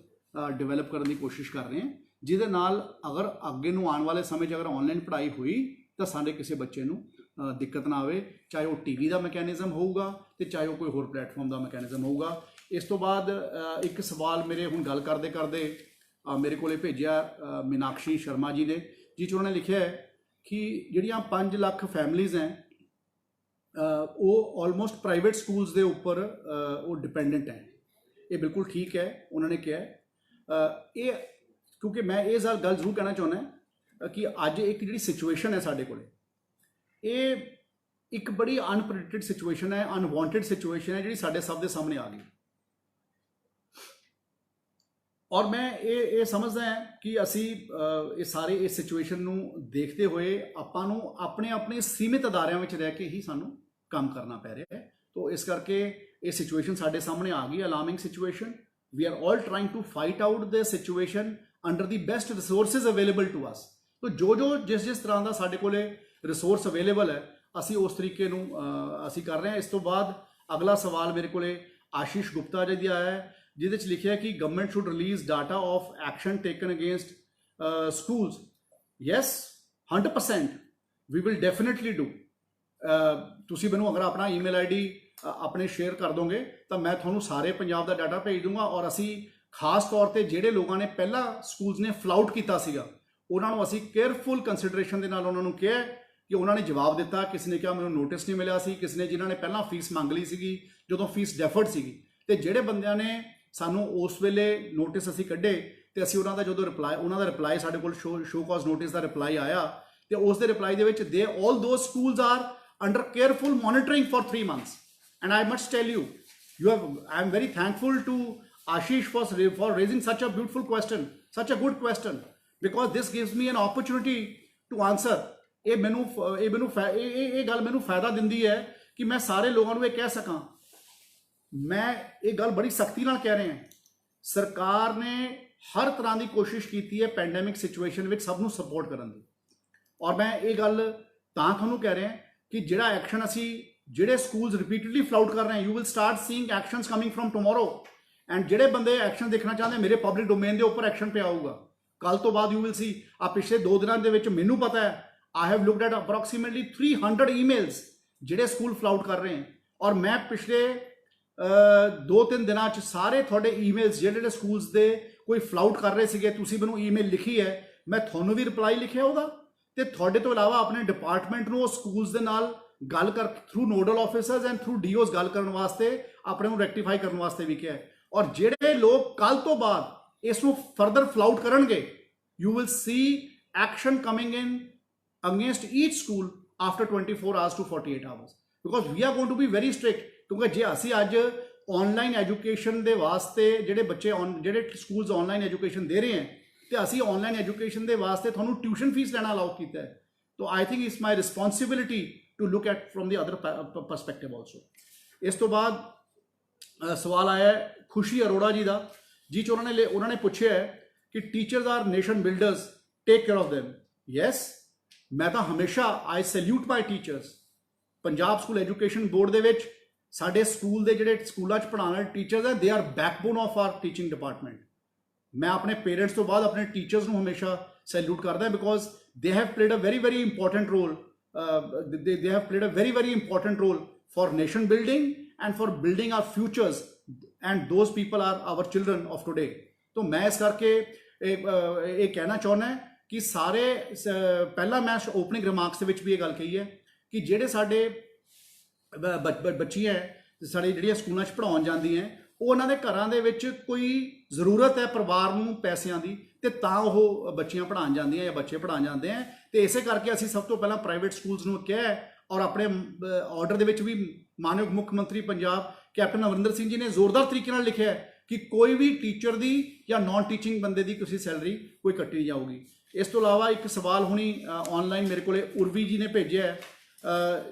ਡਿਵੈਲਪ ਕਰਨ ਦੀ ਕੋਸ਼ਿਸ਼ ਕਰ ਰਹੇ ਹਾਂ, ਜਿਹਦੇ ਨਾਲ ਅਗਰ ਅੱਗੇ ਨੂੰ ਆਉਣ ਵਾਲੇ ਸਮੇਂ 'ਚ ਅਗਰ ਆਨਲਾਈਨ ਪੜ੍ਹਾਈ ਹੋਈ ਤਾਂ ਸਾਡੇ ਕਿਸੇ ਬੱਚੇ ਨੂੰ ਦਿੱਕਤ ਨਾ ਆਵੇ, ਚਾਹੇ ਉਹ ਟੀਵੀ ਦਾ ਮੈਕੈਨਿਜ਼ਮ ਹੋਊਗਾ ਤੇ ਚਾਹੇ ਉਹ ਕੋਈ ਹੋਰ ਪਲੇਟਫਾਰਮ ਦਾ ਮੈਕੈਨਿਜ਼ਮ ਹੋਊਗਾ। ਇਸ ਤੋਂ ਬਾਅਦ ਇੱਕ ਸਵਾਲ ਮੇਰੇ ਹੁਣ ਗੱਲ ਕਰਦੇ ਕਰਦੇ ਮੇਰੇ ਕੋਲੇ ਭੇਜਿਆ ਮੀਨਾਕਸ਼ੀ ਸ਼ਰਮਾ ਜੀ ਨੇ, ਜਿਸ 'ਚ ਉਹਨਾਂ ਨੇ ਲਿਖਿਆ ਹੈ ਕਿ ਜਿਹੜੀਆਂ 5 ਲੱਖ ਫੈਮਲੀਜ਼ ਹੈ ਉਹ ਆਲਮੋਸਟ ਪ੍ਰਾਈਵੇਟ ਸਕੂਲਸ ਦੇ ਉੱਪਰ ਉਹ ਡਿਪੈਂਡੈਂਟ ਹੈ। ਇਹ ਬਿਲਕੁਲ ਠੀਕ ਹੈ, ਉਹਨਾਂ ਨੇ ਕਿਹਾ ਇਹ, ਕਿਉਂਕਿ ਮੈਂ ਇਹ ਗੱਲ ਜ਼ਰੂਰ ਕਹਿਣਾ ਚਾਹੁੰਦਾ ਕਿ ਅੱਜ ਇੱਕ ਜਿਹੜੀ ਸਿਚੁਏਸ਼ਨ ਹੈ ਸਾਡੇ ਕੋਲ, ਇਹ ਇੱਕ ਬੜੀ ਅਨਪ੍ਰੈਡਿਕਟਡ ਸਿਚੁਏਸ਼ਨ ਹੈ, ਅਨਵਾਂਟਡ ਸਿਚੁਏਸ਼ਨ ਹੈ ਜਿਹੜੀ ਸਾਡੇ ਸਭ ਦੇ ਸਾਹਮਣੇ ਆ ਗਈ। ਔਰ ਮੈਂ ਇਹ ਸਮਝਦਾ ਹਾਂ ਕਿ ਅਸੀਂ ਇਹ ਸਾਰੇ ਇਸ ਸਿਚੁਏਸ਼ਨ ਨੂੰ ਦੇਖਦੇ ਹੋਏ ਆਪਾਂ ਨੂੰ ਆਪਣੇ ਸੀਮਿਤ ਅਦਾਰਿਆਂ ਵਿੱਚ ਰਹਿ ਕੇ ਹੀ ਸਾਨੂੰ ਕੰਮ ਕਰਨਾ ਪੈ ਰਿਹਾ ਹੈ। ਤਾਂ ਇਸ ਕਰਕੇ ਇਹ ਸਿਚੁਏਸ਼ਨ ਸਾਡੇ ਸਾਹਮਣੇ ਆ ਗਈ, alarming situation. We are all trying to fight out the situation under the best resources available to us. ਤਾਂ ਜੋ ਜਿਸ ਤਰ੍ਹਾਂ ਦਾ ਸਾਡੇ ਕੋਲੇ ਰਿਸੋਰਸ ਅਵੇਲੇਬਲ ਹੈ ਅਸੀਂ ਉਸ ਤਰੀਕੇ ਨੂੰ ਅਸੀਂ ਕਰ ਰਹੇ ਹਾਂ। ਇਸ ਤੋਂ ਬਾਅਦ ਅਗਲਾ ਸਵਾਲ ਮੇਰੇ ਕੋਲੇ ਆਸ਼ੀਸ਼ ਗੁਪਤਾ ਜੀ ਦਾ ਆਇਆ ਹੈ, ਜਿਹਦੇ 'ਚ ਲਿਖਿਆ ਕਿ government should release data of action taken against schools. Yes, 100% we will definitely do. ਤੁਸੀਂ ਮੈਨੂੰ ਅਗਰ ਆਪਣਾ ਈਮੇਲ ਆਈਡੀ ਆਪਣੇ ਸ਼ੇਅਰ ਕਰ ਦੋਗੇ ਤਾਂ ਮੈਂ ਤੁਹਾਨੂੰ ਸਾਰੇ ਪੰਜਾਬ ਦਾ ਡਾਟਾ ਭੇਜ ਦੂੰਗਾ। ਔਰ ਅਸੀਂ ਖਾਸ ਤੌਰ ਤੇ ਜਿਹੜੇ ਲੋਕਾਂ ਨੇ ਪਹਿਲਾਂ ਸਕੂਲਸ ਨੇ ਫਲਾਊਟ ਕੀਤਾ ਸੀਗਾ ਉਹਨਾਂ ਨੂੰ ਅਸੀਂ ਕੇਅਰਫੁਲ ਕੰਸੀਡਰੇਸ਼ਨ ਦੇ ਨਾਲ ਉਹਨਾਂ ਨੂੰ ਕਿਹਾ ਕਿ ਉਹਨਾਂ ਨੇ ਜਵਾਬ ਦਿੱਤਾ। ਕਿਸੇ ਨੇ ਕਿਹਾ ਮੈਨੂੰ ਨੋਟਿਸ ਨਹੀਂ ਮਿਲਿਆ ਸੀ, ਕਿਸੇ ਨੇ ਜਿਨ੍ਹਾਂ ਨੇ ਪਹਿਲਾਂ ਫੀਸ ਮੰਗ ਲਈ ਸੀਗੀ ਜਦੋਂ ਫੀਸ ਡੈਫਰਡ ਸੀਗੀ, ਤੇ ਜਿਹੜੇ ਬੰਦਿਆਂ ਨੇ ਸਾਨੂੰ ਉਸ ਵੇਲੇ ਨੋਟਿਸ ਅਸੀਂ ਕੱਢੇ ਤੇ ਅਸੀਂ ਉਹਨਾਂ ਦਾ ਜਦੋਂ ਉਹਨਾਂ ਦਾ ਰਿਪਲਾਈ ਸਾਡੇ ਕੋਲ ਸ਼ੋ ਕਾਜ਼ ਨੋਟਿਸ ਦਾ ਰਿਪਲਾਈ ਆਇਆ ਤੇ ਉਸ ਦੇ ਰਿਪਲਾਈ ਦੇ ਵਿੱਚ ਦੇ all those schools are under careful monitoring for 3 months and I must tell you I am very thankful to Ashish for raising such a beautiful question, such a good question, because this gives me an opportunity to answer। ਇਹ ਗੱਲ ਮੈਨੂੰ ਫਾਇਦਾ ਦਿੰਦੀ ਹੈ ਕਿ ਮੈਂ ਸਾਰੇ ਲੋਕਾਂ ਨੂੰ ਇਹ ਕਹਿ ਸਕਾਂ। ਮੈਂ ਇਹ ਗੱਲ ਬੜੀ ਸਖਤੀ ਨਾਲ ਕਹਿ ਰਿਹਾ, ਸਰਕਾਰ ਨੇ ਹਰ ਤਰ੍ਹਾਂ ਦੀ ਕੋਸ਼ਿਸ਼ ਕੀਤੀ ਹੈ ਪੈਂਡੈਮਿਕ ਸਿਚੁਏਸ਼ਨ ਵਿੱਚ ਸਭ ਨੂੰ ਸਪੋਰਟ ਕਰਨ ਦੀ। ਔਰ ਮੈਂ ਇਹ ਗੱਲ ਤਾਂ ਤੁਹਾਨੂੰ ਕਹਿ ਰਿਹਾ ਕਿ ਜਿਹੜਾ ਐਕਸ਼ਨ ਅਸੀਂ ਜਿਹੜੇ ਸਕੂਲਸ ਰਿਪੀਟਡਲੀ ਫਲਾਊਟ ਕਰ ਰਹੇ, you will start seeing actions coming firm tomorrow. And ਜਿਹੜੇ ਬੰਦੇ ਐਕਸ਼ਨ ਦੇਖਣਾ ਚਾਹੁੰਦੇ ਮੇਰੇ ਪਬਲਿਕ ਡੋਮੇਨ ਦੇ ਉੱਪਰ ਐਕਸ਼ਨ ਪਿਆ ਹੋਊਗਾ ਕੱਲ ਤੋਂ ਬਾਅਦ। ਯੂ ਵਿਲ ਸੀ ਆ ਪਿਛਲੇ 2 ਦਿਨਾਂ ਦੇ ਵਿੱਚ ਮੈਨੂੰ ਪਤਾ ਹੈ I have looked at approximately 300 emails ਜਿਹੜੇ ਸਕੂਲ ਫਲਾਊਟ ਕਰ ਰਹੇ ਹਨ। ਔਰ ਮੈਂ ਪਿਛਲੇ 2-3 ਦਿਨਾਂ 'ਚ ਸਾਰੇ ਤੁਹਾਡੇ ਈਮੇਲਸ ਜਿਹੜੇ ਸਕੂਲਸ ਦੇ ਕੋਈ ਫਲਾਊਟ ਕਰ ਰਹੇ ਸੀਗੇ ਤੁਸੀਂ ਮੈਨੂੰ ਈਮੇਲ ਲਿਖੀ ਹੈ, ਮੈਂ ਤੁਹਾਨੂੰ ਵੀ ਰਿਪਲਾਈ ਲਿਖਿਆ ਉਹਦਾ, ਤੇ ਤੁਹਾਡੇ ਤੋਂ ਇਲਾਵਾ ਆਪਣੇ ਡਿਪਾਰਟਮੈਂਟ ਨੂੰ ਉਹ ਸਕੂਲਸ ਦੇ ਨਾਲ ਗੱਲ ਕਰ through nodal officers and throw dues ਗੱਲ ਕਰਨ ਵਾਸਤੇ ਆਪਣੇ ਨੂੰ ਰੈਕਟੀਫਾਈ ਕਰਨ ਵਾਸਤੇ ਵੀ ਕਿਹਾ। ਔਰ ਜਿਹੜੇ ਲੋਕ ਕੱਲ ਤੋਂ ਬਾਅਦ ਇਸ ਨੂੰ ਫਰਦਰ ਫਲਾਊਟ ਕਰਨਗੇ you will see action coming in against each school after 24 hours to 48 hours, because we are going to be very strict। ਕਿਉਂਕਿ ਜੇ ਅਸੀਂ ਅੱਜ ਆਨਲਾਈਨ ਐਜੂਕੇਸ਼ਨ ਦੇ ਵਾਸਤੇ ਜਿਹੜੇ ਸਕੂਲਸ ਆਨਲਾਈਨ ਐਜੂਕੇਸ਼ਨ ਦੇ ਰਹੇ ਹਨ ਤੇ ਅਸੀਂ ਆਨਲਾਈਨ ਐਜੂਕੇਸ਼ਨ ਦੇ ਵਾਸਤੇ ਤੁਹਾਨੂੰ ਟਿਊਸ਼ਨ ਫੀਸ ਲੈਣਾ ਅਲਾਉ ਕੀਤਾ ਹੈ, ਤਾਂ I think it's my responsibility to look at from the other perspective also. ਇਸ ਤੋਂ ਬਾਅਦ ਸਵਾਲ ਆਇਆ ਖੁਸ਼ੀ ਅਰੋੜਾ ਜੀ ਦਾ, ਜਿਸ 'ਚ ਉਹਨਾਂ ਨੇ ਪੁੱਛਿਆ ਕਿ teachers are nation builders, take care of them। Yes, ਮੈਂ ਤਾਂ ਹਮੇਸ਼ਾ I salute my teachers. Punjab school education board ਦੇ ਵਿੱਚ ਸਾਡੇ ਸਕੂਲ ਦੇ ਜਿਹੜੇ ਸਕੂਲਾਂ 'ਚ ਪੜ੍ਹਾਉਣ ਵਾਲੇ ਟੀਚਰਸ ਹੈ they are backbone of R teaching department. ਮੈਂ ਆਪਣੇ ਪੇਰੈਂਟਸ ਤੋਂ ਬਾਅਦ ਆਪਣੇ ਟੀਚਰਸ ਨੂੰ ਹਮੇਸ਼ਾ ਸੈਲਿਊਟ ਕਰਦਾ, because they have played a very very important role. they have played a very very important role for nation building and for building our futures, and those people are our children of today। तो मैं इस करके ਇਹ ਕਹਿਣਾ ਚਾਹੁੰਦਾ ਕਿ ਸਾਰੇ ਪਹਿਲਾਂ ਮੈਂ ਓਪਨਿੰਗ ਰਿਮਾਰਕਸ ਦੇ ਵਿੱਚ ਵੀ ਇਹ ਗੱਲ ਕਹੀ ਹੈ ਕਿ ਜਿਹੜੇ ਸਾਡੇ ਬੱਚੀਆਂ ਸਾਡੇ ਜਿਹੜੀਆਂ ਸਕੂਲਾਂ 'ਚ ਪੜ੍ਹਾਉਣ ਜਾਂਦੀਆਂ ਉਹ ਉਹਨਾਂ ਦੇ ਘਰਾਂ ਦੇ ਵਿੱਚ ਕੋਈ ਜ਼ਰੂਰਤ ਹੈ ਪਰਿਵਾਰ ਨੂੰ ਪੈਸਿਆਂ ਦੀ, ਤੇ ਤਾਂ ਉਹ ਬੱਚੀਆਂ ਪੜ੍ਹਾਉਣ ਜਾਂਦੀਆਂ ਜਾਂ ਬੱਚੇ ਪੜ੍ਹਾਉਣ ਜਾਂਦੇ ਆ। ਤੇ ਇਸੇ ਕਰਕੇ ਅਸੀਂ ਸਭ ਤੋਂ ਪਹਿਲਾਂ ਪ੍ਰਾਈਵੇਟ ਸਕੂਲਸ ਨੂੰ ਕਿਹਾ ਔਰ ਆਪਣੇ ਆਰਡਰ ਦੇ ਵਿੱਚ ਵੀ ਮਾਨਯੋਗ ਮੁੱਖ ਮੰਤਰੀ ਪੰਜਾਬ ਕੈਪਟਨ ਅਮਰਿੰਦਰ ਸਿੰਘ ਜੀ ਨੇ ਜ਼ੋਰਦਾਰ ਤਰੀਕੇ ਨਾਲ ਲਿਖਿਆ ਹੈ ਕਿ ਕੋਈ ਵੀ ਟੀਚਰ ਦੀ ਜਾਂ ਨਾਨ ਟੀਚਿੰਗ ਬੰਦੇ ਦੀ ਕਿਸੇ ਸੈਲਰੀ ਕੋਈ ਕੱਟੀ ਨਹੀਂ ਜਾਊਗੀ। ਇਸ ਤੋਂ ਇਲਾਵਾ ਇੱਕ ਸਵਾਲ ਹੁਣੀ ਆਨਲਾਈਨ ਮੇਰੇ ਕੋਲੇ ਉਰਵੀ ਜੀ ਨੇ ਭੇਜਿਆ ਹੈ,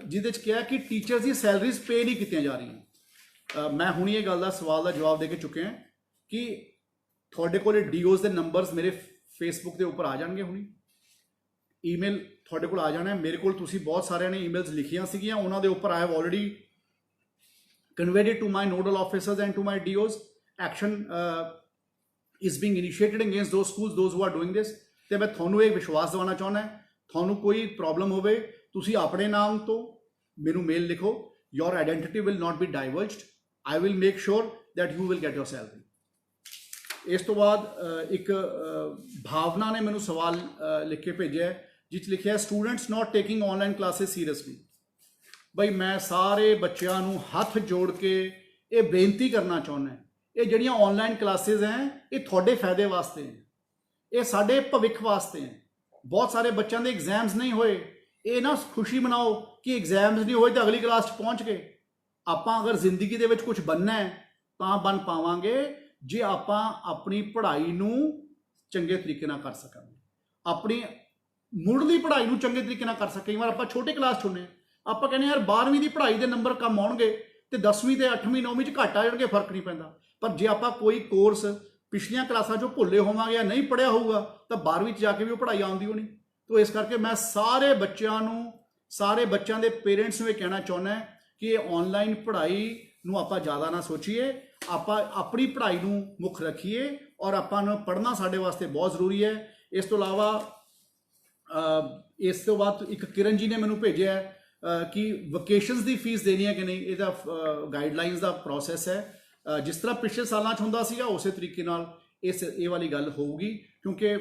ਜਿਹਦੇ 'ਚ ਕਿਹਾ ਕਿ ਟੀਚਰਸ ਦੀ ਸੈਲਰੀਜ਼ ਪੇ ਨਹੀਂ ਕੀਤੀਆਂ ਜਾ ਰਹੀਆਂ। ਮੈਂ ਹੁਣੀ ਇਹ ਗੱਲ ਦਾ ਸਵਾਲ ਦਾ ਜਵਾਬ ਦੇ ਕੇ ਚੁੱਕਿਆ ਕਿ ਤੁਹਾਡੇ ਕੋਲੇ ਡੀਓਜ਼ ਦੇ ਨੰਬਰਸ ਮੇਰੇ ਫੇਸਬੁੱਕ ਦੇ ਉੱਪਰ ਆ ਜਾਣਗੇ, ਹੁਣੀ ਈਮੇਲ ਤੁਹਾਡੇ ਕੋਲ ਆ ਜਾਣਾ। ਮੇਰੇ ਕੋਲ ਤੁਸੀਂ ਬਹੁਤ ਸਾਰਿਆਂ ਨੇ ਈਮੇਲਸ ਲਿਖੀਆਂ ਸੀਗੀਆਂ, ਉਹਨਾਂ ਦੇ ਉੱਪਰ I have already conveyed it to my nodal officers and to my DOs. Action is being initiated against those schools, those who are doing this. ਤੇ ਮੈਂ ਤੁਹਾਨੂੰ ਇਹ ਵਿਸ਼ਵਾਸ ਦਿਵਾਉਣਾ ਚਾਹੁੰਦਾ, ਤੁਹਾਨੂੰ ਕੋਈ ਪ੍ਰੋਬਲਮ ਹੋਵੇ ਤੁਸੀਂ ਆਪਣੇ ਨਾਮ ਤੋਂ ਮੈਨੂੰ ਮੇਲ ਲਿਖੋ। your identity will not be divulged. I will make sure that you will get your salary. ਇਸ ਤੋਂ ਬਾਅਦ ਇੱਕ ਭਾਵਨਾ ਨੇ ਮੈਨੂੰ ਸਵਾਲ ਲਿਖ ਕੇ ਭੇਜਿਆ, ਜਿਸ ਲਿਖਿਆ ਸਟੂਡੈਂਟਸ ਨਾਟ ਟੇਕਿੰਗ ਆਨਲਾਈਨ ਕਲਾਸਿਸ ਸੀਰੀਅਸਲੀ। ਬਈ ਮੈਂ ਸਾਰੇ ਬੱਚਿਆਂ ਨੂੰ ਹੱਥ ਜੋੜ ਕੇ ਇਹ ਬੇਨਤੀ ਕਰਨਾ ਚਾਹੁੰਦਾ, ਇਹ ਜਿਹੜੀਆਂ ਆਨਲਾਈਨ ਕਲਾਸਿਸ ਹੈ ਇਹ ਤੁਹਾਡੇ ਫਾਇਦੇ ਵਾਸਤੇ ਹੈ, ਇਹ ਸਾਡੇ ਭਵਿੱਖ ਵਾਸਤੇ ਹੈ। ਬਹੁਤ ਸਾਰੇ ਬੱਚਿਆਂ ਦੇ ਐਗਜ਼ਾਮਸ ਨਹੀਂ ਹੋਏ, ਇਹ ਨਾ ਖੁਸ਼ੀ ਮਨਾਓ ਕਿ ਐਗਜ਼ਾਮਸ ਨਹੀਂ ਹੋਏ ਤਾਂ ਅਗਲੀ ਕਲਾਸ 'ਚ ਪਹੁੰਚ ਗਏ। ਆਪਾਂ ਅਗਰ ਜ਼ਿੰਦਗੀ ਦੇ ਵਿੱਚ ਕੁਝ ਬਣਨਾ ਹੈ ਤਾਂ ਬਣ ਪਾਵਾਂਗੇ ਜੇ ਆਪਾਂ ਆਪਣੀ ਪੜ੍ਹਾਈ ਨੂੰ ਚੰਗੇ ਤਰੀਕੇ ਨਾਲ ਕਰ ਸਕਾਂਗੇ, ਆਪਣੀ ਮੁੱਢਲੀ ਪੜ੍ਹਾਈ ਨੂੰ ਚੰਗੇ ਤਰੀਕੇ ਨਾਲ ਕਰ ਸਕਾਂਗੇ। ਕਈ ਵਾਰ ਆਪਾਂ ਛੋਟੇ ਕਲਾਸ 'ਚ ਹੁੰਦੇ ਹਾਂ, ਆਪਾਂ ਕਹਿੰਦੇ ਯਾਰ 12ਵੀਂ ਦੀ ਪੜ੍ਹਾਈ ਦੇ ਨੰਬਰ ਕੰਮ ਆਉਣਗੇ ਤੇ 10ਵੀਂ ਤੇ 8ਵੀਂ 9ਵੀਂ 'ਚ ਘੱਟ ਆ ਜਾਣਗੇ, ਫਰਕ ਨਹੀਂ ਪੈਂਦਾ। ਪਰ ਜੇ ਆਪਾਂ ਕੋਈ ਕੋਰਸ ਪਿਛਲੀਆਂ ਕਲਾਸਾਂ 'ਚੋਂ ਭੁੱਲੇ ਹੋਵਾਂਗੇ ਜਾਂ ਨਹੀਂ ਪੜ੍ਹਿਆ ਹੋਊਗਾ ਤਾਂ 12ਵੀਂ 'ਚ ਜਾ ਕੇ ਵੀ ਉਹ ਪੜ੍ਹਾਈ ਆਉਂਦੀ ਹੋਣੀ। ਤਾਂ ਇਸ ਕਰਕੇ ਮੈਂ ਸਾਰੇ ਬੱਚਿਆਂ ਨੂੰ, ਸਾਰੇ ਬੱਚਿਆਂ ਦੇ ਪੇਰੈਂਟਸ ਨੂੰ ਇਹ ਕਹਿਣਾ ਚਾਹੁੰਦਾ ਕਿ ਇਹ ਆਨਲਾਈਨ ਪੜ੍ਹਾਈ ਨੂੰ ਆਪਾਂ ਜ਼ਿਆਦਾ ਨਾ ਸੋਚੀਏ, ਆਪਾਂ ਆਪਣੀ ਪੜ੍ਹਾਈ ਨੂੰ ਮੁੱਖ ਰੱਖੀਏ ਔਰ ਆਪਾਂ ਨੂੰ ਪੜ੍ਹਨਾ ਸਾਡੇ ਵਾਸਤੇ ਬਹੁਤ ਜ਼ਰੂਰੀ ਹੈ। ਇਸ ਤੋਂ ਇਲਾਵਾ ਇਸ ਤੋਂ ਬਾਅਦ ਇੱਕ ਕਿਰਨ ਜੀ ਨੇ ਮੈਨੂੰ ਭੇਜਿਆ ਕਿ ਵਕੇਸ਼ਨਸ ਦੀ ਫੀਸ ਦੇਣੀ ਹੈ ਕਿ ਨਹੀਂ, ਇਹਦਾ ਗਾਈਡਲਾਈਨਸ ਦਾ ਪ੍ਰੋਸੈਸ ਹੈ। ਜਿਸ ਤਰ੍ਹਾਂ ਪਿਛਲੇ ਸਾਲਾਂ 'ਚ ਹੁੰਦਾ ਸੀਗਾ ਉਸੇ ਤਰੀਕੇ ਨਾਲ ਇਹ ਵਾਲੀ ਗੱਲ ਹੋਊਗੀ, ਕਿਉਂਕਿ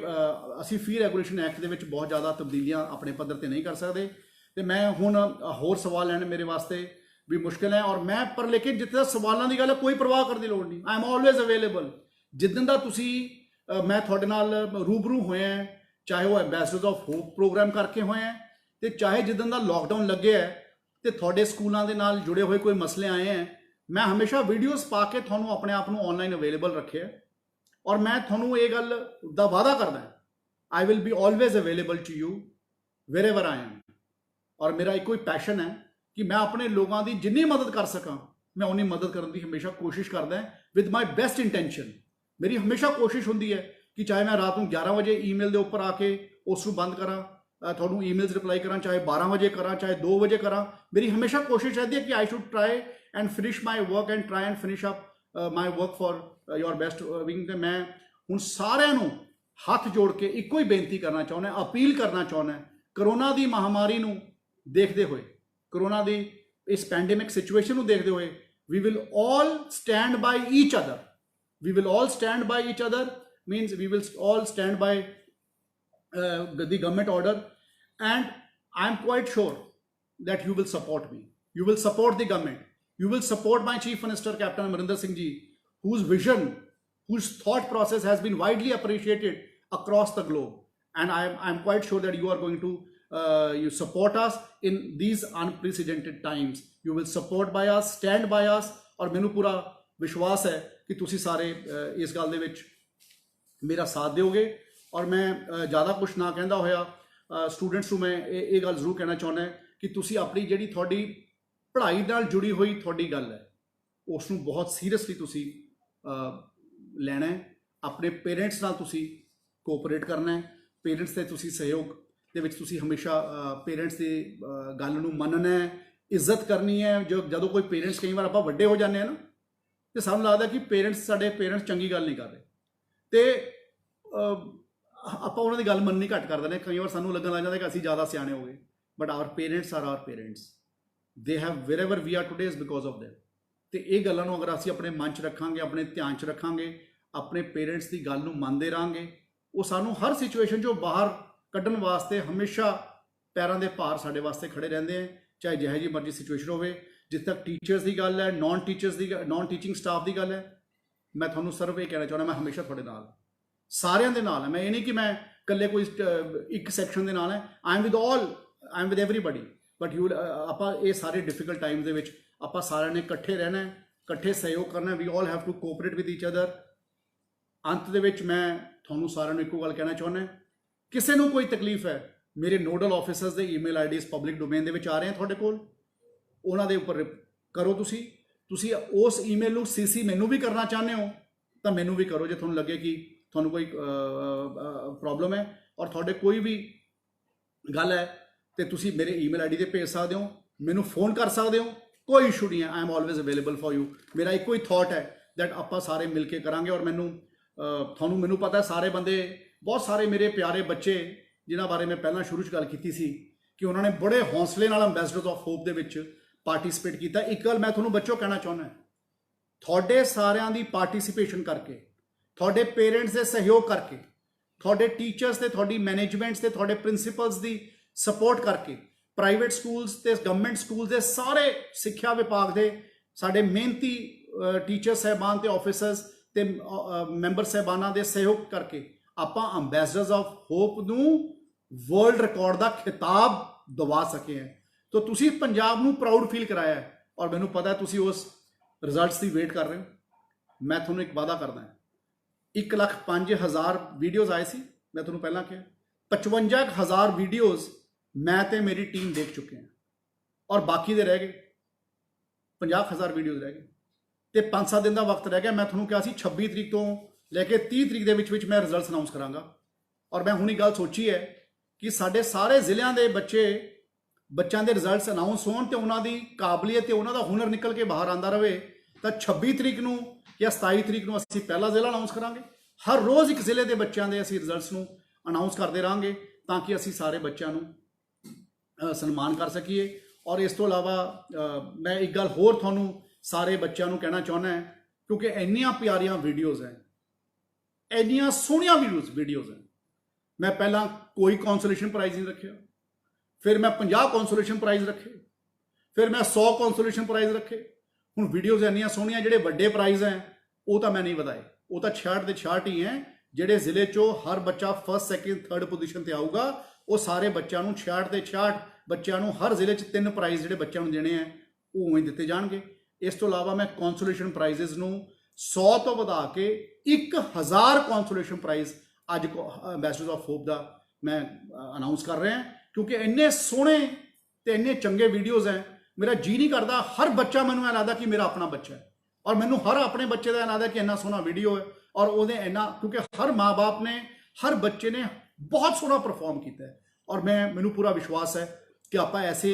ਅਸੀਂ ਫੀ ਰੈਗੂਲੇਸ਼ਨ ਐਕਟ ਦੇ ਵਿੱਚ ਬਹੁਤ ਜ਼ਿਆਦਾ ਤਬਦੀਲੀਆਂ ਆਪਣੇ ਪੱਧਰ ਤੇ ਨਹੀਂ ਕਰ ਸਕਦੇ। ਤੇ ਮੈਂ ਹੁਣ ਹੋਰ ਸਵਾਲ ਲੈਣੇ ਮੇਰੇ ਵਾਸਤੇ ਵੀ ਮੁਸ਼ਕਿਲ ਹੈ, ਔਰ ਮੈਂ ਪਰ ਲੇਕਿਨ ਜਿੱਥੇ ਤੱਕ ਸਵਾਲਾਂ ਦੀ ਗੱਲ ਹੈ ਕੋਈ ਪਰਵਾਹ ਕਰਨ ਦੀ ਲੋੜ ਨਹੀਂ। I am always available. ਜਿੱਦਣ ਦਾ ਤੁਸੀਂ ਮੈਂ ਤੁਹਾਡੇ ਨਾਲ ਰੂਬਰੂ ਹੋਇਆ, ਚਾਹੇ ਉਹ ਐਂਬੈਸਡਰਸ ਆਫ ਹੋਪ ਪ੍ਰੋਗਰਾਮ ਕਰਕੇ ਹੋਏ ਹੈ ਤੇ ਚਾਹੇ ਜਿੱਦਣ ਦਾ ਲੋਕਡਾਊਨ ਲੱਗਿਆ ਤੇ ਤੁਹਾਡੇ ਸਕੂਲਾਂ ਦੇ ਨਾਲ ਜੁੜੇ ਹੋਏ ਕੋਈ ਮਸਲੇ ਆਏ ਹੈ, ਮੈਂ ਹਮੇਸ਼ਾ ਵੀਡੀਓਜ਼ ਪਾ ਕੇ ਤੁਹਾਨੂੰ ਆਪਣੇ ਆਪ ਨੂੰ ਆਨਲਾਈਨ ਅਵੇਲੇਬਲ ਰੱਖਿਆ। ਔਰ ਮੈਂ ਤੁਹਾਨੂੰ ਇਹ ਗੱਲ ਦਾ ਵਾਅਦਾ ਕਰਦਾ, I will be always available to you wherever I am. ਔਰ ਮੇਰਾ ਇੱਕੋ ਹੀ ਪੈਸ਼ਨ ਹੈ ਕਿ ਮੈਂ ਆਪਣੇ ਲੋਕਾਂ ਦੀ ਜਿੰਨੀ ਮਦਦ ਕਰ ਸਕਾਂ ਮੈਂ ਉਨੀ ਮਦਦ ਕਰਨ ਦੀ ਹਮੇਸ਼ਾ ਕੋਸ਼ਿਸ਼ ਕਰਦਾ ਵਿਦ ਮਾਈ ਬੈਸਟ ਇੰਟੈਂਸ਼ਨ। ਮੇਰੀ ਹਮੇਸ਼ਾ ਕੋਸ਼ਿਸ਼ ਹੁੰਦੀ ਹੈ ਕਿ ਚਾਹੇ ਮੈਂ ਰਾਤ ਨੂੰ 11 ਵਜੇ ਈਮੇਲ ਦੇ ਉੱਪਰ ਆ ਕੇ ਉਸ ਨੂੰ ਬੰਦ ਕਰਾਂ, ਤੁਹਾਨੂੰ ਈਮੇਲਸ ਰਿਪਲਾਈ ਕਰਾਂ, ਚਾਹੇ 12 ਵਜੇ ਕਰਾਂ, ਚਾਹੇ 2 ਵਜੇ ਕਰਾਂ, ਮੇਰੀ ਹਮੇਸ਼ਾ ਕੋਸ਼ਿਸ਼ ਰਹਿੰਦੀ ਹੈ ਕਿ ਆਈ should try and finish my work and try and finish up my work for your best wing. ਤੇ ਮੈਂ ਹੁਣ ਸਾਰਿਆਂ ਨੂੰ ਹੱਥ ਜੋੜ ਕੇ ਇੱਕੋ ਹੀ ਬੇਨਤੀ ਕਰਨਾ ਚਾਹੁੰਦਾ, ਅਪੀਲ ਕਰਨਾ ਚਾਹੁੰਦਾ, ਕਰੋਨਾ ਦੀ ਮਹਾਮਾਰੀ ਨੂੰ ਦੇਖਦੇ ਹੋਏ, ਕਰੋਨਾ ਦੀ ਇਸ ਪੈਂਡੇਮਿਕ ਸਿਚੁਏਸ਼ਨ ਨੂੰ ਦੇਖਦੇ ਹੋਏ, we will all stand by each other. We will all stand by each other means we will all stand by the government order, and I am quite sure that you will support me. You will support the government. You will support my Chief Minister Captain Amarinder Singh Ji, whose vision, whose thought process has been widely appreciated across the globe. And I am quite sure that you are going to you support us in these unprecedented times. You will support by us, stand by us, और मैनू पूरा विश्वास है कि तुसी सारे इस गल दे विच मेरा साथ दोगे। और मैं ज़्यादा कुछ ना कहता होया स्टूडेंट्स नूं मैं ये गल जरूर कहना चाहुंदा कि तुसी अपनी जिहड़ी तुहाडी पढ़ाई नाल जुड़ी हुई तुहाडी गल है उस नूं बहुत सीरियसली तुसी लैना है। अपने पेरेंट्स नाल तुसी कोऑपरेट करना है, पेरेंट्स दे तुसी सहयोग ਦੇ ਵਿੱਚ ਤੁਸੀਂ ਹਮੇਸ਼ਾ ਪੇਰੈਂਟਸ ਦੀ ਗੱਲ ਨੂੰ ਮੰਨਣਾ ਹੈ, ਇੱਜ਼ਤ ਕਰਨੀ ਹੈ। ਜਦੋਂ ਕੋਈ ਪੇਰੈਂਟਸ, ਕਈ ਵਾਰ ਆਪਾਂ ਵੱਡੇ ਹੋ ਜਾਂਦੇ ਹਾਂ ਨਾ ਤੇ ਸਾਨੂੰ ਲੱਗਦਾ ਕਿ ਸਾਡੇ ਪੇਰੈਂਟਸ ਚੰਗੀ ਗੱਲ ਨਹੀਂ ਕਰ ਰਹੇ ਤੇ ਆਪਾਂ ਉਹਨਾਂ ਦੀ ਗੱਲ ਮੰਨਣੀ ਘੱਟ ਕਰ ਦਿੰਦੇ। ਕਈ ਵਾਰ ਸਾਨੂੰ ਲੱਗਣ ਲੱਗ ਜਾਂਦਾ ਕਿ ਅਸੀਂ ਜ਼ਿਆਦਾ ਸਿਆਣੇ ਹੋ ਗਏ, but our parents are our parents, they have wherever we are today is because of them. ਤੇ ਇਹ ਗੱਲਾਂ ਨੂੰ ਅਗਰ ਅਸੀਂ ਆਪਣੇ ਮਨ 'ਚ ਰੱਖਾਂਗੇ, ਆਪਣੇ ਧਿਆਨ 'ਚ ਰੱਖਾਂਗੇ, ਆਪਣੇ ਪੇਰੈਂਟਸ ਦੀ ਗੱਲ ਨੂੰ ਮੰਨਦੇ ਰਹਾਂਗੇ, ਉਹ ਸਾਨੂੰ ਹਰ ਸਿਚੁਏਸ਼ਨ 'ਚੋਂ ਬਾਹਰ ਕੱਢਣ ਵਾਸਤੇ ਹਮੇਸ਼ਾ ਪੈਰਾਂ ਦੇ ਭਾਰ ਸਾਡੇ ਵਾਸਤੇ ਖੜੇ ਰਹਿੰਦੇ ਆ, ਚਾਹੇ ਜਿਹੋ ਜਿਹੀ ਮਰਜ਼ੀ ਸਿਚੁਏਸ਼ਨ ਹੋਵੇ। ਜਿੱਥੇ ਤੱਕ ਟੀਚਰਸ ਦੀ ਗੱਲ ਹੈ, ਨਾਨ ਟੀਚਿੰਗ ਸਟਾਫ ਦੀ ਗੱਲ ਹੈ, ਮੈਂ ਤੁਹਾਨੂੰ ਸਿਰਫ ਇਹ ਕਹਿਣਾ ਚਾਹੁੰਦਾ, ਮੈਂ ਹਮੇਸ਼ਾ ਤੁਹਾਡੇ ਨਾਲ, ਸਾਰਿਆਂ ਦੇ ਨਾਲ ਹੈ। ਮੈਂ ਇਹ ਨਹੀਂ ਕਿ ਮੈਂ ਇਕੱਲੇ ਕੋਈ ਇੱਕ ਸੈਕਸ਼ਨ ਦੇ ਨਾਲ ਹੈ, I am with everybody. But ਆਪਾਂ ਇਹ ਸਾਰੇ ਡਿਫਿਕਲਟ ਟਾਈਮ ਦੇ ਵਿੱਚ ਆਪਾਂ ਸਾਰਿਆਂ ਨੇ ਇਕੱਠੇ ਰਹਿਣਾ ਹੈ, ਇਕੱਠੇ ਸਹਿਯੋਗ ਕਰਨਾ, we all have to cooperate with each other. ਅੰਤ ਦੇ ਵਿੱਚ ਮੈਂ ਤੁਹਾਨੂੰ ਸਾਰਿਆਂ ਨੂੰ ਇੱਕੋ ਗੱਲ ਕਹਿਣਾ ਚਾਹੁੰਦਾ, ਕਿਸੇ ਨੂੰ ਕੋਈ ਤਕਲੀਫ ਹੈ, ਮੇਰੇ ਨੋਡਲ ਆਫਿਸਰਸ ਦੇ ਈਮੇਲ ਆਈਡੀਜ਼ ਪਬਲਿਕ ਡੋਮੇਨ ਦੇ ਵਿੱਚ ਆ ਰਹੇ ਆ ਤੁਹਾਡੇ ਕੋਲ, ਉਹਨਾਂ ਦੇ ਉੱਪਰ ਕਰੋ। ਤੁਸੀਂ ਉਸ ਈਮੇਲ ਨੂੰ ਸੀਸੀ ਮੈਨੂੰ ਵੀ ਕਰਨਾ ਚਾਹੁੰਦੇ ਹੋ ਤਾਂ ਮੈਨੂੰ ਵੀ ਕਰੋ, ਜੇ ਤੁਹਾਨੂੰ ਲੱਗੇ ਕਿ ਤੁਹਾਨੂੰ ਕੋਈ ਪ੍ਰੋਬਲਮ ਹੈ ਔਰ ਤੁਹਾਡੇ ਕੋਈ ਵੀ ਗੱਲ ਹੈ ਤੇ ਤੁਸੀਂ ਮੇਰੇ ਈਮੇਲ ਆਈਡੀ ਤੇ ਭੇਜ ਸਕਦੇ ਹੋ, ਮੈਨੂੰ ਫੋਨ ਕਰ ਸਕਦੇ ਹੋ, ਕੋਈ ਇਸ਼ੂ ਨਹੀਂ ਹੈ। I am always available for you. ਮੇਰਾ ਇੱਕੋ ਹੀ ਥਾਟ ਹੈ ਦੈਟ ਆਪਾਂ ਸਾਰੇ ਮਿਲ ਕੇ ਕਰਾਂਗੇ। ਔਰ ਮੈਨੂੰ ਪਤਾ ਸਾਰੇ ਬੰਦੇ, ਬਹੁਤ ਸਾਰੇ ਮੇਰੇ ਪਿਆਰੇ ਬੱਚੇ ਜਿਨ੍ਹਾਂ ਬਾਰੇ ਮੈਂ ਪਹਿਲਾਂ ਸ਼ੁਰੂ 'ਚ ਗੱਲ ਕੀਤੀ ਸੀ ਕਿ ਉਹਨਾਂ ਨੇ ਬੜੇ ਹੌਸਲੇ ਨਾਲ ਐਂਬੈਸਡਰਸ ਆਫ ਹੋਪ ਦੇ ਵਿੱਚ ਪਾਰਟਿਸਿਪੇਟ ਕੀਤਾ। ਇੱਕ ਗੱਲ ਮੈਂ ਤੁਹਾਨੂੰ ਬੱਚੋ ਕਹਿਣਾ ਚਾਹੁੰਦਾ, ਤੁਹਾਡੇ ਸਾਰਿਆਂ ਦੀ ਪਾਰਟਿਸਿਪੇਸ਼ਨ ਕਰਕੇ, ਤੁਹਾਡੇ ਪੇਰੈਂਟਸ ਦੇ ਸਹਿਯੋਗ ਕਰਕੇ, ਤੁਹਾਡੇ ਟੀਚਰਸ ਤੇ ਤੁਹਾਡੀ ਮੈਨੇਜਮੈਂਟਸ ਤੇ ਤੁਹਾਡੇ ਪ੍ਰਿੰਸੀਪਲਸ ਦੀ ਸਪੋਰਟ ਕਰਕੇ, ਪ੍ਰਾਈਵੇਟ ਸਕੂਲਸ ਤੇ ਗਵਰਨਮੈਂਟ ਸਕੂਲਸ ਦੇ ਸਾਰੇ ਸਿੱਖਿਆ ਵਿਭਾਗ ਦੇ ਸਾਡੇ ਮਿਹਨਤੀ ਟੀਚਰ ਸਾਹਿਬਾਨ ਤੇ ਆਫਿਸਰਸ ਤੇ ਮੈਂਬਰ ਸਾਹਿਬਾਨਾਂ ਦੇ ਸਹਿਯੋਗ ਕਰਕੇ ਆਪਾਂ ਐਂਬੈਸਡਰਸ ਆਫ ਹੋਪ ਨੂੰ ਵਰਲਡ ਰਿਕਾਰਡ ਦਾ ਖਿਤਾਬ ਦਿਵਾ ਸਕੇ ਹਾਂ। ਤਾਂ ਤੁਸੀਂ ਪੰਜਾਬ ਨੂੰ ਪ੍ਰਾਊਡ ਫੀਲ ਕਰਾਇਆ ਹੈ ਔਰ ਮੈਨੂੰ ਪਤਾ ਤੁਸੀਂ ਉਸ ਰਿਜ਼ਲਟਸ ਦੀ ਵੇਟ ਕਰ ਰਹੇ ਹੋ। ਮੈਂ ਤੁਹਾਨੂੰ ਇੱਕ ਵਾਅਦਾ ਕਰਦਾ, 1,05,000 ਵੀਡੀਓਜ਼ ਆਏ ਸੀ, ਮੈਂ ਤੁਹਾਨੂੰ ਪਹਿਲਾਂ ਕਿਹਾ 55,000 ਵੀਡੀਓਜ਼ ਮੈਂ ਤੇ ਮੇਰੀ ਟੀਮ ਦੇਖ ਚੁੱਕੇ ਹਾਂ ਔਰ ਬਾਕੀ ਦੇ ਰਹਿ ਗਏ 50,000 ਵੀਡੀਓਜ਼ ਰਹਿ ਗਏ ਤੇ 5-7 ਦਿਨ ਦਾ ਵਕਤ ਰਹਿ ਗਿਆ। ਮੈਂ ਤੁਹਾਨੂੰ ਕਿਹਾ ਸੀ 26 ਤਰੀਕ ਤੋਂ ਲੈ ਕੇ 30 ਤਰੀਕ ਦੇ ਵਿੱਚ ਮੈਂ ਰਿਜ਼ਲਟਸ ਅਨਾਉਂਸ ਕਰਾਂਗਾ ਔਰ ਮੈਂ ਹੁਣੀ ਗੱਲ ਸੋਚੀ ਹੈ ਕਿ ਸਾਡੇ ਸਾਰੇ ਜ਼ਿਲ੍ਹਿਆਂ ਦੇ ਬੱਚਿਆਂ ਦੇ ਰਿਜ਼ਲਟਸ ਅਨਾਉਂਸ ਹੋਣ ਤੇ ਉਹਨਾਂ ਦੀ ਕਾਬਲੀਅਤ ਤੇ ਉਹਨਾਂ ਦਾ ਹੁਨਰ ਨਿਕਲ ਕੇ ਬਾਹਰ ਆਉਂਦਾ ਰਹੇ ਤਾਂ 26 ਤਰੀਕ ਨੂੰ ਜਾਂ 27 ਤਰੀਕ ਨੂੰ ਅਸੀਂ ਪਹਿਲਾ ਜ਼ਿਲ੍ਹਾ ਅਨਾਉਂਸ ਕਰਾਂਗੇ। ਹਰ ਰੋਜ਼ ਇੱਕ ਜ਼ਿਲ੍ਹੇ ਦੇ ਬੱਚਿਆਂ ਦੇ ਅਸੀਂ ਰਿਜ਼ਲਟਸ ਨੂੰ ਅਨਾਉਂਸ ਕਰਦੇ ਰਹਾਂਗੇ ਤਾਂ ਕਿ ਅਸੀਂ ਸਾਰੇ ਬੱਚਿਆਂ ਨੂੰ ਸਨਮਾਨ ਕਰ ਸਕੀਏ। ਔਰ ਇਸ ਤੋਂ ਇਲਾਵਾ ਮੈਂ ਇੱਕ ਗੱਲ ਹੋਰ ਤੁਹਾਨੂੰ ਸਾਰੇ ਬੱਚਿਆਂ ਨੂੰ ਕਹਿਣਾ ਚਾਹੁੰਦਾ, ਕਿਉਂਕਿ ਇੰਨੀਆਂ ਪਿਆਰੀਆਂ ਵੀਡੀਓਜ਼ ਹੈ, ਇੰਨੀਆਂ ਸੋਹਣੀਆਂ ਵੀਡੀਓਜ਼ ਹੈ। ਮੈਂ ਪਹਿਲਾਂ ਕੋਈ ਕੌਂਸੋਲੇਸ਼ਨ ਪ੍ਰਾਈਜ਼ ਨਹੀਂ ਰੱਖਿਆ, ਫਿਰ ਮੈਂ 50 ਕੌਂਸੋਲੇਸ਼ਨ ਪ੍ਰਾਈਜ਼ ਰੱਖੇ, ਫਿਰ ਮੈਂ 100 ਕੌਂਸੋਲੇਸ਼ਨ ਪ੍ਰਾਈਜ਼ ਰੱਖੇ। ਹੁਣ ਵੀਡੀਓਜ਼ ਇੰਨੀਆਂ ਸੋਹਣੀਆਂ, ਜਿਹੜੇ ਵੱਡੇ ਪ੍ਰਾਈਜ਼ ਹੈ ਉਹ ਤਾਂ ਮੈਂ ਨਹੀਂ ਵਧਾਏ, ਉਹ ਤਾਂ 66 ਦੇ 66 ਹੀ ਹੈ। ਜਿਹੜੇ ਜ਼ਿਲ੍ਹੇ 'ਚੋਂ ਹਰ ਬੱਚਾ ਫਸਟ ਸੈਕਿੰਡ ਥਰਡ ਪੋਜੀਸ਼ਨ ਤੇ ਆਊਗਾ ਉਹ ਸਾਰੇ ਬੱਚਿਆਂ ਨੂੰ 66 ਦੇ 66 ਬੱਚਿਆਂ ਨੂੰ ਹਰ ਜ਼ਿਲ੍ਹੇ 'ਚ 3 ਪ੍ਰਾਈਜ਼ ਜਿਹੜੇ ਬੱਚਿਆਂ ਨੂੰ ਦੇਣੇ ਆ ਉਹ ਉਵੇਂ ਦਿੱਤੇ ਜਾਣਗੇ। ਇਸ ਤੋਂ ਇਲਾਵਾ ਮੈਂ ਕੌਂਸੋਲੇਸ਼ਨ ਪ੍ਰਾਈਜ਼ਸ ਨੂੰ 100 ਤੋਂ ਵਧਾ ਕੇ 1000 ਕੌਂਸੋਲੇਸ਼ਨ ਪ੍ਰਾਈਜ਼ ਅੱਜ ਐਂਬੈਸਡਰਸ ਆਫ ਹੋਪ ਦਾ ਮੈਂ ਅਨਾਉਂਸ ਕਰ ਰਿਹਾ, ਕਿਉਂਕਿ ਇੰਨੇ ਸੋਹਣੇ ਤੇ ਇੰਨੇ ਚੰਗੇ ਵੀਡੀਓਜ਼ ਹੈ। ਮੇਰਾ ਜੀ ਨਹੀਂ ਕਰਦਾ, ਹਰ ਬੱਚਾ ਮੈਨੂੰ ਇਹ ਲੱਗਦਾ ਕਿ ਮੇਰਾ ਆਪਣਾ ਬੱਚਾ ਹੈ ਔਰ ਮੈਨੂੰ ਹਰ ਆਪਣੇ ਬੱਚੇ ਦਾ ਇਹ ਲੱਗਦਾ ਕਿ ਇੰਨਾ ਸੋਹਣਾ ਵੀਡੀਓ ਹੈ ਔਰ ਉਹਦੇ ਇੰਨਾ, ਕਿਉਂਕਿ ਹਰ ਮਾਂ-ਬਾਪ ਨੇ, ਹਰ ਬੱਚੇ ਨੇ ਬਹੁਤ ਸੋਹਣਾ ਪਰਫਾਰਮ ਕੀਤਾ ਹੈ ਔਰ ਮੈਨੂੰ ਪੂਰਾ ਵਿਸ਼ਵਾਸ ਹੈ ਕਿ ਆਪਾਂ ਐਸੇ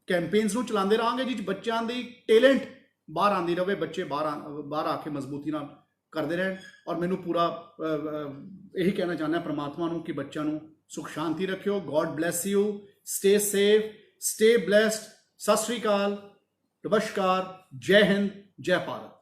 ਕੈਂਪੇਨਸ ਨੂੰ ਚਲਾਉਂਦੇ ਰਹਾਂਗੇ ਜਿਸ ਬੱਚਿਆਂ ਦੀ ਟੈਲੈਂਟ ਬਾਹਰ ਆਉਂਦੀ ਰਹੇ, ਬੱਚੇ ਬਾਹਰ ਆ ਕੇ ਮਜ਼ਬੂਤੀ ਨਾਲ ਕਰਦੇ ਰਹਿਣ। ਔਰ ਮੈਨੂੰ ਪੂਰਾ ਇਹੀ ਕਹਿਣਾ ਚਾਹੁੰਦਾ ਪ੍ਰਮਾਤਮਾ ਨੂੰ ਕਿ ਬੱਚਿਆਂ ਨੂੰ ਸੁਖ ਸ਼ਾਂਤੀ ਰੱਖਿਓ। God bless you, stay safe, stay blessed. ਸਤਿ ਸ਼੍ਰੀ ਅਕਾਲ, ਨਮਸਕਾਰ, ਜੈ ਹਿੰਦ, ਜੈ ਭਾਰਤ।